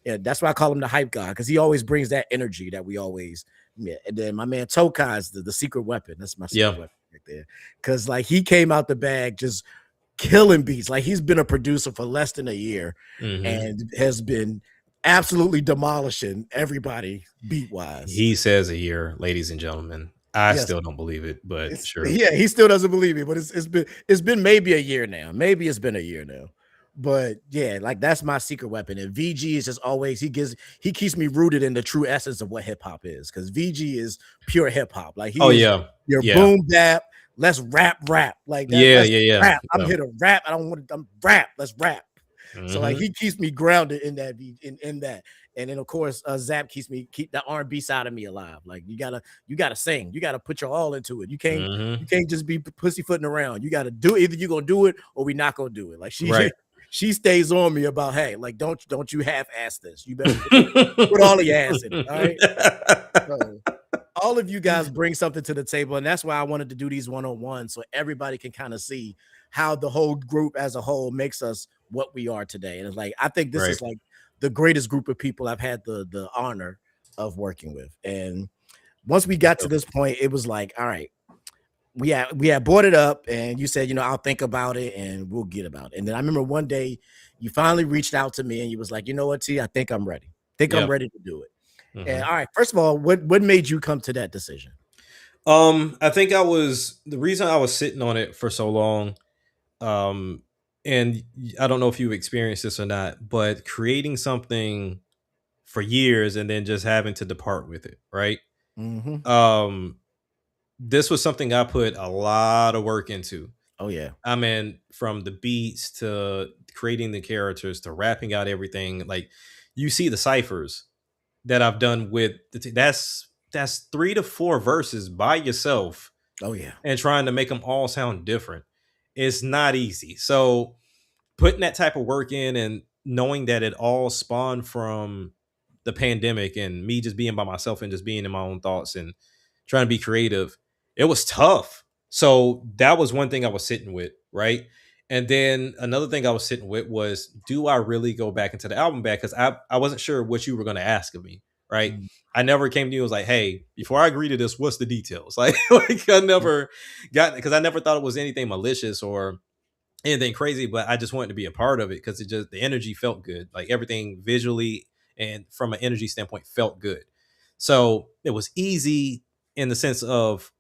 yeah, that's why I call him the hype guy, because he always brings that energy that we always. Yeah. And then my man Tokai is the secret weapon. That's my secret weapon right there. Because like he came out the bag just killing beats. Like he's been a producer for less than a year Mhm. and has been absolutely demolishing everybody beat wise. He says a year, ladies and gentlemen. I Yes. still don't believe it, but sure. Yeah, he still doesn't believe me, but it's been maybe a year now. Maybe it's been a year now. But yeah, like that's my secret weapon. And VG is just always, he keeps me rooted in the true essence of what hip hop is, because VG is pure hip hop. Like Oh, is yeah. your Yeah. boom bap. Let's rap. Like that, Yeah, let's yeah, yeah. rap. I'm Yeah. here to rap. I don't want to rap. Let's rap. So like Mhm. he keeps me grounded in that in that. And then of course Zap keep the R&B side of me alive. Like you gotta sing, you gotta put your all into it. You Mhm. can't just be pussyfooting around. You gotta do it. Either you're gonna do it or we not gonna do it. Like Right. she stays on me about, hey, like don't you half-ass this. You better put all of your ass in it. All right. So, all of you guys bring something to the table, and that's why I wanted to do these one-on-ones so everybody can kind of see how the whole group as a whole makes us what we are today. And it's like I think this Right. is like the greatest group of people I've had the honor of working with. And once we got to this point, it was like, all right, we had brought it up, and you said, I'll think about it and we'll get about it. And then I remember one day you finally reached out to me and you was like, you know what, T, I think I'm ready. I'm ready to do it. And all right, first of all, what made you come to that decision? I think the reason I was sitting on it for so long, and I don't know if you've experienced this or not, but creating something for years and then just having to depart with it, right? Mm-hmm. This was something I put a lot of work into. Oh yeah. I mean, from the beats to creating the characters to rapping out everything. Like you see the ciphers that I've done with that's 3 to 4 verses by yourself. Oh yeah. And trying to make them all sound different. It's not easy. So putting that type of work in and knowing that it all spawned from the pandemic and me just being by myself and just being in my own thoughts and trying to be creative, it was tough. So that was one thing I was sitting with, right? And then another thing I was sitting with was, do I really go back into the album bag? Because I wasn't sure what you were going to ask of me, right? I never came to you and was like, hey, before I agree to this, what's the details? Like I never got, because I never thought it was anything malicious or anything crazy, but I just wanted to be a part of it because the energy felt good. Like everything visually and from an energy standpoint felt good. So it was easy in the sense of,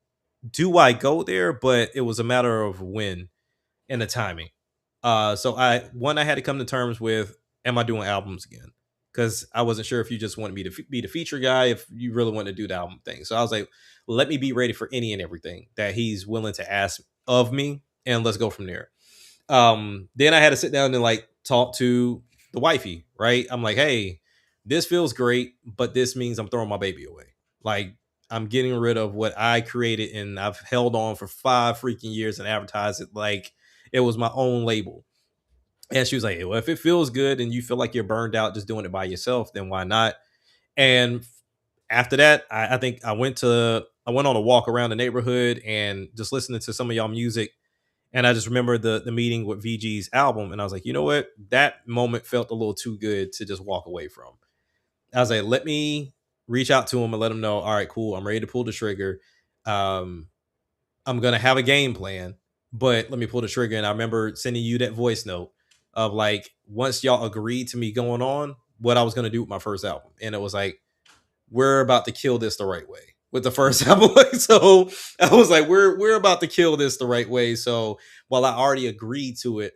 do I go there? But it was a matter of when and the timing. So I had to come to terms with, am I doing albums again? Because I wasn't sure if you just wanted me to be the feature guy, if you really want to do the album thing. So I was like, let me be ready for any and everything that he's willing to ask of me, and let's go from there. Then I had to sit down and like talk to the wifey, right? I'm like, hey, this feels great, but this means I'm throwing my baby away. Like I'm getting rid of what I created and I've held on for 5 freaking years and advertised it like it was my own label. And she was like, well, if it feels good and you feel like you're burned out just doing it by yourself, then why not? And after that, I think I went on a walk around the neighborhood and just listening to some of y'all music. And I just remember the meeting with VG's album. And I was like, you know what? That moment felt a little too good to just walk away from. I was like, let me reach out to him and let him know, all right, cool, I'm ready to pull the trigger. I'm going to have a game plan, but let me pull the trigger. And I remember sending you that voice note of like, once y'all agreed to me going on, what I was going to do with my first album. And it was like, we're about to kill this the right way with the first album. So I was like, we're about to kill this the right way. So while I already agreed to it,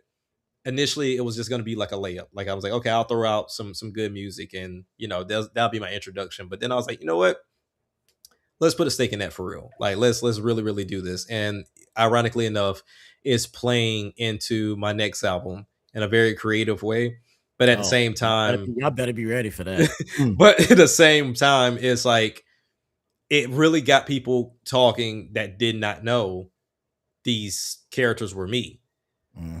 initially it was just going to be like a layup. Like I was like, okay, I'll throw out some good music and that'll be my introduction. But then I was like, you know what? Let's put a stake in that for real. Like let's really, really do this. And ironically enough, it's playing into my next album in a very creative way. But at the same time, y'all better be ready for that. But at the same time, it's like it really got people talking that did not know these characters were me.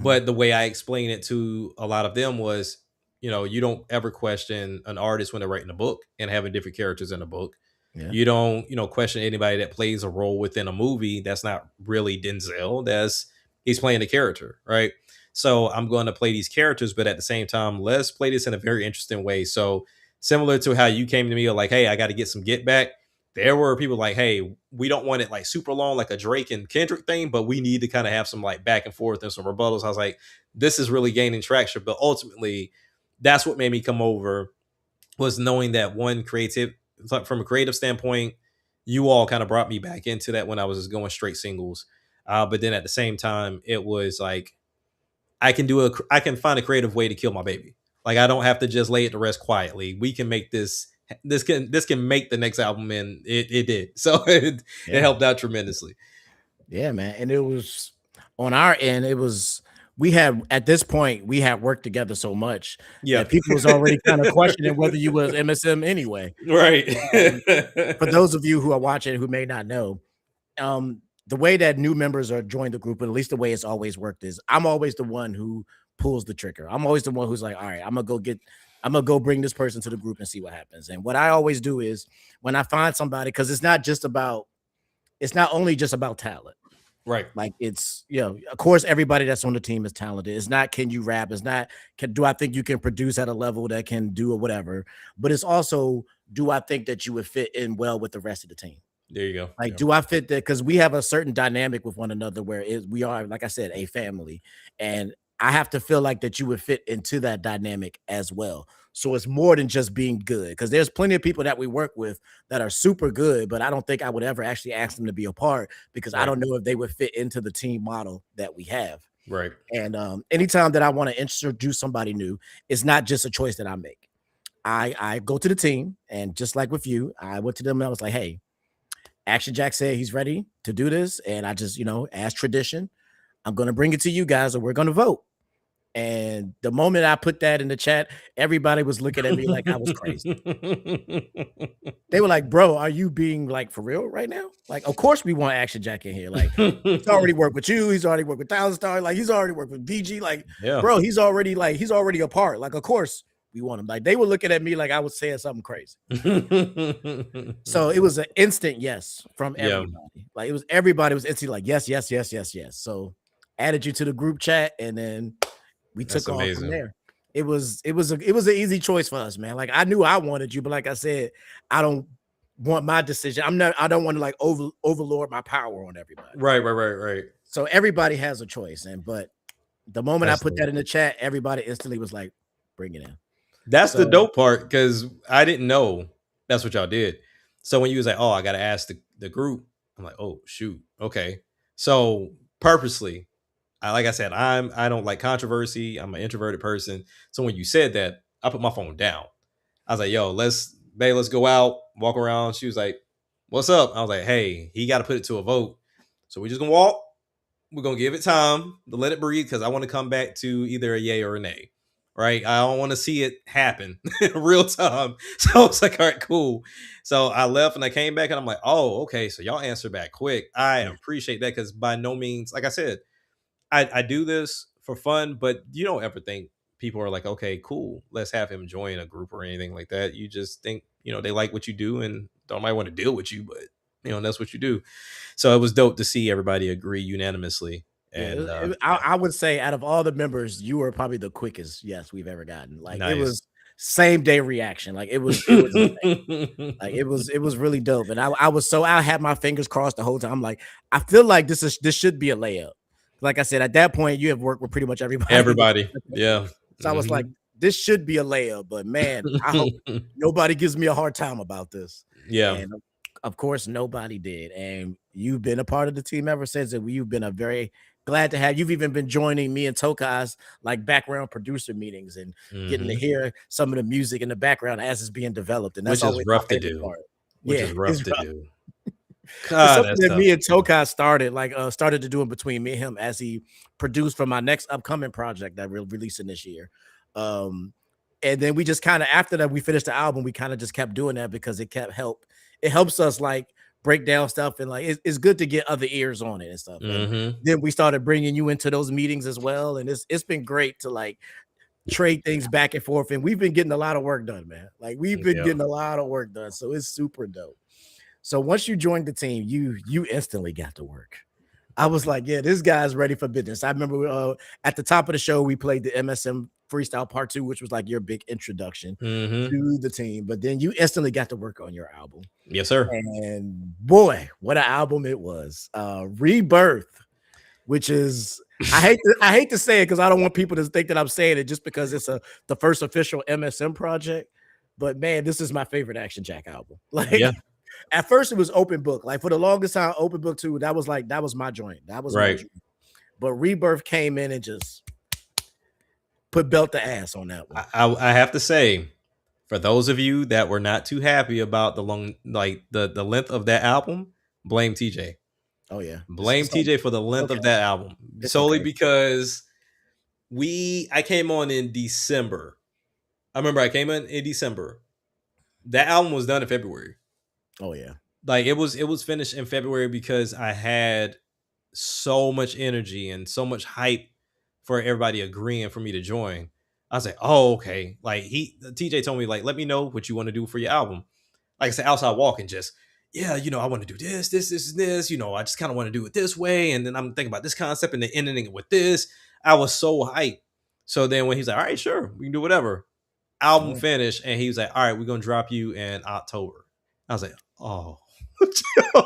But the way I explained it to a lot of them was, you don't ever question an artist when they're writing a book and having different characters in a book. Yeah. You don't, question anybody that plays a role within a movie. That's not really Denzel. He's playing a character, right? So I'm going to play these characters, but at the same time, let's play this in a very interesting way. So similar to how you came to me, like, hey, I got to get some get back. There were people like, hey, we don't want it like super long, like a Drake and Kendrick thing, but we need to kind of have some like back and forth and some rebuttals. I was like, this is really gaining traction. But ultimately, that's what made me come over, was knowing that from a creative standpoint, you all kind of brought me back into that when I was just going straight singles. But then at the same time, it was like, I can find a creative way to kill my baby. Like I don't have to just lay it to rest quietly. We can make this can make the next album, and it did. So it helped out tremendously. Yeah, man. And it was on our end, it was we had at this point we had worked together so much Yeah. that people was already kind of questioning whether you was MSM anyway. Right. For those of you who are watching who may not know, the way that new members are joined the group, and at least the way it's always worked, is I'm always the one who pulls the trigger. I'm always the one who's like, all right, I'm gonna go bring this person to the group and see what happens. And what I always do is when I find somebody, because it's not only just about talent. Right. Like it's, of course, everybody that's on the team is talented. It's not, can you rap? It's not, do I think you can produce at a level that can do or whatever? But it's also, do I think that you would fit in well with the rest of the team? There you go. Like, do I fit that? Because we have a certain dynamic with one another where we are, like I said, a family. And I have to feel like that you would fit into that dynamic as well. So it's more than just being good, because there's plenty of people that we work with that are super good, but I don't think I would ever actually ask them to be a part because I don't know if they would fit into the team model that we have. Right. And anytime that I want to introduce somebody new, it's not just a choice that I make. I go to the team, and just like with you, I went to them and I was like, hey, Action Jack said he's ready to do this. And I just, as tradition, I'm going to bring it to you guys and we're going to vote. And the moment I put that in the chat, everybody was looking at me like I was crazy. They were like, bro, are you being like for real right now? Like, of course we want Action Jack in here. Like, he's already worked with you. He's already worked with Thousand Star. Like, he's already worked with BG. Like, bro, he's already a part. Like, of course we want him. Like, they were looking at me like I was saying something crazy. So it was an instant yes from everybody. Like, everybody was instantly like, yes. So added you to the group chat, and then we took off from there. It was an easy choice for us, man. Like, I knew I wanted you, but like I said, I don't want my decision. I don't want to like overlord my power on everybody. Right. So everybody has a choice. But the moment I put that in the chat, everybody instantly was like, bring it in. That's the dope part, because I didn't know that's what y'all did. So when you was like, oh, I gotta ask the group, I'm like, oh shoot, okay. So purposely, like I said, I don't like controversy. I'm an introverted person. So when you said that, I put my phone down. I was like, yo, let's go out, walk around. She was like, what's up? I was like, hey, he got to put it to a vote. So we're just going to walk. We're going to give it time to let it breathe, because I want to come back to either a yay or a nay. Right? I don't want to see it happen in real time. So I was like, all right, cool. So I left and I came back and I'm like, oh, okay. So y'all answer back quick. I appreciate that, because by no means, like I said, I do this for fun, but you don't ever think people are like, okay, cool, let's have him join a group or anything like that. You just think, they like what you do and don't might want to deal with you, but that's what you do. So it was dope to see everybody agree unanimously. And I would say out of all the members, you were probably the quickest yes we've ever gotten. Like, nice. It was same day reaction. Like it was like it was really dope. And I had my fingers crossed the whole time. I'm like, I feel like this should be a layup. Like I said, at that point, you have worked with pretty much everybody. Yeah. So I was like, this should be a layup, but man, I hope nobody gives me a hard time about this. Yeah. And of course, nobody did. And you've been a part of the team ever since. And you've been a very glad to have. You've even been joining me and Tokai's like background producer meetings and getting to hear some of the music in the background as it's being developed. And that's which is rough to do. Which is rough to do. God, something that me and Tokai started to do in between me and him as he produced for my next upcoming project that we're releasing this year. And then we just kind of, after that, we finished the album, we kind of just kept doing that because it helps us like break down stuff, and like it's good to get other ears on it and stuff. And then we started bringing you into those meetings as well, and it's been great to like trade things back and forth, and we've been getting a lot of work done, man. Like we've been getting a lot of work done, so it's super dope. So once you joined the team, you instantly got to work. I was like, yeah, this guy's ready for business. I remember at the top of the show, we played the MSM Freestyle Part 2, which was like your big introduction to the team. But then you instantly got to work on your album. Yes, sir. And boy, what an album it was. Rebirth, which is, I hate to say it because I don't want people to think that I'm saying it just because it's the first official MSM project. But man, this is my favorite Action Jack album. Like, at first it was Open Book. Like for the longest time, Open Book 2, that was my joint. That was right. My joint. But Rebirth came in and just put belt to ass on that one. I have to say, for those of you that were not too happy about the length of that album, blame TJ. Oh yeah, blame TJ for the length of that album solely because I came on in December. I remember I came in December. That album was done in February. Oh yeah. Like it was finished in February because I had so much energy and so much hype for everybody agreeing for me to join. I was like, oh, okay. Like TJ told me, like, let me know what you want to do for your album. Like I said, outside walking, just, yeah, I want to do this, and this, I just kind of want to do it this way. And then I'm thinking about this concept and then ending it with this. I was so hyped. So then when he's like, all right, sure, we can do whatever. Album finished, and he was like, all right, we're going to drop you in October. I was like, oh. I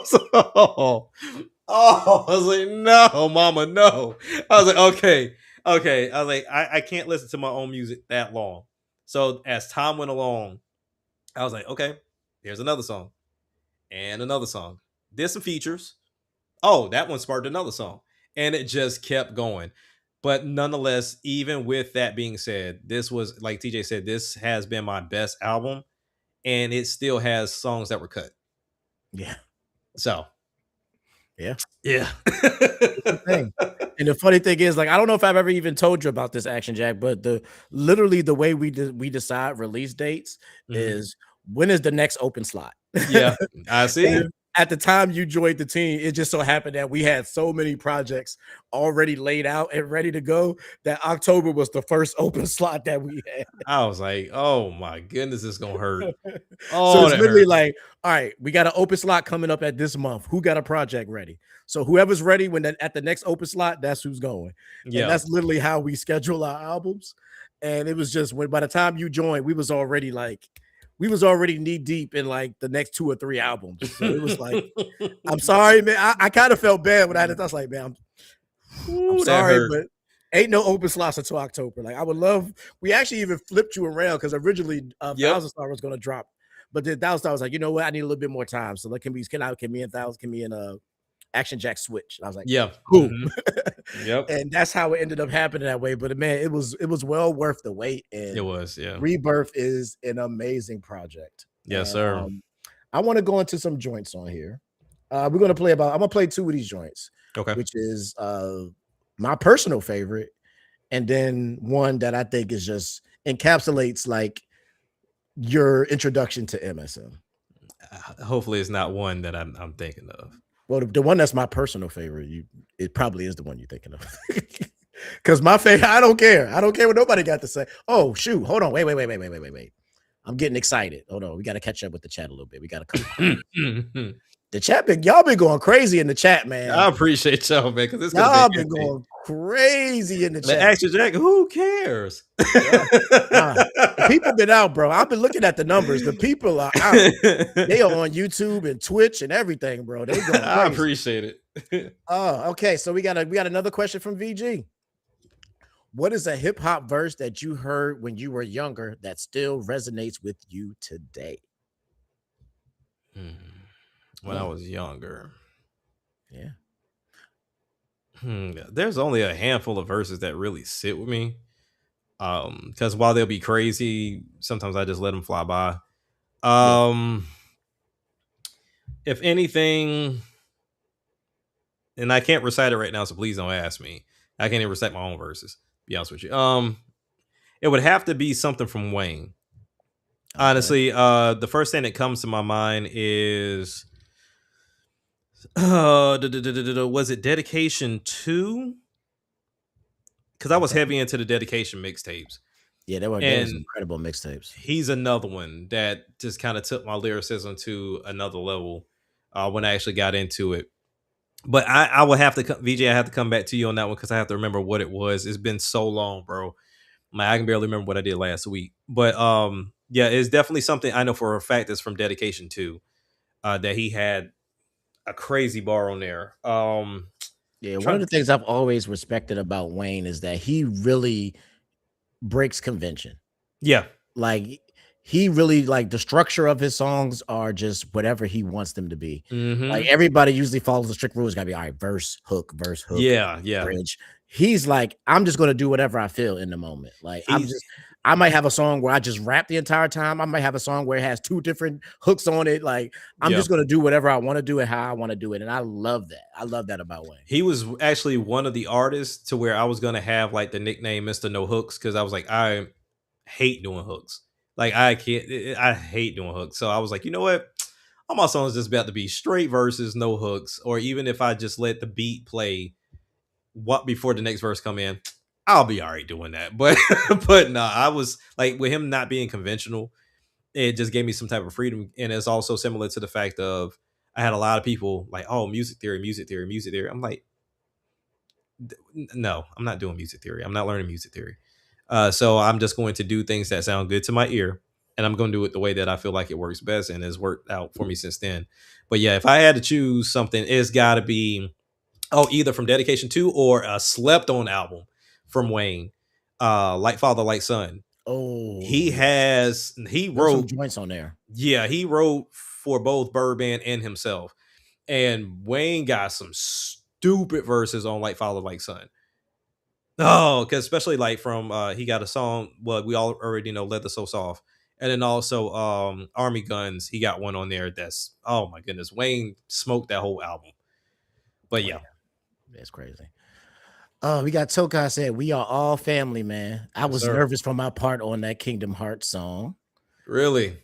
was like, no, mama, no. I was like, okay. I was like, I can't listen to my own music that long. So as time went along, I was like, okay, here's another song and another song. Did some features. Oh, that one sparked another song. And it just kept going. But nonetheless, even with that being said, this was, like TJ said, this has been my best album. And it still has songs that were cut. Yeah. So. Yeah. Yeah. And the funny thing is, like, I don't know if I've ever even told you about this, Action Jack, but literally the way we decide release dates is when is the next open slot. Yeah, I see. At the time you joined the team, it just so happened that we had so many projects already laid out and ready to go that October was the first open slot that we had. I was like, oh my goodness, it's gonna hurt. So it's literally like, all right, we got an open slot coming up at this month. Who got a project ready? So whoever's ready at the next open slot, that's who's going. Yeah, and that's literally how we schedule our albums. And it was just by the time you joined, we was already knee deep in like the next 2 or 3 albums. So it was like, I'm sorry, man. I kind of felt bad when I was like, man, I'm sorry, but ain't no open slots until October. Like, I would love, we actually even flipped you around because originally Thousand Star was going to drop, but then Thousand Star was like, you know what? I need a little bit more time. So like, can me and Action Jack switch? And I was like, yeah, cool. Yep. And that's how it ended up happening that way. But man, it was well worth the wait. And it was, yeah. Rebirth is an amazing project. Yes, sir. I want to go into some joints on here. I'm gonna play 2 of these joints. Okay. Which is my personal favorite, and then one that I think is just encapsulates like your introduction to MSM. Hopefully it's not one that I'm thinking of. Well, the one that's my personal favorite, it probably is the one you're thinking of. Because my favorite, I don't care what nobody got to say. Oh shoot, hold on, wait. I'm getting excited. Hold on, we got to catch up with the chat a little bit. We got to come. The chat y'all been going crazy in the chat, man. I appreciate y'all, man, because y'all been going crazy in the chat. Action Jack, who cares? People been out, bro. I've been looking at the numbers. The people are out. They are on YouTube and Twitch and everything, bro. They going crazy. I appreciate it. Okay. So we got another question from VG. What is a hip hop verse that you heard when you were younger that still resonates with you today? When I was younger. Yeah. There's only a handful of verses that really sit with me. Because while they'll be crazy, sometimes I just let them fly by. If anything, and I can't recite it right now, so please don't ask me. I can't even recite my own verses, be honest with you. It would have to be something from Wayne. Okay. Honestly, the first thing that comes to my mind is was it Dedication 2? Because I was heavy into the Dedication mixtapes. Yeah, they were incredible mixtapes. He's another one that just kind of took my lyricism to another level when I actually got into it. But I will have to, VJ, I have to come back to you on that one because I have to remember what it was. It's been so long, bro. I can barely remember what I did last week. But yeah, it's definitely something I know for a fact that's from Dedication 2 that he had a crazy bar on there. Yeah, one of the things I've always respected about Wayne is that he really breaks convention. Yeah. Like he really, like, the structure of his songs are just whatever he wants them to be. Like everybody usually follows the strict rules. Gotta be all right, verse, hook, yeah, bridge. He's like, I'm just gonna do whatever I feel in the moment. Like I might have a song where I just rap the entire time. I might have a song where it has 2 different hooks on it. Like I'm just gonna do whatever I want to do and how I want to do it. And I love that. I love that about Wayne. He was actually one of the artists to where I was gonna have like the nickname Mr. No Hooks, because I was like, I hate doing hooks. Like I hate doing hooks. So I was like, you know what? All my songs just about to be straight verses, no hooks, or even if I just let the beat play before the next verse come in, I'll be all right doing that. But nah, I was like, with him not being conventional, it just gave me some type of freedom. And it's also similar to the fact of I had a lot of people like, oh, music theory. I'm like, no, I'm not doing music theory. I'm not learning music theory. So I'm just going to do things that sound good to my ear, and I'm going to do it the way that I feel like it works best, and has worked out for me since then. But yeah, if I had to choose something, it's got to be either from Dedication 2 or a slept on album from Wayne, Like Father Like Son. Oh, he wrote some joints on there. Yeah, he wrote for both Birdman and himself, and Wayne got some stupid verses on Like Father Like Son. Oh, because especially like from he got a song, well, we all already know, Leather So Soft. And then also Army Guns, he got one on there that's, oh my goodness, Wayne smoked that whole album. But yeah. That's crazy. We got Tokai said, we are all family, man. I was nervous for my part on that Kingdom Hearts song. Really?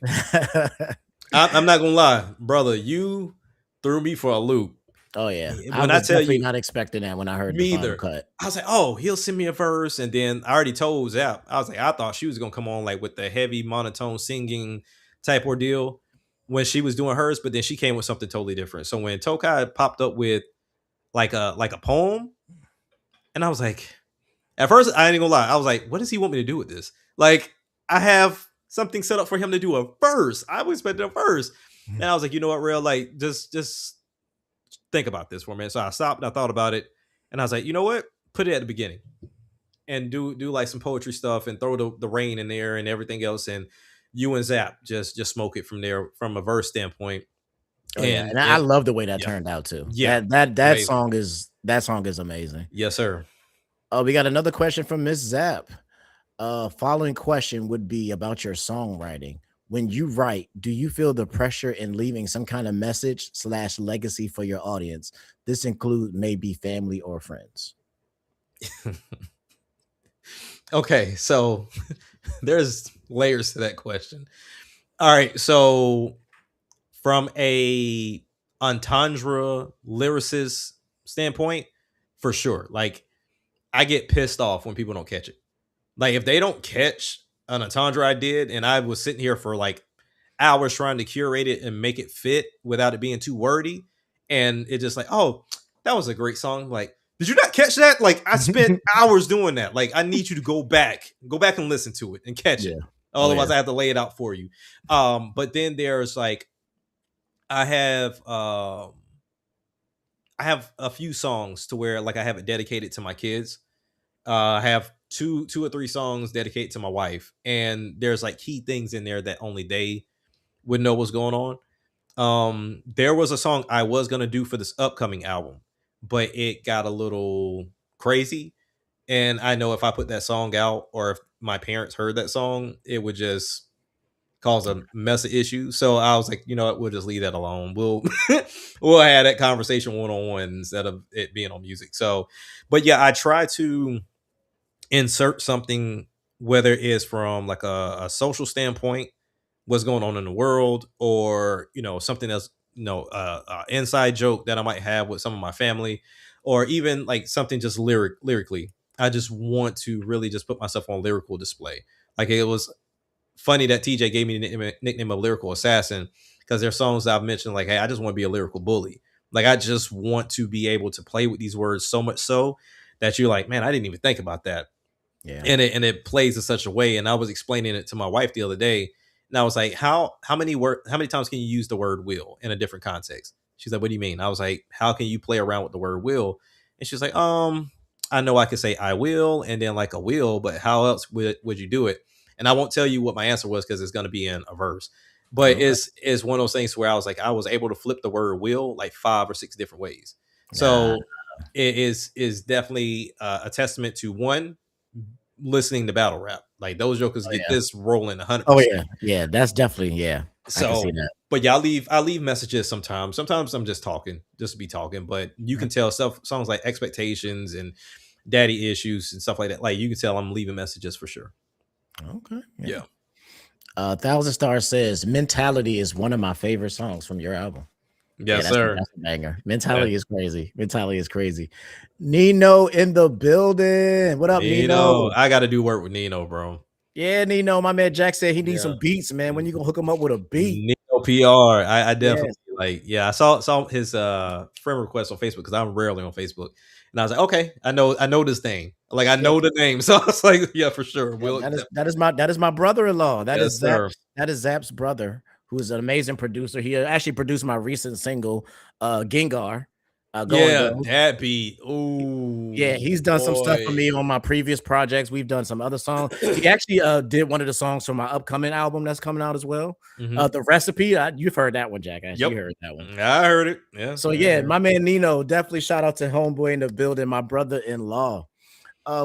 I'm not gonna lie, brother, you threw me for a loop. Oh yeah, When I tell you, not expecting that when I heard me the either. cut. I was like, oh, he'll send me a verse, and then I already told Zap. I was like, I thought she was gonna come on like with the heavy monotone singing type ordeal when she was doing hers, but then she came with something totally different. So when Tokai popped up with like a poem, and I was like, at first I ain't gonna lie, I was like, what does he want me to do with this? Like, I have something set up for him to do a verse. I was expecting a verse, and I was like, you know what, real, like just think about this for a minute. So I stopped and I thought about it, and I was like, you know what? Put it at the beginning and do like some poetry stuff and throw the rain in there and everything else. And you and Zap just smoke it from there from a verse standpoint. Oh, and I love the way that turned out too. Yeah, that song is amazing. Yes, sir. We got another question from Miss Zap. Following question would be about your songwriting. When you write, do you feel the pressure in leaving some kind of message / legacy for your audience? This include maybe family or friends. Okay, so there's layers to that question. All right, so from a entendre lyricist standpoint, for sure. Like, I get pissed off when people don't catch it. Like, if they don't catch an entendre I did, and I was sitting here for like hours trying to curate it and make it fit without it being too wordy, and it just like, oh, that was a great song. Like, did you not catch that? Like, I spent hours doing that. Like, I need you to go back and listen to it and catch it. Otherwise, I have to lay it out for you. But then there's like, I have a few songs to where like I have it dedicated to my kids. I have two or three songs dedicated to my wife, and there's like key things in there that only they would know what's going on. There was a song I was gonna do for this upcoming album, but it got a little crazy, and I know if I put that song out or if my parents heard that song, it would just cause a mess of issues. So I was like, you know what, we'll just leave that alone. We'll have that conversation one-on-one instead of it being on music. So, but yeah, I try to insert something, whether it's from like a social standpoint, what's going on in the world, or something else, inside joke that I might have with some of my family, or even like something just lyrically. I just want to really just put myself on lyrical display. Like, it was funny that TJ gave me the nickname of Lyrical Assassin, because there's songs that I've mentioned like, hey, I just want to be a lyrical bully. Like, I just want to be able to play with these words so much so that you're like, man, I didn't even think about that. Yeah. And it plays in such a way. And I was explaining it to my wife the other day, and I was like, how many times can you use the word will in a different context? She's like, what do you mean? I was like, how can you play around with the word will? And she's like, I know I could say I will and then like a will, but how else would you do it? And I won't tell you what my answer was because it's going to be in a verse. But it's one of those things where I was able to flip the word will like 5 or 6 different ways. So it is definitely a testament to, one, listening to battle rap. Like those jokers get this rolling 100%. Oh yeah, that's definitely I can see that. But yeah, I leave messages sometimes. Sometimes I'm just talking, just to be talking. But you can tell songs like Expectations and Daddy Issues and stuff like that. Like you can tell I'm leaving messages for sure. Okay. Yeah. 1,000 Stars says Mentality is one of my favorite songs from your album. Yes, sir. That's a banger. Mentality is crazy. Mentality is crazy. Nino in the building. What up, Nino? I got to do work with Nino, bro. Yeah, Nino. My man Jack said he needs some beats, man. When you gonna hook him up with a beat? Nino PR. I definitely I saw his friend request on Facebook because I'm rarely on Facebook, and I was like, okay, I know this thing. Like I know the name, so I was like, yeah, for sure. That is my brother-in-law. That Yes, is sir. that is Zap's brother, who is an amazing producer. He actually produced my recent single, Gengar. That beat. Ooh, yeah, he's done some stuff for me on my previous projects. We've done some other songs. He actually did one of the songs for my upcoming album that's coming out as well. The Recipe. You've heard that one, Jack. Actually, you heard that one. I heard it. Yeah. So my man Nino, definitely shout out to homeboy in the building, my brother-in-law.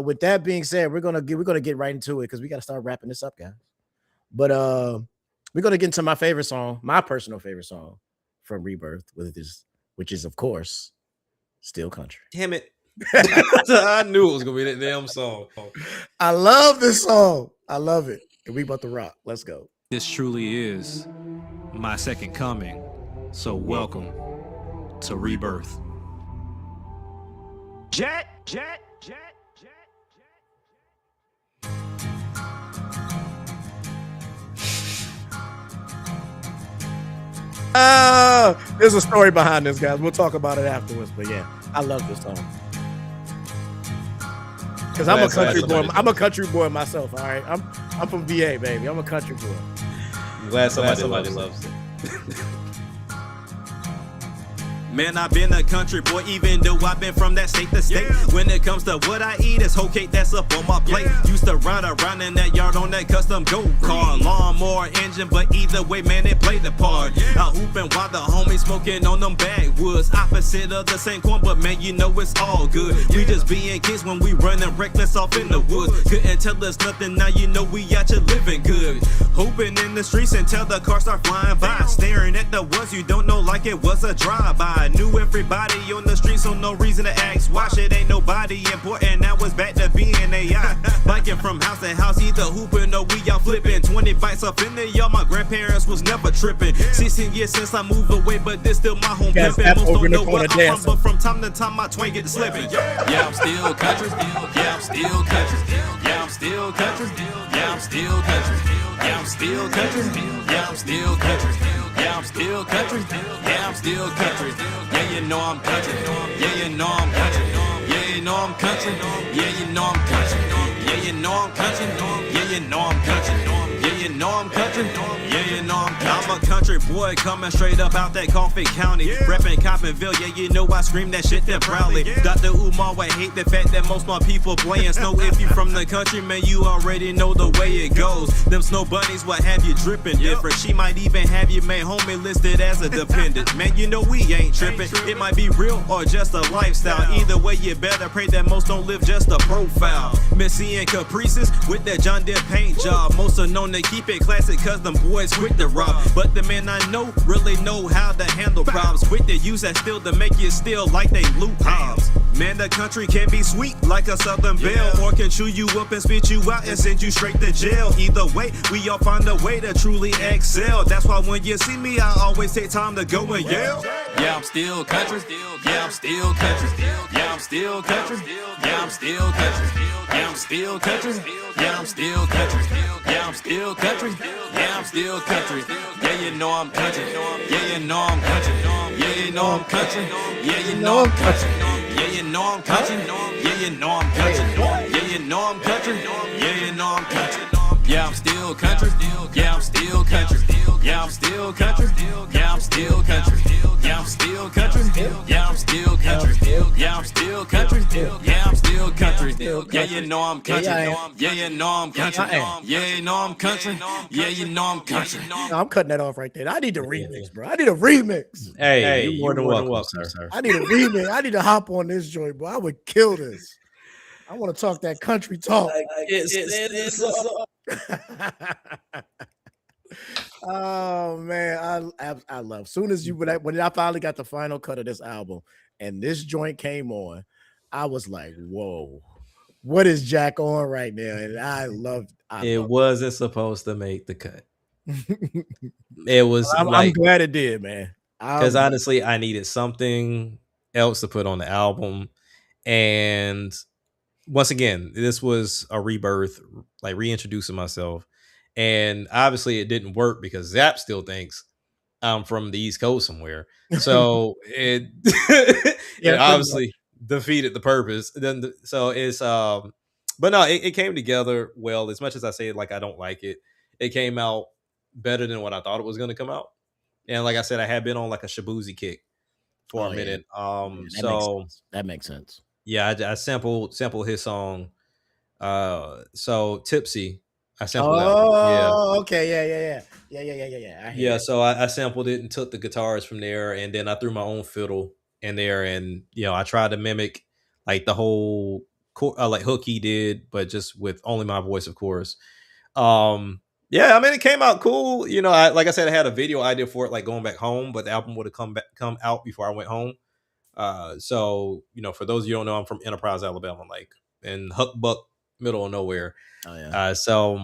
With that being said, we're gonna get right into it because we got to start wrapping this up, guys. But we're gonna get into my favorite song, my personal favorite song from Rebirth, which is of course Still Country. Damn it. I knew it was gonna be that damn song. I love this song. I love it. And we about to rock. Let's go. This truly is my second coming. So welcome to Rebirth. Jet. There's a story behind this, guys. We'll talk about it afterwards. But yeah, I love this song. Because I'm a country boy. I'm a country boy myself. All right. I'm from VA, baby. I'm a country boy. I'm glad somebody loves it. Man, I've been a country boy, even though I've been from that state to state. When it comes to what I eat, it's whole cake that's up on my plate. Used to ride around in that yard on that custom go-kart. Lawnmower engine, but either way, man, it played the part. Out hooping while the homies smoking on them backwoods. Opposite of the same coin, but man, you know it's all good. We just being kids when we running reckless off in the woods. Couldn't tell us nothing, now you know we out here living good. Hooping in the streets until the cars start flying by. Staring at the ones you don't know like it was a drive-by. Knew everybody on the street, so no reason to ask why. Shit ain't nobody important, now it's back to being AI. Biking from house to house, either hooping or we out flipping. 20 bikes up in there, y'all, my grandparents was never tripping. 16 years since I moved away, but this still my home pimpin'. Most don't know where I'm from, but from time to time my twang get slipping. Yeah, I'm still country, yeah, I'm still country, yeah, I'm still country, yeah, I'm still country, yeah, I'm still country, yeah, I'm still country, yeah, I'm still country, yeah, I'm still country. Yeah, you know I'm country. Yeah, you know I'm country. Yeah, you know I'm country. Yeah, you know I'm country. Yeah, you know I'm country. Yeah, you know I'm country. Yeah, you know I'm country. Yeah, you know I'm country. I'm a country boy coming straight up out that Coffee County. Reppin' Coppinville, yeah, you know I scream that shit there proudly. Dr. Umar, I hate the fact that most my people playing snow. If you from the country, man, you already know the way it goes. Them snow bunnies will have you dripping different. She might even have you made homie listed as a dependent. Man, you know we ain't tripping. It might be real or just a lifestyle. Either way, you better pray that most don't live just a profile. Missy and Caprices with that John Deere paint job. Most are known to keep it classic cause them boys quick to rob. But the men I know really know how to handle problems. Quick to use that steel to make you steal like they loot hobbs. Man, the country can be sweet like a southern belle, or can chew you up and spit you out and send you straight to jail. Either way, we all find a way to truly excel. That's why when you see me, I always take time to go and yell. Yeah, I'm still country. Yeah, I'm still country. Yeah, I'm still country. Yeah, I'm still country. Yeah, I'm still country. Yeah, I'm still country. Yeah, I'm still country. Yeah, I'm still country. Yeah, you know I'm country. Yeah, you know I'm country. Yeah, you know I'm country. Yeah, you know I'm country. Yeah, you know I'm country. Yeah, you know I'm country. Yeah, you know I'm country. Yeah, you know I'm country. Yeah, I'm still country. Yeah, I'm still country. Yeah, I'm still country. Yeah, I'm still country. Yeah, I'm still country. Yeah, I'm still country. Yeah, I'm still country. Yeah, I'm still country. Yeah, you know I'm country. Yeah, you know I'm country. Yeah, you know I'm country. Yeah, you know I'm country. I'm cutting that off right there. I need a remix, bro. I need a remix. Hey, you're more than welcome, sir. I need a remix. I need to hop on this joint, bro. I would kill this. I want to talk that country talk. Oh man, I love. Soon as when I finally got the final cut of this album and this joint came on, I was like, "Whoa, what is Jack on right now?" And I loved. It wasn't supposed to make the cut. It was. I'm glad it did, man. Because honestly, I needed something else to put on the album, and once again, this was a rebirth, like reintroducing myself. And obviously it didn't work because Zap still thinks I'm from the East Coast somewhere. So it, it obviously defeated the purpose. Then so it's but no, it came together well. As much as I say like I don't like it, it came out better than what I thought it was gonna come out. And like I said, I had been on like a Shabuzi kick for a minute. That makes sense. Yeah, I sampled his song. So Tipsy. I sampled that one. Okay, yeah. So I sampled it and took the guitars from there, and then I threw my own fiddle in there, and I tried to mimic like the whole like hook he did, but just with only my voice, of course. Yeah, I mean it came out cool. Like I said, I had a video idea for it, like going back home, but the album would have come out before I went home. So for those of you who don't know, I'm from Enterprise, Alabama, like in Huckbuck, middle of nowhere. Oh yeah. So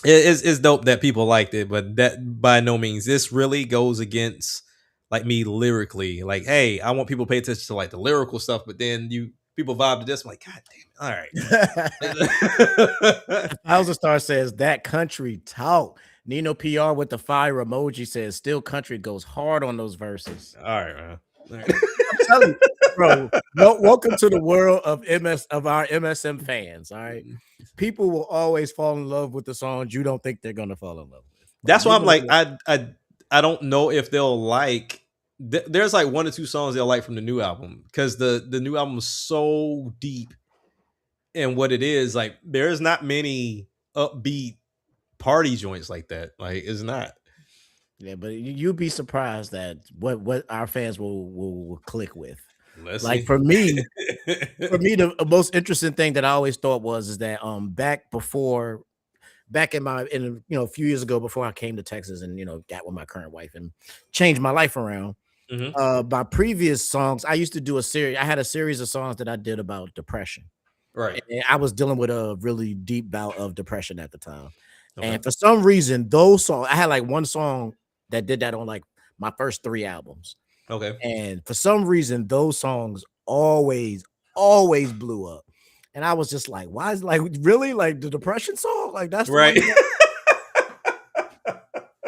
it's dope that people liked it, but that by no means this really goes against like me lyrically. Like, hey, I want people to pay attention to like the lyrical stuff, but then people vibe to this. I'm like, God damn it. All right. Thousand Star says that country talk. Nino PR with the fire emoji says still country goes hard on those verses. All right, man. All right. I'm telling you, bro. Welcome to the world of our MSM fans. All right. People will always fall in love with the songs you don't think they're gonna fall in love with. That's why I'm like, I don't know if they'll like. There's like one or two songs they'll like from the new album because the new album is so deep in what it is. Like, there's not many upbeat party joints like that. Like, it's not. Yeah, but you'd be surprised at what our fans will click with. Let's like see. for me, the most interesting thing that I always thought is that back in a few years ago before I came to Texas and got with my current wife and changed my life around. Mm-hmm. My previous songs, I used to do a series. I had a series of songs that I did about depression. Right. And I was dealing with a really deep bout of depression at the time. Okay. And for some reason, those songs, I had like one song that did that on like my first 3 albums. Okay. And for some reason, those songs always blew up. And I was just like, why is like really like the depression song? Like that's right.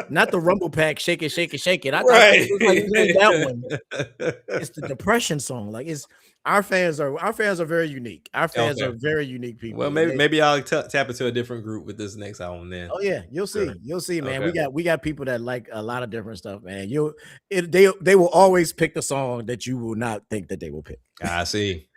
Not the Rumble Pack, shake it, shake it, shake it. I right. Thought it was like, that one. It's the depression song. Like our fans are very unique. Our fans are very unique people. Well, maybe I'll tap into a different group with this next album then. Oh yeah, you'll see. Sure. You'll see, man. Okay. We got people that like a lot of different stuff, man. They will always pick the song that you will not think that they will pick. I see.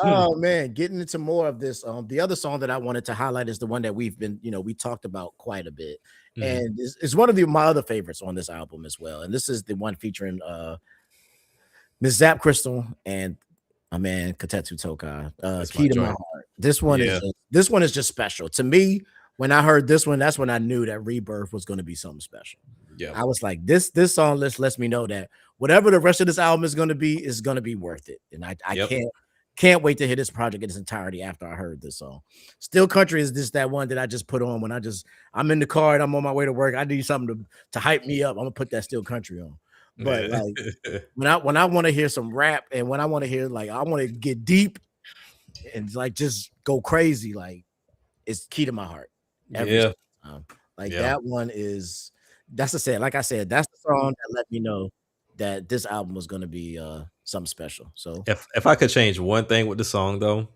Oh man, getting into more of this. The other song that I wanted to highlight is the one that we've been, we talked about quite a bit, and it's one of my other favorites on this album as well. And this is the one featuring Miss Zap Crystal and my man Katetsu Tokai. Key to My Heart. This one is just special to me. When I heard this one, that's when I knew that Rebirth was going to be something special. Yeah, I was like, this song lets me know that whatever the rest of this album is going to be worth it, and I can't wait to hear this project in its entirety after I heard this song. Still Country is just that one that I just put on when I'm in the car and I'm on my way to work. I need something to hype me up. I'm gonna put that Still Country on. But like when I want to hear some rap and when I want to hear like I want to get deep and like just go crazy, like it's Key to My Heart. Every time. Like that one is that's the like I said, that's the song that let me know that this album was gonna be something special. So if I could change one thing with the song though,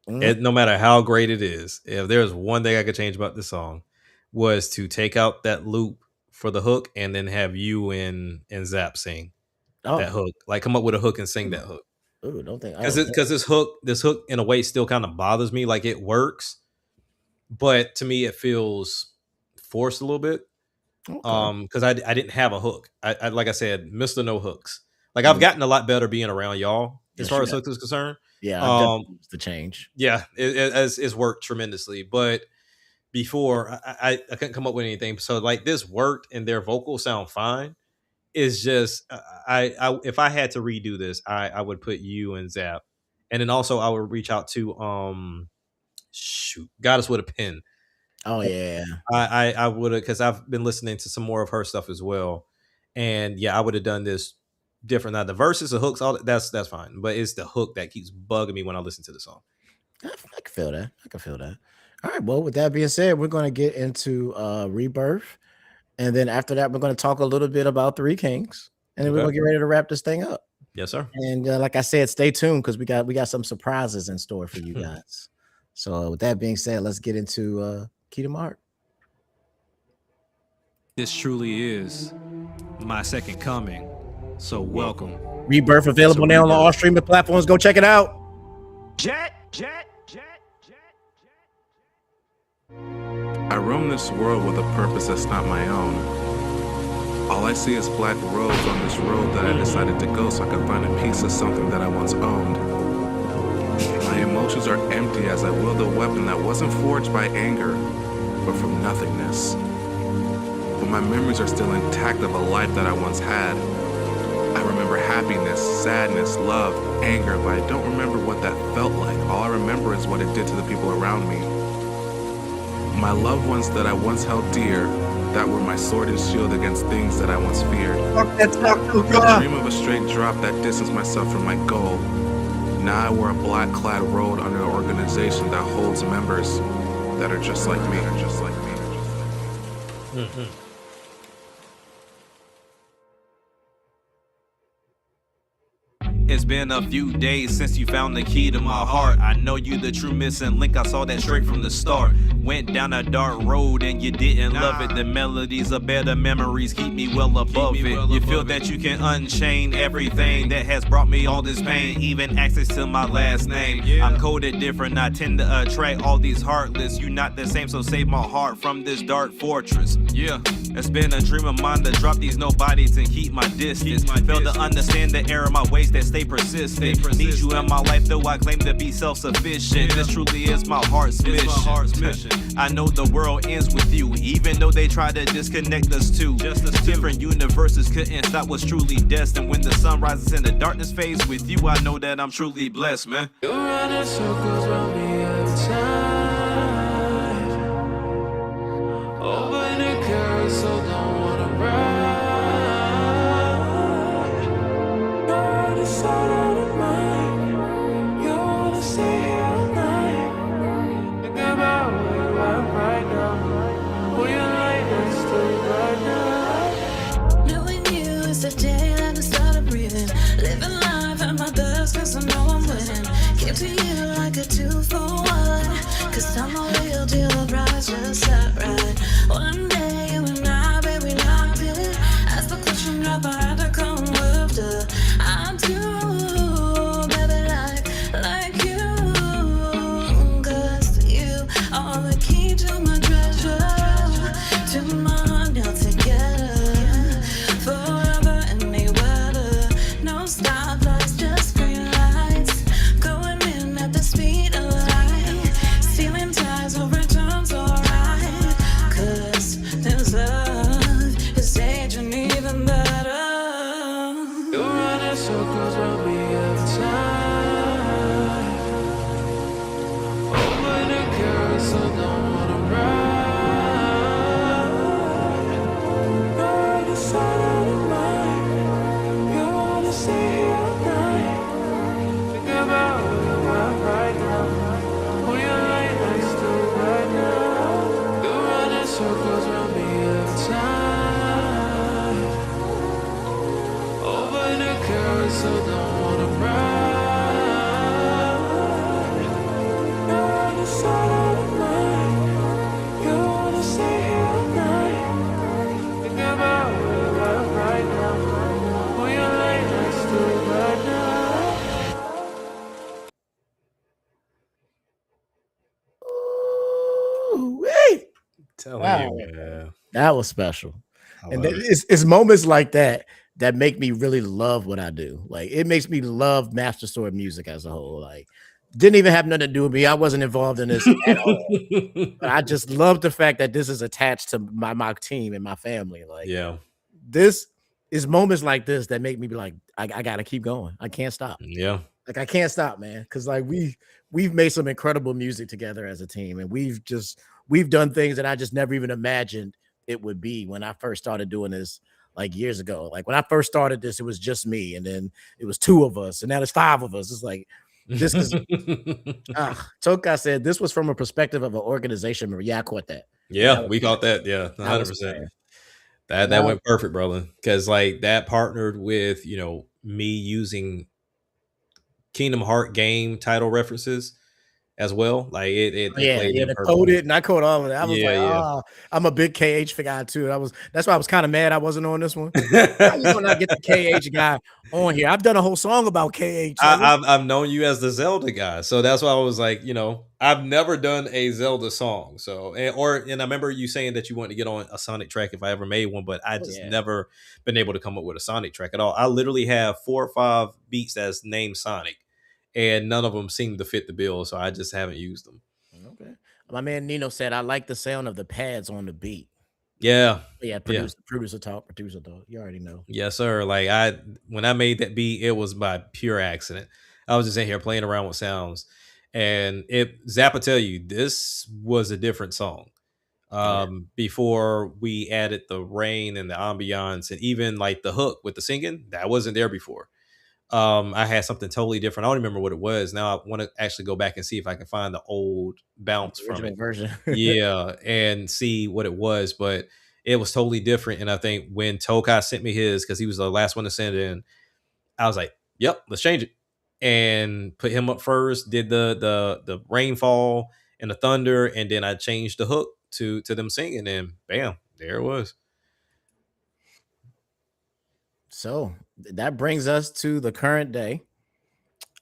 no matter how great it is, if there's one thing I could change about this song was to take out that loop for the hook and then have you and Zap sing that hook. Like come up with a hook and sing that hook. Ooh, don't think because this hook in a way still kind of bothers me. Like it works, but to me it feels forced a little bit. Okay. Because I didn't have a hook. I like I said, Mr. No Hooks. Like I've gotten a lot better being around y'all as far as hooked is concerned. Yeah, I've used the change. Yeah, it's worked tremendously. But before, I couldn't come up with anything. So like this worked, and their vocals sound fine. It's just I if I had to redo this, I would put you and Zap, and then also I would reach out to Goddess with a Pen. Oh yeah, I would have, because I've been listening to some more of her stuff as well, and yeah, I would have done this different. Now the verses, the hooks, all that's fine, but it's the hook that keeps bugging me when I listen to the song. I can feel that. I can feel that. All right. Well, with that being said, we're going to get into Rebirth, and then after that, we're going to talk a little bit about Three Kings, and then we're going to get ready to wrap this thing up. Yes, sir. And like I said, stay tuned because we got some surprises in store for you guys. So with that being said, let's get into Key to Mark. This truly is my second coming. So welcome. Rebirth available now on all streaming platforms. Go check it out. Jet. I roam this world with a purpose that's not my own. All I see is black roads on this road that I decided to go so I could find a piece of something that I once owned. My emotions are empty as I wield a weapon that wasn't forged by anger, but from nothingness. But my memories are still intact of a life that I once had. I remember happiness, sadness, love, anger, but I don't remember what that felt like. All I remember is what it did to the people around me. My loved ones that I once held dear, that were my sword and shield against things that I once feared. I dream of a straight drop that distanced myself from my goal. Now I wear a black-clad robe under an organization that holds members that are just like me. It's been a few days since you found the key to my heart. I know you the true missing link, I saw that straight from the start. Went down a dark road and you didn't love it. The melodies of better memories keep me well above it. You feel that you can unchain everything that has brought me all this pain, even access to my last name. I'm coded different, I tend to attract all these heartless. You not the same, so save my heart from this dark fortress. Yeah, it's been a dream of mine to drop these nobodies and keep my distance. Fail to understand the error of my ways that stay persistent. Need you in my life, though I claim to be self-sufficient. This truly is my heart's mission. I know the world ends with you, even though they try to disconnect us two. Different universes couldn't stop what's truly destined. When the sun rises and the darkness fades with you, I know that I'm truly blessed, man. You're running circles around me every time. Open a carousel, don't wanna ride. You're side out of mind. You wanna stay here all night. Think about where you are right now. Will you lie next to me right now? Knowing you is the day that I started breathing. Living life at my best, cause I know I'm winning. Give to you like a 2-for-1. Cause I'm a real deal, the price just set right. One day you and I, baby, locked in. As the question drop, I had to come with the I do, baby, like you. Cause you are the key to my treasure. To my heart now together. Forever, any weather. No stoplights, just green lights. Going in at the speed of light. Stealing ties over returns, alright. Cause this love is aging even better. You're running circles around me every time. Open a carousel, don't wanna ride. You're the side out of mind. You wanna stay here all night. Think about where you are right now. Will you lie next to me right now? You're running circles around me every time. Open a carousel, don't wanna ride. You're the side out of mind. You wanna stay here all night. Think about where you are right now. Will you lie next to me right now? Wow. You, man. That was special. And it's moments like that that make me really love what I do. Like it makes me love Master Sword music as a whole. Like didn't even have nothing to do with me. I wasn't involved in this at all. But I just love the fact that this is attached to my team and my family. Like this is moments like this that make me be like, I gotta keep going. I can't stop. Yeah. Like I can't stop, man. Cause like we've made some incredible music together as a team, and we've done things that I just never even imagined it would be when I first started doing this. Like years ago, like when I first started this, it was just me, and then it was 2 of us, and now there's 5 of us. It's like this is Toka said this was from a perspective of an organization. Yeah, I caught that. Yeah, we caught that. Yeah, 100%. That went perfect, brother. Because like that partnered with me using Kingdom Heart game title references as well. Like it the coded, and I caught all of that. I was like, I'm a big KH guy too. That's why I was kind of mad I wasn't on this one. How you gonna not get the KH guy on here? I've done a whole song about KH. I've known you as the Zelda guy, so that's why I was like, I've never done a Zelda song. So and I remember you saying that you wanted to get on a Sonic track if I ever made one, but I just never been able to come up with a Sonic track at all. I literally have 4 or 5 beats that's named Sonic, and none of them seem to fit the bill, so I just haven't used them. Okay. My man Nino said, I like the sound of the pads on the beat. Yeah. Producer talk. You already know. Yes, sir. Like when I made that beat, it was by pure accident. I was just in here playing around with sounds, and Zappa tell you this was a different song. Before we added the rain and the ambiance, and even like the hook with the singing, that wasn't there before. I had something totally different. I don't remember what it was. Now I want to actually go back and see if I can find the old bounce from it. Version. Yeah, and see what it was, but it was totally different. And I think when Tokai sent me his, because he was the last one to send it in, I was like, "Yep, let's change it," and put him up first. Did the rainfall and the thunder, and then I changed the hook to them singing, and bam, there it was. So that brings us to the current day.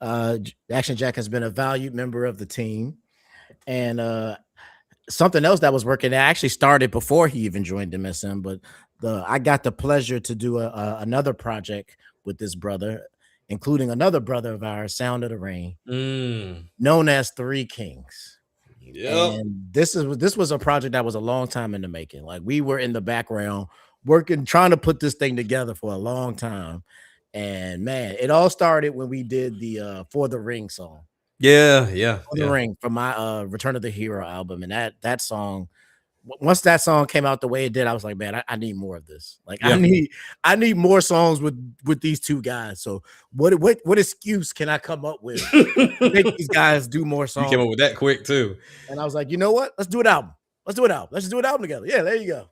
Action Jack has been a valued member of the team, and something else that was working that actually started before he even joined MSM, but I got the pleasure to do another project with this brother, including another brother of ours, Sound of the Rain, known as 3 Kings. Yep. And this was a project that was a long time in the making. Like we were in the background working, trying to put this thing together for a long time. And man, it all started when we did the For the Ring song. Yeah. For the Ring from my Return of the Hero album. And that song, once that song came out the way it did, I was like, man, I need more of this. Like I need more songs with these 2 guys. So what excuse can I come up with to make these guys do more songs? You came up with that quick too. And I was like, you know what? Let's do an album. Let's just do an album together. Yeah, there you go.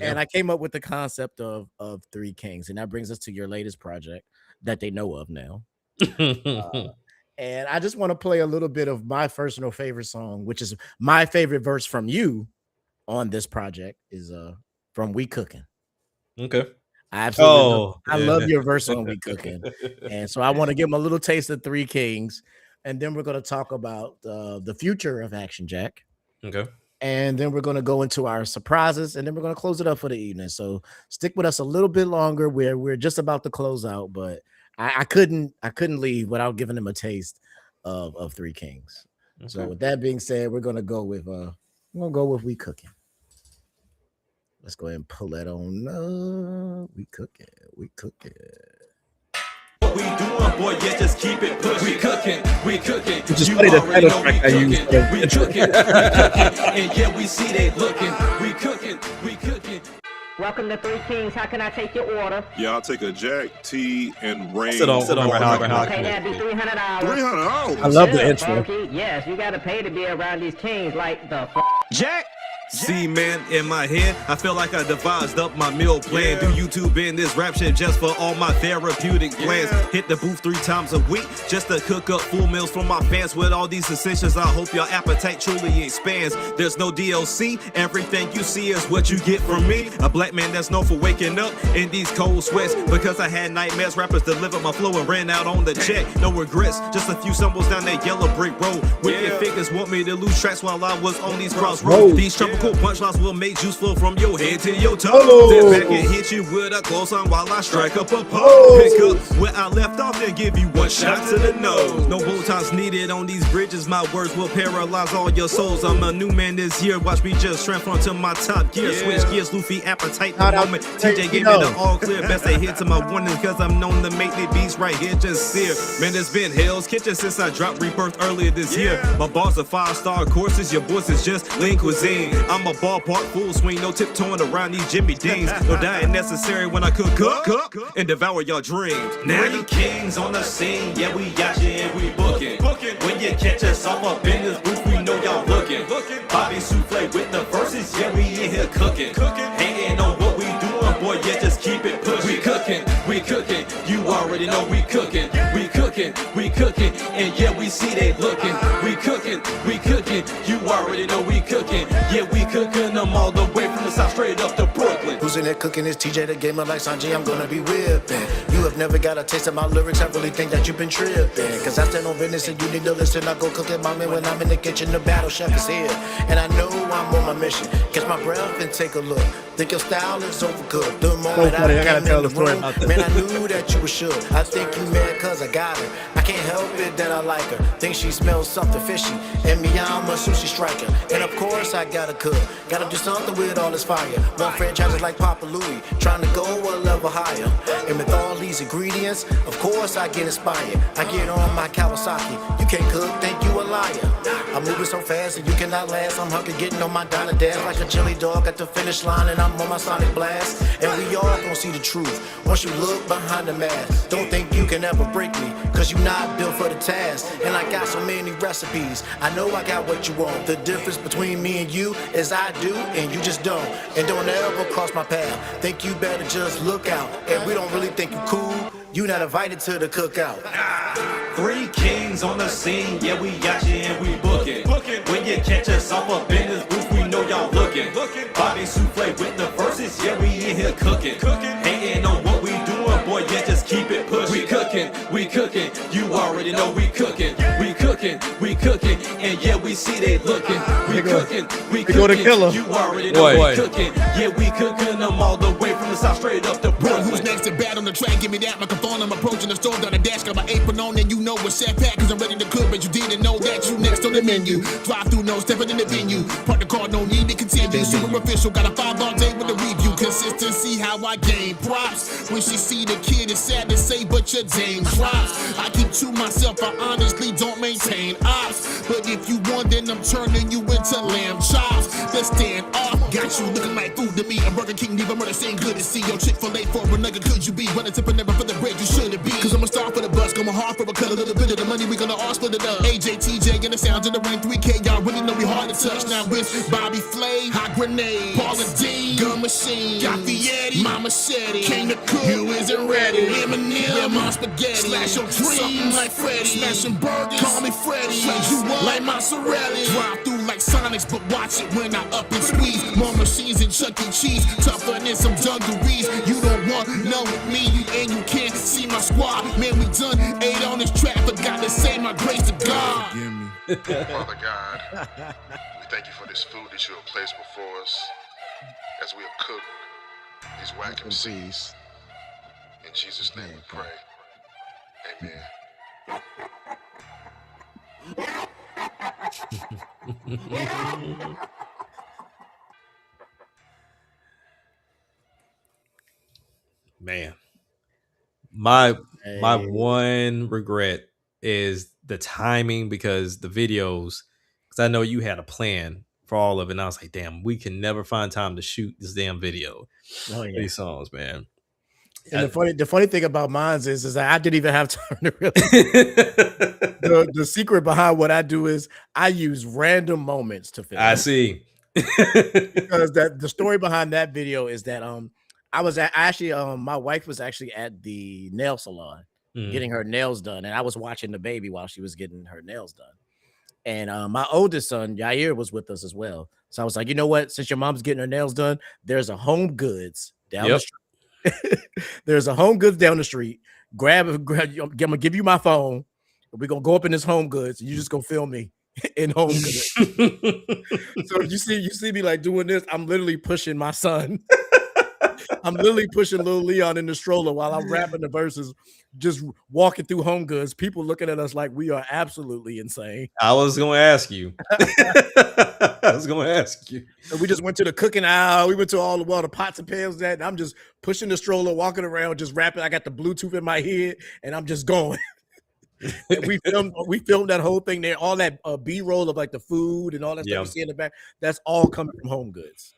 And I came up with the concept of 3 Kings, and that brings us to your latest project that they know of now. And I just want to play a little bit of my personal favorite song, which is my favorite verse from you on this project is from We Cooking. Okay. I absolutely love your verse on We Cooking. And so I want to give them a little taste of 3 Kings, and then we're going to talk about the future of Action Jack. Okay. And then we're going to go into our surprises, and then we're going to close it up for the evening. So stick with us a little bit longer. We're just about to close out, but I couldn't leave without giving them a taste of 3 Kings. Okay. So with that being said, we're going to go with We Cooking. Let's go ahead and pull that on. We cooking. What we doing, boy, yeah, just keep it pushing. We cooking. Which is funny, the title track I used. We cooking. And yeah, we see they looking. We cooking. Welcome to 3 Kings. How can I take your order? Yeah, I'll take a Jack, tea, and rain. Sit on Okay, that'd be $300. $300. I love the intro. Funky. Yes, you gotta pay to be around these kings like the Jack. See, man, in my head, I feel like I devised up my meal plan. Do YouTube in this rap shit just for all my therapeutic plans. Hit the booth 3 times a week just to cook up full meals for my fans. With all these essentials, I hope your appetite truly expands. There's no DLC, everything you see is what you get from me. A black man that's known for waking up in these cold sweats. Because I had nightmares, rappers delivered my flow and ran out on the check. No regrets, just a few stumbles down that yellow brick road. Wicked figures want me to lose tracks while I was on these crossroads. These trouble Lyrical punchlines will make juice flow from your head to your toe. Sit back and hit you with a close on while I strike up a pole. Pick up where I left off and give you one shot to the nose. No Botox needed on these bridges. My words will paralyze all your souls. I'm a new man this year. Watch me just transform to my top gear. Switch gears, Luffy appetite. The moment TJ gave me the all clear. Best they hit to my warnings, cause I'm known to make the beats right here just sear. Man, it's been Hell's Kitchen since I dropped Rebirth earlier this year. My bars are 5-star courses. Your voice is just lean cuisine. I'm a ballpark full swing. No tiptoeing around these Jimmy Deans. No diet necessary when I cook and devour your dreams. Now you kings on the scene. Yeah, we got you and we booking. When you catch us off up in this booth, we know y'all looking. Bobby Souffle with the verses. Yeah, we in here cooking. Hating on what we doing, boy. Yeah, just keep it pushing. We cooking. You already know we cooking. We cooking. And yeah, we see they looking. We cooking. You already know we cooking. Yeah, we cooking them all the way from the south straight up to Brooklyn. Who's in there cooking? It's TJ the Gamer like Sanji. I'm gonna be whipping. You have never got a taste of my lyrics. I really think that you've been tripping. Cause I stand on business and you need to listen. I go cook at my man when I'm in the kitchen. The battle chef is here. And I know I'm on my mission. Catch my breath and take a look. Think your style is overcooked. The moment I gotta tell the story about this. Man, I knew that you were shook. I think you mad cause I got her. I can't help it that I like her. Think she smells something fishy. And me, I'm a sushi striker. And of course I gotta cook. Gotta do something with all this fire. One franchise like Papa Louie. Trying to go a level higher. And with all these ingredients, of course I get inspired. I get on my Kawasaki. You can't cook, think you a liar. I'm moving so fast that you cannot last. I'm hungry getting on my dollar dash like a chili dog at the finish line. And I'm on my sonic blast. And we all gon' see the truth once you look behind the mask. Don't think you can ever break me, cause you not built for the task. And I got so many recipes. I know I got what you want. The difference between me and you is I do and you just don't. And don't ever cross my path. Think you better just look out. And we don't really think you cool. You not invited to the cookout. 3 kings on the scene. Yeah, we got you and we booking. When you catch us off up in this booth, we know y'all looking. Bobby Souffle with the verses. Yeah, we in here cooking. Hating on what we doing, boy. Yeah, just keep it pushing. We cooking. You already know we cooking. We cooking. And yeah, we see they looking. We cooking. Go to killer. You already know we cooking. Yeah, we cooking them all the way from the south straight up to Brooklyn. Who's next to bat on the track? Give me that microphone. I'm approaching the store down the dash. Got my apron on and you know what's set pack. Cause I'm ready to cook, but you didn't know that you next on the menu. Drive through, no stepping in the venue. Park the car, no need to continue. Super official, got a 5-bar day with a review. Consistency, how I gain props. When she see the kid, it's sad to say, but your dame drops. I keep to myself, I honestly don't maintain ops. But if you want, then I'm turning you into lamb chops. Let's stand up. Got you looking like food to me. A Burger King, leave a murder saying good to see. Your Chick-fil-A for a nugget, could you be? Running to never for the bread, you shouldn't be. Cause I'm a star for the bus, going hard for a cut, a little bit of the money, we gonna all split it up. AJ, TJ, and the sounds in the ring, 3K, y'all really know we hard to touch. Now with Bobby Flay, Hot Grenade, Paula Dean, Gun Machine, got Fietti, Mama Machete, King the Cook, you isn't ready. Eminem, my spaghetti, slash your dreams, something like Freddy, smashing burgers, call me Freddy, change you up like mozzarella, drive through like Sonics, but watch it when I up and squeeze. More machines and Chuck E. Cheese, tougher than some dungarees. You don't want know me, and you can't see my squad. Man, we done 8 on this track, forgot to say my grace to God. Father God, we thank you for this food that you have placed before us as we have cooked these whack MCs. In Jesus' name we pray. Amen. Man, my one regret is the timing, because the videos, because I know you had a plan for all of it, and I was like, damn, we can never find time to shoot this damn video. These songs, man. And the funny thing about mine is that I didn't even have time to really. the secret behind what I do is I use random moments to film. I see. Because the story behind that video is that my wife was actually at the nail salon getting her nails done, and I was watching the baby while she was getting her nails done. And my oldest son Yair was with us as well. So I was like, you know what? Since your mom's getting her nails done, there's a Home Goods down the street. There's a Home Goods down the street. Grab. I'm gonna give you my phone. We're gonna go up in this Home Goods, and you just go film me in Home Goods. So if you see me like doing this, I'm literally pushing my son. I'm literally pushing little Leon in the stroller while I'm rapping the verses, just walking through Home Goods. People looking at us like we are absolutely insane. I was going to ask you. So we just went to the cooking aisle. We went to all the pots and pans that, and I'm just pushing the stroller, walking around, just rapping. I got the Bluetooth in my head, and I'm just going. And we filmed that whole thing there. All that B-roll of like the food and all that stuff you see in the back. That's all coming from Home Goods.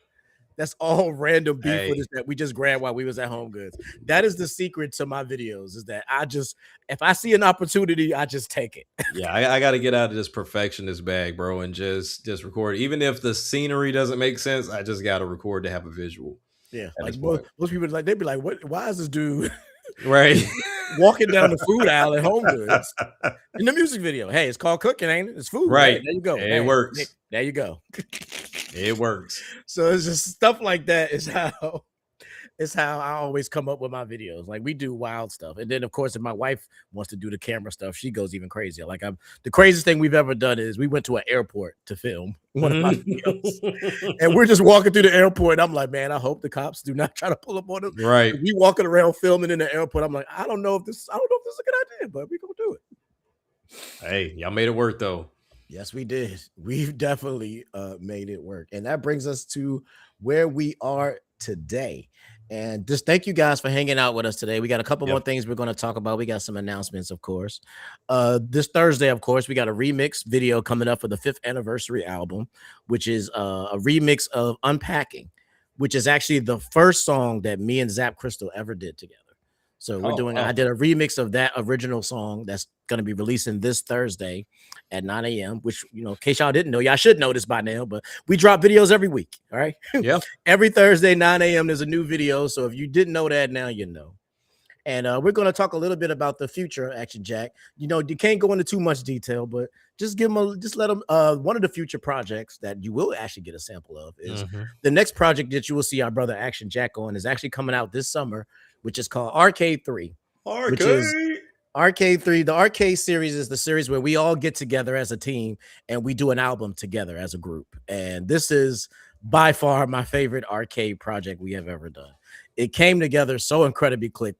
That's all random beef footage that we just grabbed while we was at Home Goods. That is the secret to my videos, is that if I see an opportunity, I just take it. Yeah, I got to get out of this perfectionist bag, bro, and just record. Even if the scenery doesn't make sense, I just got to record to have a visual. Yeah, like most people, like they'd be like, "What? Why is this dude right walking down the food aisle at Home Goods in the music video? Hey, it's called cooking, ain't it? It's food, right? There you go. It works. There you go. It works. So it's just stuff like that is how I always come up with my videos. Like we do wild stuff. And then of course, if my wife wants to do the camera stuff, she goes even crazier. Like the craziest thing we've ever done is we went to an airport to film one of my videos. And we're just walking through the airport. I'm like, man, I hope the cops do not try to pull up on us. Right. We walking around filming in the airport. I'm like, I don't know if this is a good idea, but we're gonna do it. Hey, y'all made it work though. Yes, we did. We've definitely made it work. And that brings us to where we are today. And just thank you guys for hanging out with us today. We got a couple more things we're going to talk about. We got some announcements, of course. This Thursday, of course, we got a remix video coming up for the 5th anniversary album, which is a remix of Unpacking, which is actually the first song that me and Zap Crystal ever did together. So I did a remix of that original song that's going to be releasing this Thursday at 9 a.m., which, in case y'all didn't know, y'all should know this by now, but we drop videos every week. All right. Yeah. Every Thursday, 9 a.m. there's a new video. So if you didn't know that, now you know. And we're going to talk a little bit about the future Action Jack. You can't go into too much detail, but just let them one of the future projects that you will actually get a sample of is the next project that you will see our brother Action Jack on is actually coming out this summer, which is called Arcade 3. Which is Arcade 3. The Arcade series is the series where we all get together as a team and we do an album together as a group. And this is by far my favorite arcade project we have ever done. It came together so incredibly quick,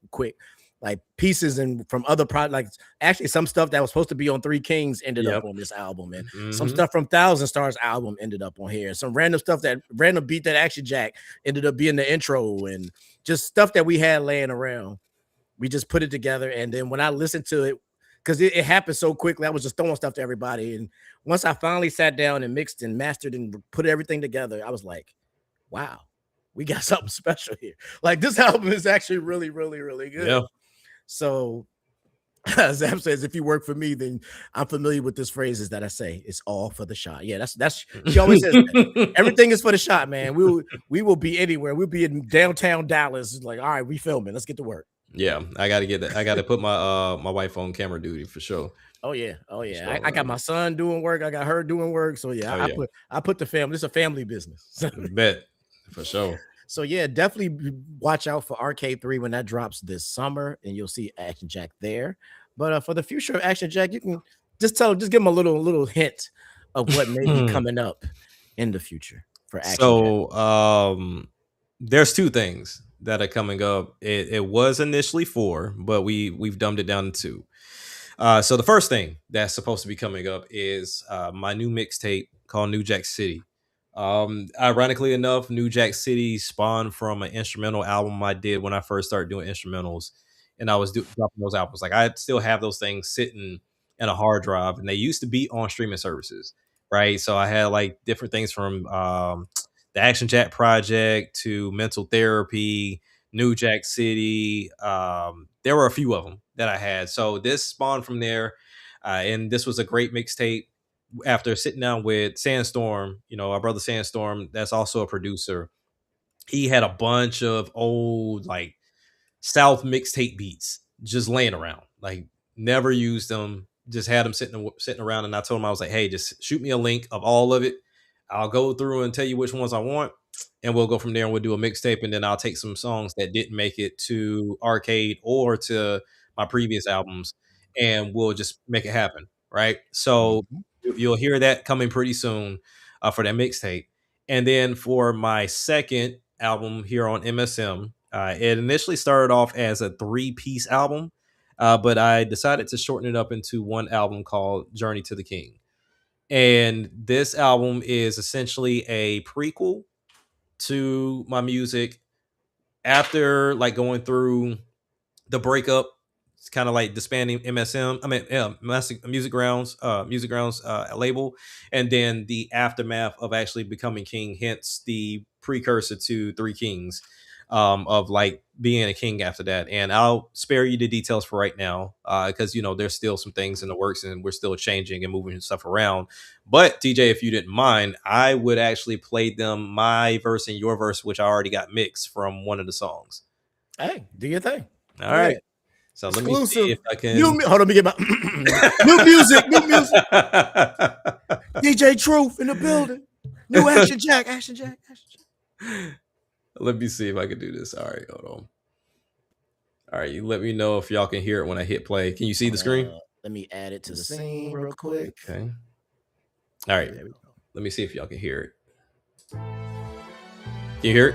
like pieces and from other projects. Like actually some stuff that was supposed to be on Three Kings ended up on this album. And some stuff from Thousand Stars album ended up on here. Some random beat that Action Jack ended up being the intro, and just stuff that we had laying around. We just put it together. And then when I listened to it, because it happened so quickly, I was just throwing stuff to everybody. And once I finally sat down and mixed and mastered and put everything together, I was like, wow, we got something special here. Like this album is actually really, really, really good. Yeah. So Zap says, if you work for me, then I'm familiar with this phrase is that I say it's all for the shot. Yeah, that's she always says that. Everything is for the shot, man. We will be anywhere. We'll be in downtown Dallas. It's like, all right, we filming. Let's get to work. Yeah, I got to get that. I got to put my my wife on camera duty for sure. Oh yeah. I got my son doing work. I got her doing work. So yeah, I put the family. It's a family business. Bet for sure. So yeah, definitely watch out for Arcade 3 when that drops this summer, and you'll see Action Jack there. But for the future of Action Jack, you can just give him a little hint of what may be coming up in the future for Action Jack. So there's two things that are coming up. It was initially 4, but we've dumbed it down to 2. So the first thing that's supposed to be coming up is my new mixtape called New Jack City. Ironically enough, New Jack City spawned from an instrumental album I did when I first started doing instrumentals, and I was dropping those albums. Like I still have those things sitting in a hard drive, and they used to be on streaming services, right? So I had like different things from the Action Jack Project to Mental Therapy, New Jack City. There were a few of them that I had. So this spawned from there, and this was a great mixtape. After sitting down with Sandstorm, our brother Sandstorm, that's also a producer, he had a bunch of old like South mixtape beats just laying around, like never used them, just had them sitting around. And I told him, I was like, hey, just shoot me a link of all of it. I'll go through and tell you which ones I want, and we'll go from there and we'll do a mixtape. And then I'll take some songs that didn't make it to Arcade or to my previous albums, and we'll just make it happen. Right. So You'll hear that coming pretty soon for that mixtape. And then for my second album here on MSM, it initially started off as a 3-piece album, but I decided to shorten it up into one album called Journey to the King. And this album is essentially a prequel to my music after like going through the breakup. It's kind of like disbanding MSM. I mean, Music Grounds label, and then the aftermath of actually becoming king. Hence the precursor to Three Kings, of like being a king after that. And I'll spare you the details for right now, because there's still some things in the works, and we're still changing and moving stuff around. But TJ, if you didn't mind, I would actually play them my verse and your verse, which I already got mixed from one of the songs. Hey, do your thing. All right. So let me see if I can. Hold on, let me get my new music. DJ Truth in the building. New Action Jack. Let me see if I can do this. All right, hold on. All right, you let me know if y'all can hear it when I hit play. Can you see the screen? Let me add it to the scene real quick. Okay. All right. Let me see if y'all can hear it. Can you hear it?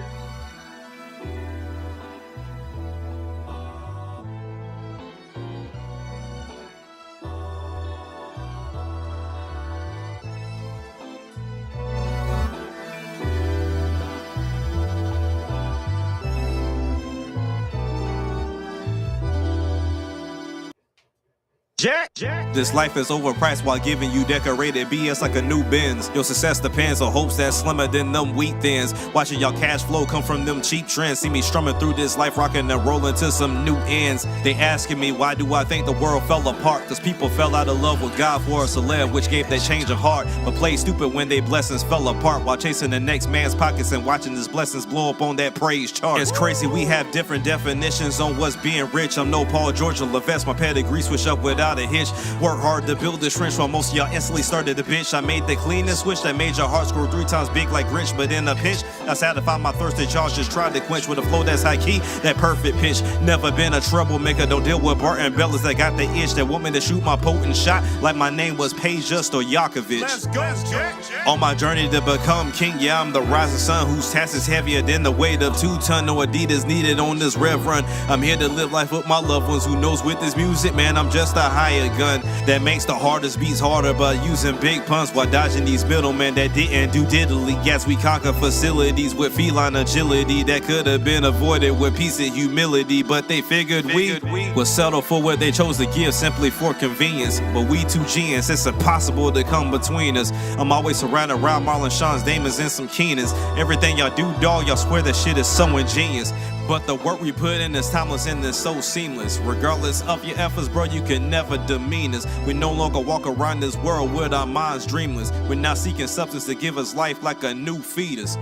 Jack. This life is overpriced while giving you decorated BS like a new Benz. Your success depends on hopes that's slimmer than them wheat thins. Watching y'all cash flow come from them cheap trends. See me strumming through this life, rocking and rolling to some new ends. They asking me why do I think the world fell apart? Cause people fell out of love with God for a celeb, which gave that change of heart. But played stupid when they blessings fell apart, while chasing the next man's pockets and watching his blessings blow up on that praise chart. It's crazy, we have different definitions on what's being rich. I'm no Paul George or LeVest, my pedigree switch up without a hitch. Work hard to build this trench while most of y'all instantly started the bitch. I made the cleanest switch that made your heart screw 3 times big like Grinch, but in a pinch I satisfied my thirst that y'all just tried to quench with a flow that's high key, that perfect pitch. Never been a troublemaker, don't deal with Barton Bellas that got the itch that want me to shoot my potent shot like my name was Peja Stojakovic. Let's go, Jack. On my journey to become king, yeah, I'm the rising sun whose task is heavier than the weight of 2 ton. No Adidas needed on this rev run. I'm here to live life with my loved ones. Who knows with this music, man, I'm just a hired gun that makes the hardest beats harder by using big puns while dodging these middlemen that didn't do diddly. Yes, we conquer facilities with feline agility that could have been avoided with peace and humility, but they figured we would settle for what they chose to give simply for convenience. But we too genius, it's impossible to come between us. I'm always surrounded around Marlon Sean's, Damons, and some Keenans. Everything y'all do, dog, y'all swear that shit is so ingenious. But the work we put in is timeless and it's so seamless. Regardless of your efforts, bro, you can never demean us. We no longer walk around this world with our minds dreamless. We're not seeking substance to give us life like a new fetus.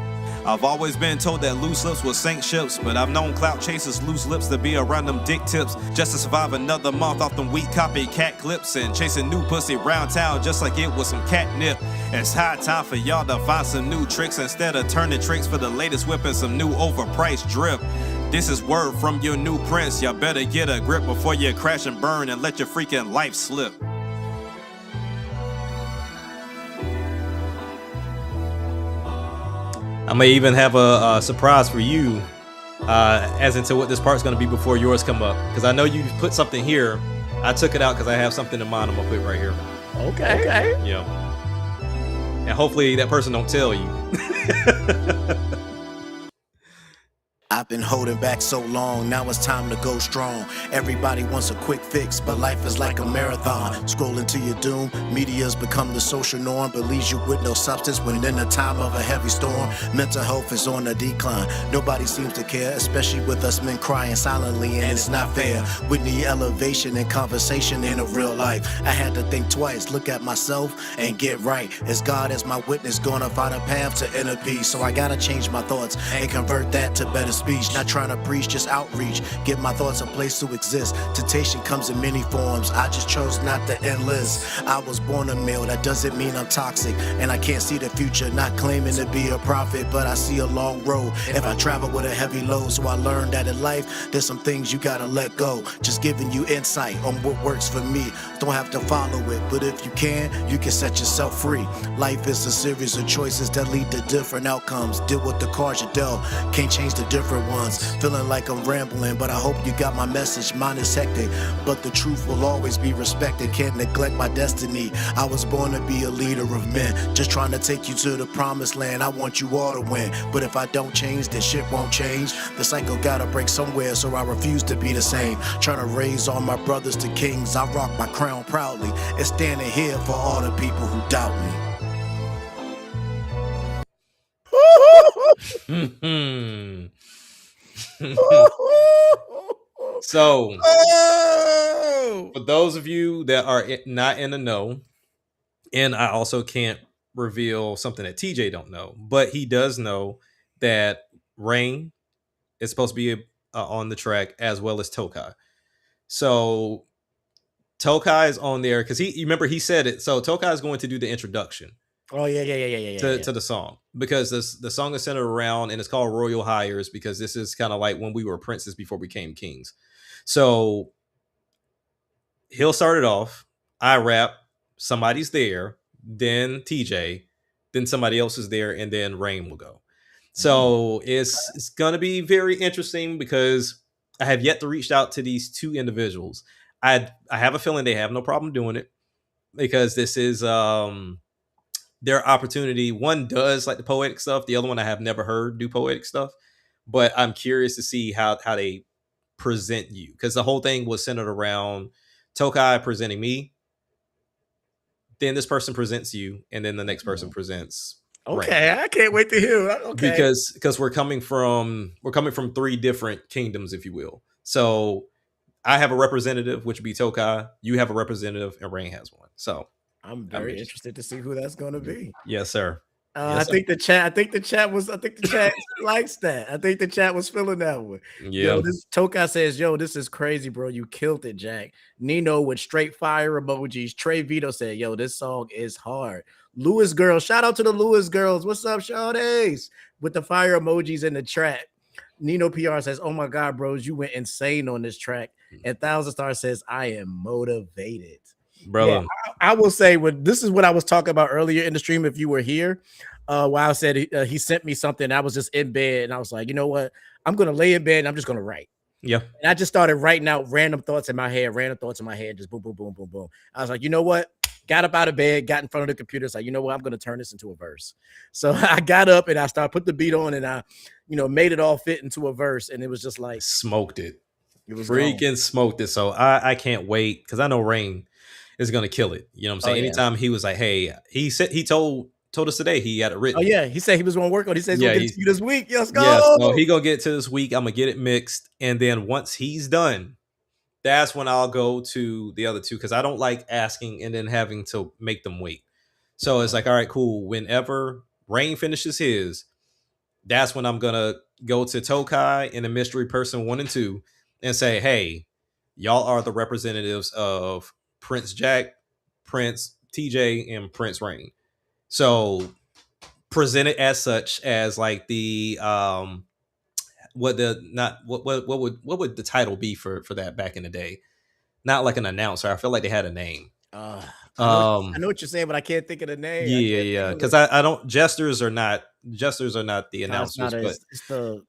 I've always been told that loose lips will sink ships, but I've known clout chasers loose lips to be around them dick tips just to survive another month off them weak copycat clips and chasing new pussy round town just like it was some catnip. It's high time for y'all to find some new tricks instead of turning tricks for the latest whip and some new overpriced drip. This is word from your new prince. Y'all better get a grip before you crash and burn and let your freaking life slip. I may even have a surprise for you, as into what this part's going to be before yours come up. Because I know you put something here. I took it out because I have something in mind I'm going to put right here. Okay. Yeah. And hopefully that person don't tell you. I've been holding back so long, now it's time to go strong. Everybody wants a quick fix, but life is like a marathon. Scrolling to your doom, media's become the social norm, but leaves you with no substance when in the time of a heavy storm. Mental health is on a decline, nobody seems to care, especially with us men crying silently, and it's not fair. We need elevation and conversation in a real life. I had to think twice, look at myself and get right. As God as my witness, gonna find a path to inner peace. So I gotta change my thoughts and convert that to better speech. speech. Not trying to preach, just outreach. Give my thoughts a place to exist. Temptation comes in many forms. I just chose not to endless. I was born a male, that doesn't mean I'm toxic. And I can't see the future, not claiming to be a prophet, but I see a long road if I travel with a heavy load. So I learned that in life, there's some things you gotta let go. Just giving you insight on what works for me. Don't have to follow it, but if you can set yourself free. Life is a series of choices that lead to different outcomes. Deal with the cards you dealt, can't change the different ones. Feeling like I'm rambling, but I hope you got my message. Mine is hectic, but the truth will always be respected. Can't neglect my destiny. I was born to be a leader of men, just trying to take you to the promised land. I want you all to win, but if I don't change, then shit won't change. The cycle gotta break somewhere, so I refuse to be the same. Trying to raise all my brothers to kings. I rock my crown proudly and standing here for all the people who doubt me. So, for those of you that are not in the know, and I also can't reveal something that TJ don't know, but he does know that Rain is supposed to be on the track as well as Tokai. So Tokai is on there because you remember he said it. So Tokai is going to do the introduction. Oh yeah. To the song, because the song is centered around, and it's called Royal Hires, because this is kind of like when we were princes before we became kings. So he'll start it off. I rap, somebody's there, then TJ, then somebody else is there, and then Rain will go. So it's gonna be very interesting because I have yet to reach out to these two individuals. I have a feeling they have no problem doing it, because this is their opportunity. One does like the poetic stuff. The other one I have never heard do poetic stuff, but I'm curious to see how they present you, because the whole thing was centered around Tokai presenting me, then this person presents you, and then the next person presents Okay, Rain. I can't wait to hear. Okay, because we're coming from three different kingdoms, if you will. So I have a representative, which would be Tokai. You have a representative, and Rain has one. So I'm very interested to see who that's going to be. Yes, sir. I think the chat likes that. I think the chat was feeling that one. Yeah. Yo, this Tokai says, "Yo, this is crazy, bro. You killed it, Jack." Nino with straight fire emojis. Trey Vito said, "Yo, this song is hard." Lewis Girls, shout out to the Lewis Girls. What's up, Shawties? With the fire emojis in the track. Nino PR says, "Oh my God, bros, you went insane on this track." And Thousand Star says, "I am motivated." Brother, yeah, I will say, this is what I was talking about earlier in the stream. If you were here, while I said he sent me something, I was just in bed and I was like, you know what? I'm gonna lay in bed and I'm just gonna write. Yeah. And I just started writing out random thoughts in my head, just boom, boom, boom, boom, boom. I was like, you know what? Got up out of bed, got in front of the computer. It's like, you know what? I'm gonna turn this into a verse. So I got up and I started put the beat on and I, made it all fit into a verse. And it was just like smoked it. It was freaking smoked it. So I can't wait, because I know Rain is gonna kill it. You know what I'm saying? Anytime he was like, hey, he told us today he had it written. Oh yeah, he said he was gonna work on it. He said he's gonna get it to you this week. Let's go. Yeah, so he gonna get it to this week. I'm gonna get it mixed, and then once he's done, that's when I'll go to the other two, because I don't like asking and then having to make them wait. So it's like, all right, cool. Whenever Rain finishes his, that's when I'm gonna go to Tokai and the mystery person 1 and 2 and say, hey, y'all are the representatives of Prince Jack, Prince TJ, and Prince Rain. So present it as such, as like the what would the title be for that back in the day? Not like an announcer. I feel like they had a name. I know what you're saying, but I can't think of the name. Yeah. Because I don't. Jesters are not the announcers.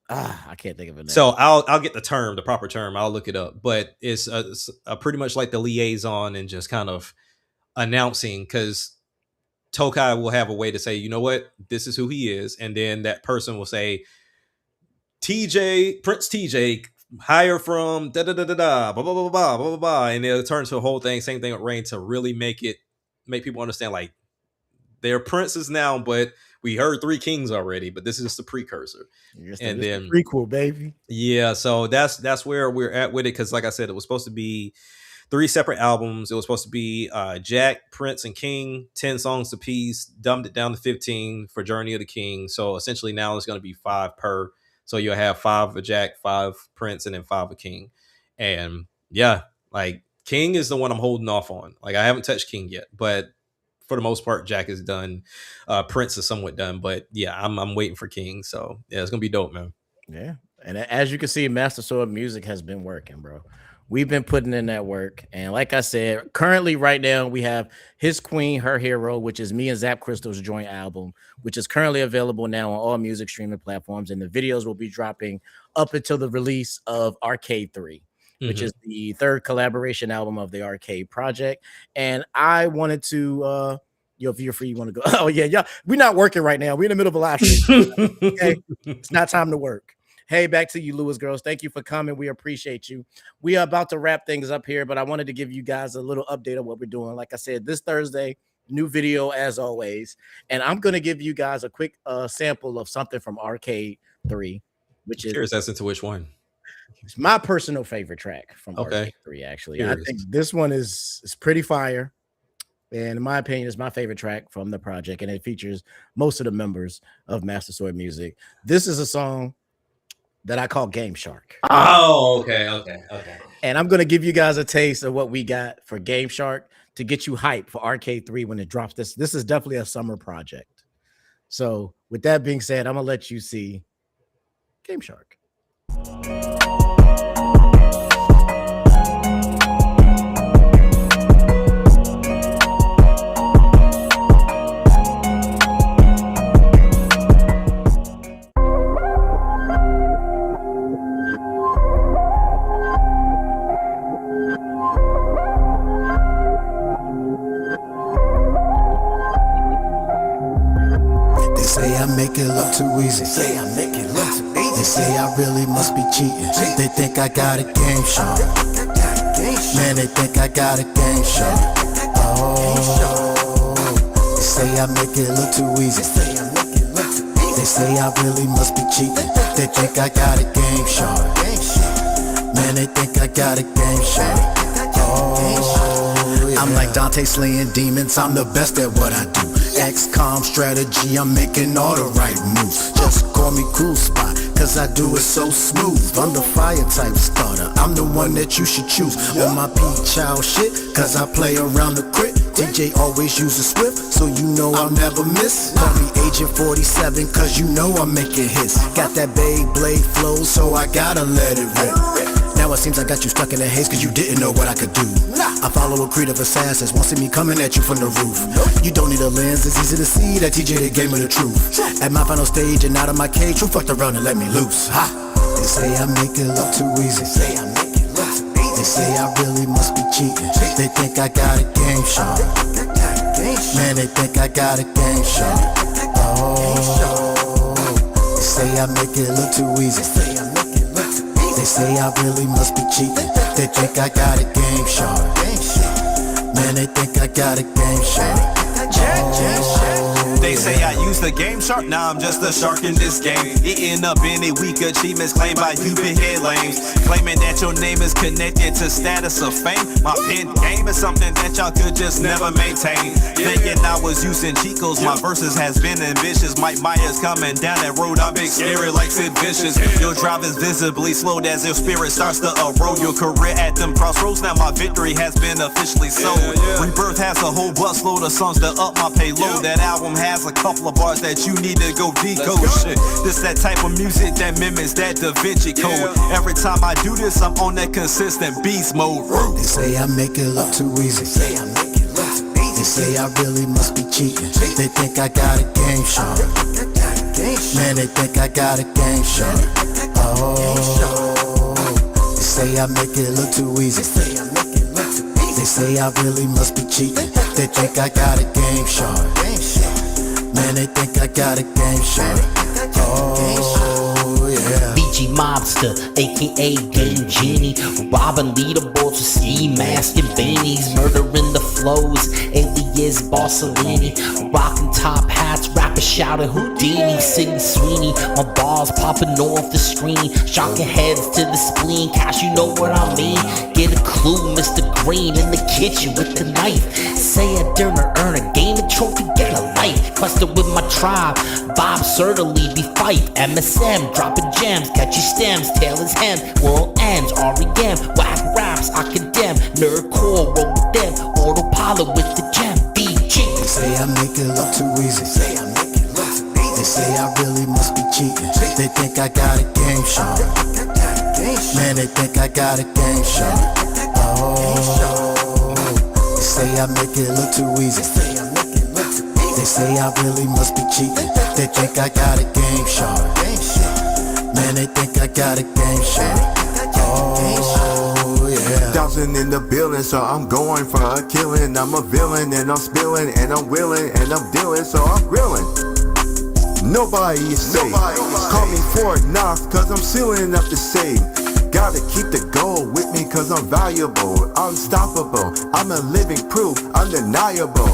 I can't think of a name. So I'll get the proper term. I'll look it up. But it's pretty much like the liaison and just kind of announcing, because Tokai will have a way to say, you know what, this is who he is, and then that person will say, TJ, Prince TJ, hire from da da da da da, blah blah blah blah blah blah, and it'll turn to a whole thing. Same thing with Rain, to really make people understand, like, they're princes now, but we heard 3 kings already, but this is just the precursor. And then prequel, baby. Yeah, so that's where we're at with it, because like I said, it was supposed to be 3 separate albums. It was supposed to be Jack, Prince, and King, 10 songs apiece, dumbed it down to 15 for Journey of the King. So essentially now it's going to be 5 per. So you'll have 5 of Jack, 5 Prince, and then 5 of King. And yeah, like King is the one I'm holding off on. Like I haven't touched King yet, but for the most part, Jack is done. Prince is somewhat done, but yeah, I'm waiting for King. So yeah, it's gonna be dope, man. Yeah, and as you can see, Master Sword Music has been working, bro. We've been putting in that work, and like I said, currently right now we have His Queen, Her Hero, which is me and Zap Crystal's joint album, which is currently available now on all music streaming platforms, and the videos will be dropping up until the release of Arcade 3. Which is the 3rd collaboration album of the Arcade project. And I wanted to, if you're free, you want to go. Oh, yeah. We're not working right now. We're in the middle of a live stream. Okay. It's not time to work. Hey, back to you, Lewis Girls. Thank you for coming. We appreciate you. We are about to wrap things up here, but I wanted to give you guys a little update of what we're doing. Like I said, this Thursday, new video as always. And I'm going to give you guys a quick sample of something from Arcade 3, which is. Curious as to which one. It's my personal favorite track from Arcade 3, actually. Curious. I think this one is pretty fire. And in my opinion, it's my favorite track from the project. And it features most of the members of Master Sword Music. This is a song that I call Game Shark. Oh, okay. And I'm going to give you guys a taste of what we got for Game Shark to get you hyped for Arcade 3 when it drops. This is definitely a summer project. So with that being said, I'm going to let you see Game Shark. Make it look too easy. Say I make it look too easy. They say I really must be cheating. They think I got a game show. Man, they think I got a game show. Oh, they say I make it look too easy. They say I really must be cheating. They think I got a game show. Man, they think I got a game show. Oh, yeah. I'm like Dante slaying demons. I'm the best at what I do. XCOM strategy, I'm making all the right moves. Just call me Cool Spot, cause I do it so smooth. I'm the fire type starter, I'm the one that you should choose. On my P-Chow shit, cause I play around the crit. DJ always uses Swift, so you know I'll never miss. Call me Agent 47, cause you know I'm making hits. Got that Beyblade flow, so I gotta let it rip. Now it seems I got you stuck in the haze cause you didn't know what I could do. I follow a creed of assassins, won't see me coming at you from the roof. You don't need a lens, it's easy to see that TJ the game of the truth. At my final stage and out of my cage, you fucked around and let me loose. Ha! They say I make it look too easy. They say I really must be cheating. They think I got a game show. Man, they think I got a game show. Oh, they say I make it look too easy. They say I really must be cheating. They think I got a game show. Man, they think I got a game show. They say I use the game shark, now I'm just a shark in this game. Eating up any weak achievements claimed by you big head lames. Claiming that your name is connected to status of fame. My pen game is something that y'all could just never maintain. Thinking I was using cheat codes, my verses has been ambitious. Mike Myers coming down that road, I'm big scary like Sid Vicious. Your drive is visibly slowed as your spirit starts to erode. Your career at them crossroads, now my victory has been officially sold. Rebirth has a whole busload of songs to up my payload. That album has a couple of bars that you need to go decode. Shit, this that type of music that mimics that Da Vinci Code. Every time I do this, I'm on that consistent beast mode. They say I make it look too easy. They say I really must be cheating. They think I got a game show. Man, they think I got a game show. Oh, they say I make it look too easy. They say I really must be cheating. They think I got a game show. Man, they think I got a game show. Oh, yeah. BG Mobster, aka Game Genie, robbing leaderboards with ski mask and bennies, murdering the flows, alien is Bossellini. Rocking top hats, rappers shouting Houdini. Sidney Sweeney, my balls popping off the screen. Shocking heads to the spleen, cash, you know what I mean. Get a clue, Mr. Green in the kitchen with the knife. Say a dinner, earn a gaming trophy, get a life. Cluster with my tribe, Bob certainly be fight. MSM, dropping gems, catchy stems, tail is hem. World ends, REM, whack raps, I condemn. Nerdcore, roll with them, autopilot with the gem. BG. They say I make it look too easy. They say I really must be cheating. They think I got a game show. Man, they think I got a game show. Oh, they say I make it look too easy. They say I really must be cheating. They think I got a game show. Man, they think I got a game show. Oh, yeah. Thousand in the building, so I'm going for a killing. I'm a villain and I'm spilling and I'm willing and I'm dealing, so I'm grilling. Nobody is safe. Call me Fort Knox, cause I'm sealing up the safe. Gotta keep the gold with me cause I'm valuable, unstoppable. I'm a living proof, undeniable.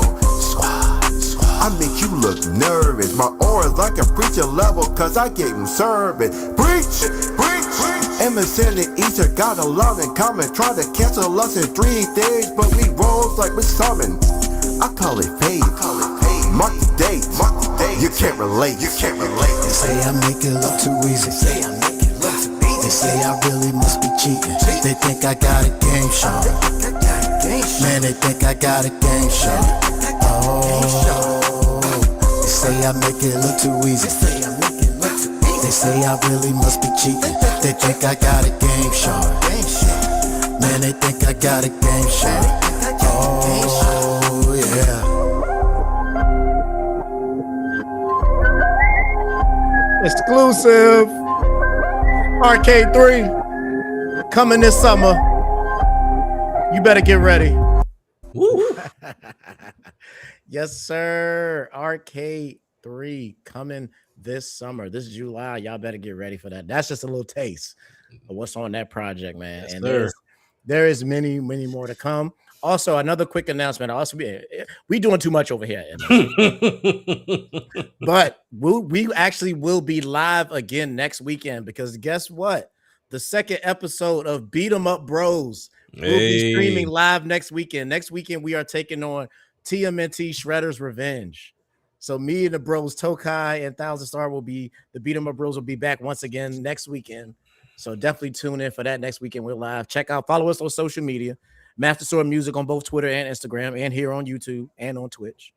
I make you look nervous. My aura's like a preacher level cause I gave him service. Preach, preach, preach. MSN and Easter got a lot in common. Try to cancel us in 3 days, but we rose like we summoned. I call it fate. Mark the date. You can't relate. You can't relate. They say I make it look too easy. They say I really must be cheating. They think I got a game show. Man, they think I got a game show. Oh, they say I make it look too easy. They say I really must be cheating. They think I got a game show. Man, they think I got a game show. Oh, yeah. Exclusive Arcade 3 coming this summer. You better get ready. Woo. Yes, sir. Arcade 3 coming this summer. This is July. Y'all better get ready for that. That's just a little taste of what's on that project, man. Yes, and there is many, many more to come. Also, another quick announcement. We doing too much over here, but we actually will be live again next weekend because guess what? The second episode of Beat 'em Up Bros will be streaming live next weekend. Next weekend we are taking on TMNT Shredder's Revenge. So me and the bros Tokai and Thousand Star will be the Beat 'em Up Bros will be back once again next weekend. So definitely tune in for that next weekend. We're live. Follow us on social media. Master Sword Music on both Twitter and Instagram, and here on YouTube and on Twitch.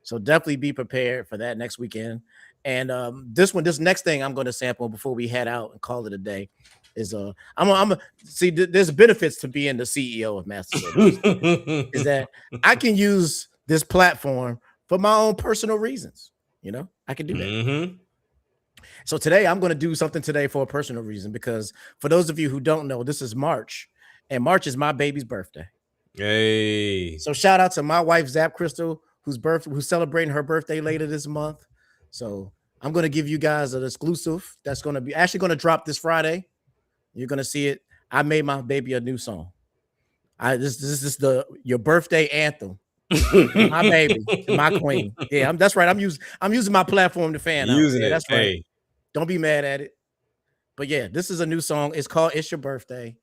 So definitely be prepared for that next weekend. And this next thing I'm going to sample before we head out and call it a day is see. There's benefits to being the CEO of Master Sword Music. Is that I can use this platform for my own personal reasons. You know, I can do that. Mm-hmm. So today I'm going to do something today for a personal reason because for those of you who don't know, this is March. And March is my baby's birthday. Hey. So shout out to my wife, Zap Crystal, who's celebrating her birthday later this month. So I'm going to give you guys an exclusive that's going to be actually going to drop this Friday. You're going to see it. I made my baby a new song. This is your birthday anthem. My baby, my queen. Yeah, that's right. I'm using my platform to fan out. Using it. That's right. Hey. Don't be mad at it. But yeah, this is a new song. It's called It's Your Birthday.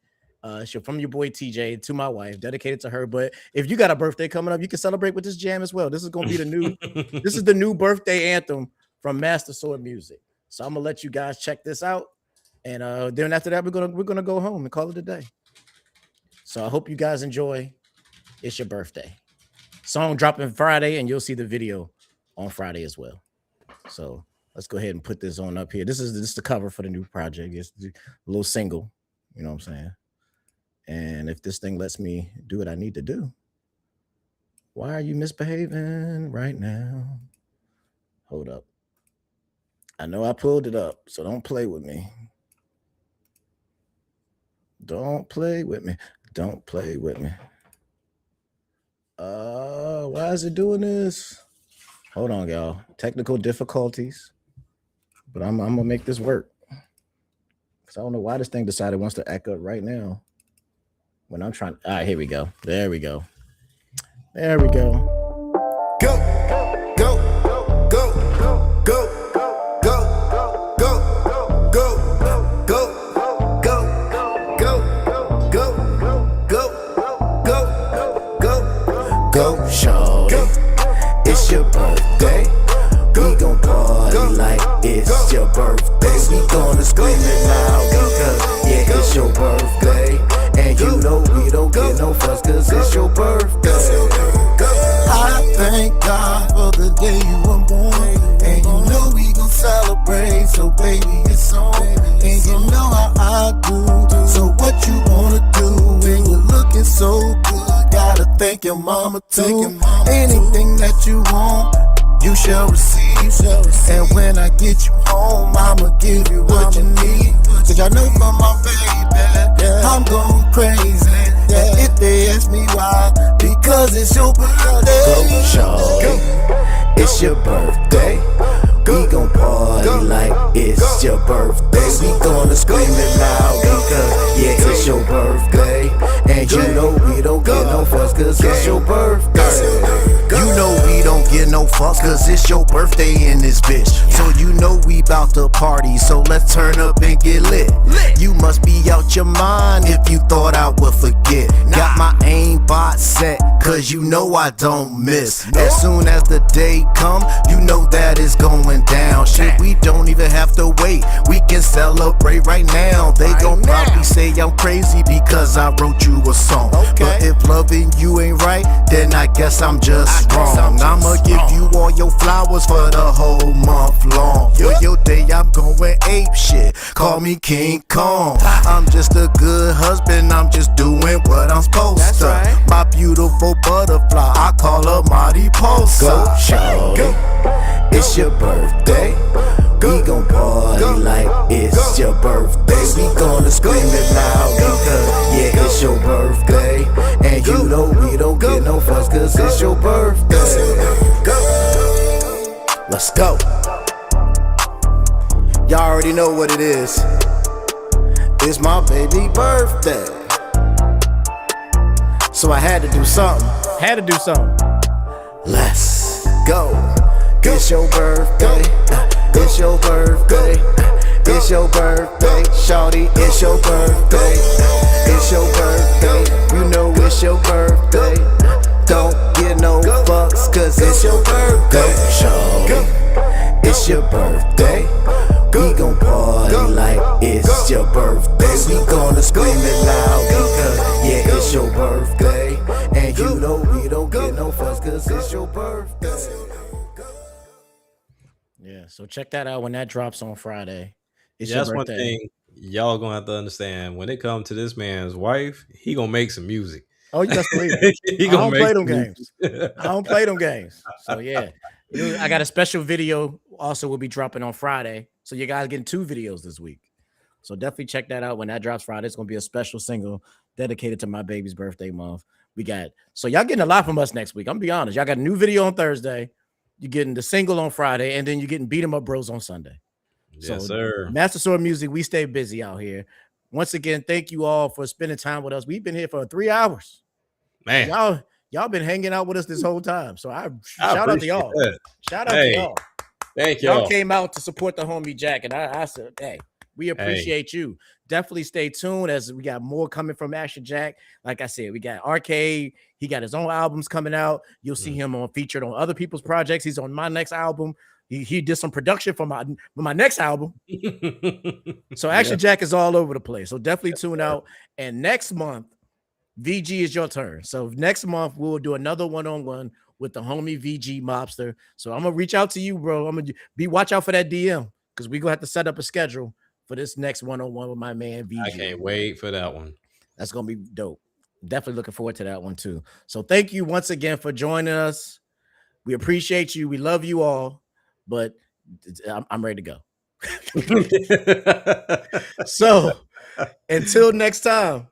From your boy TJ to my wife, dedicated to her. But if you got a birthday coming up, you can celebrate with this jam as well. This is gonna be the new, this is the new birthday anthem from Master Sword Music. So I'm gonna let you guys check this out, and then after that, we're gonna go home and call it a day. So I hope you guys enjoy. It's Your Birthday. Song dropping Friday, and you'll see the video on Friday as well. So let's go ahead and put this on up here. This is the cover for the new project. It's a little single. You know what I'm saying? And if this thing lets me do what I need to do, why are you misbehaving right now? Hold up. I know I pulled it up, so don't play with me. Don't play with me. Don't play with me. Why is it doing this? Hold on, y'all. Technical difficulties. But I'm gonna make this work. Because I don't know why this thing decided it wants to act up right now. When I'm trying. All right, here we go. There we go. There we go. thank your mama too. Anything that you want, you shall receive. And when I get you home, I'ma give you what you need. Cause I know for my baby, I'm going crazy. And if they ask me why, because it's your birthday. Go, shorty, it's your birthday. We gon' party like it's your birthday. We gonna scream it loud because, yeah, it's your birthday. And you know we don't get no fuss cause it's your birthday. You know we don't get no fucks cause it's your birthday in this bitch. So you know we bout to party, so let's turn up and get lit. You must be out your mind if you thought I would forget. Got my aimbot set cause you know I don't miss. As soon as the day come, you know that it's going down. Shit, we don't even have to wait, we can celebrate right now. They gon' probably say I'm crazy because I wrote you a song. But if loving you ain't right, then I guess I'm just wrong. I'ma give you all your flowers for the whole month long. For your day I'm going ape shit, call me King Kong. I'm just a good husband, I'm just doing what I'm supposed to. My beautiful butterfly, I call her Mariposa. Go, shorty, it's your birthday. We gon' party like it's your birthday. We gonna scream it loud because, yeah, it's your birthday. And you know we don't get no fuss cause it's your birthday. Let's go. Y'all already know what it is. It's my baby birthday. So I had to do something. Let's go. It's your birthday. It's your birthday. It's your birthday. Shawty, it's your birthday. It's your birthday. You know it's your birthday. Don't get no fucks cause it's your birthday. Shawty, it's your birthday. We gon' party like it's your birthday. We gonna scream it loud because, yeah, it's your birthday. And you know we don't get no fuss cause it's your birthday. Yeah, so check that out when that drops on Friday. It's Yeah, your that's one birthday. thing y'all gonna have to understand. When it comes to this man's wife, he gonna make some music. Oh, you best believe it. He I gonna don't make play them some games. music. I don't play them games. So yeah, I got a special video also will be dropping on Friday. So you guys getting 2 videos this week. So definitely check that out when that drops Friday. It's gonna be a special single dedicated to my baby's birthday month. So y'all getting a lot from us next week. I'm gonna be honest. Y'all got a new video on Thursday. You're getting the single on Friday, and then you're getting Beat 'em Up Bros on Sunday. Yes, sir. Master Sword Music, we stay busy out here. Once again, thank you all for spending time with us. We've been here for 3 hours. Man, y'all been hanging out with us this whole time. So I shout out to y'all. that. Shout out to y'all. Thank Y'all y'all. came out to support the homie Jack, and I said, hey, we appreciate you. Definitely stay tuned as we got more coming from Action Jack. Like I said, we got Arcade. He got his own albums coming out. You'll see him featured on other people's projects. He's on my next album. He did some production for my next album. So Action Jack is all over the place. So definitely tune out. And next month, VG is your turn. So next month we'll do another one-on-one with the homie VG Mobster. So I'm gonna reach out to you, bro. I'm gonna watch out for that DM because we're gonna have to set up a schedule for this next one-on-one with my man VG. I can't wait for that one. That's gonna be dope. Definitely looking forward to that one too. So thank you once again for joining us. We appreciate you. We love you all, but I'm ready to go. So until next time.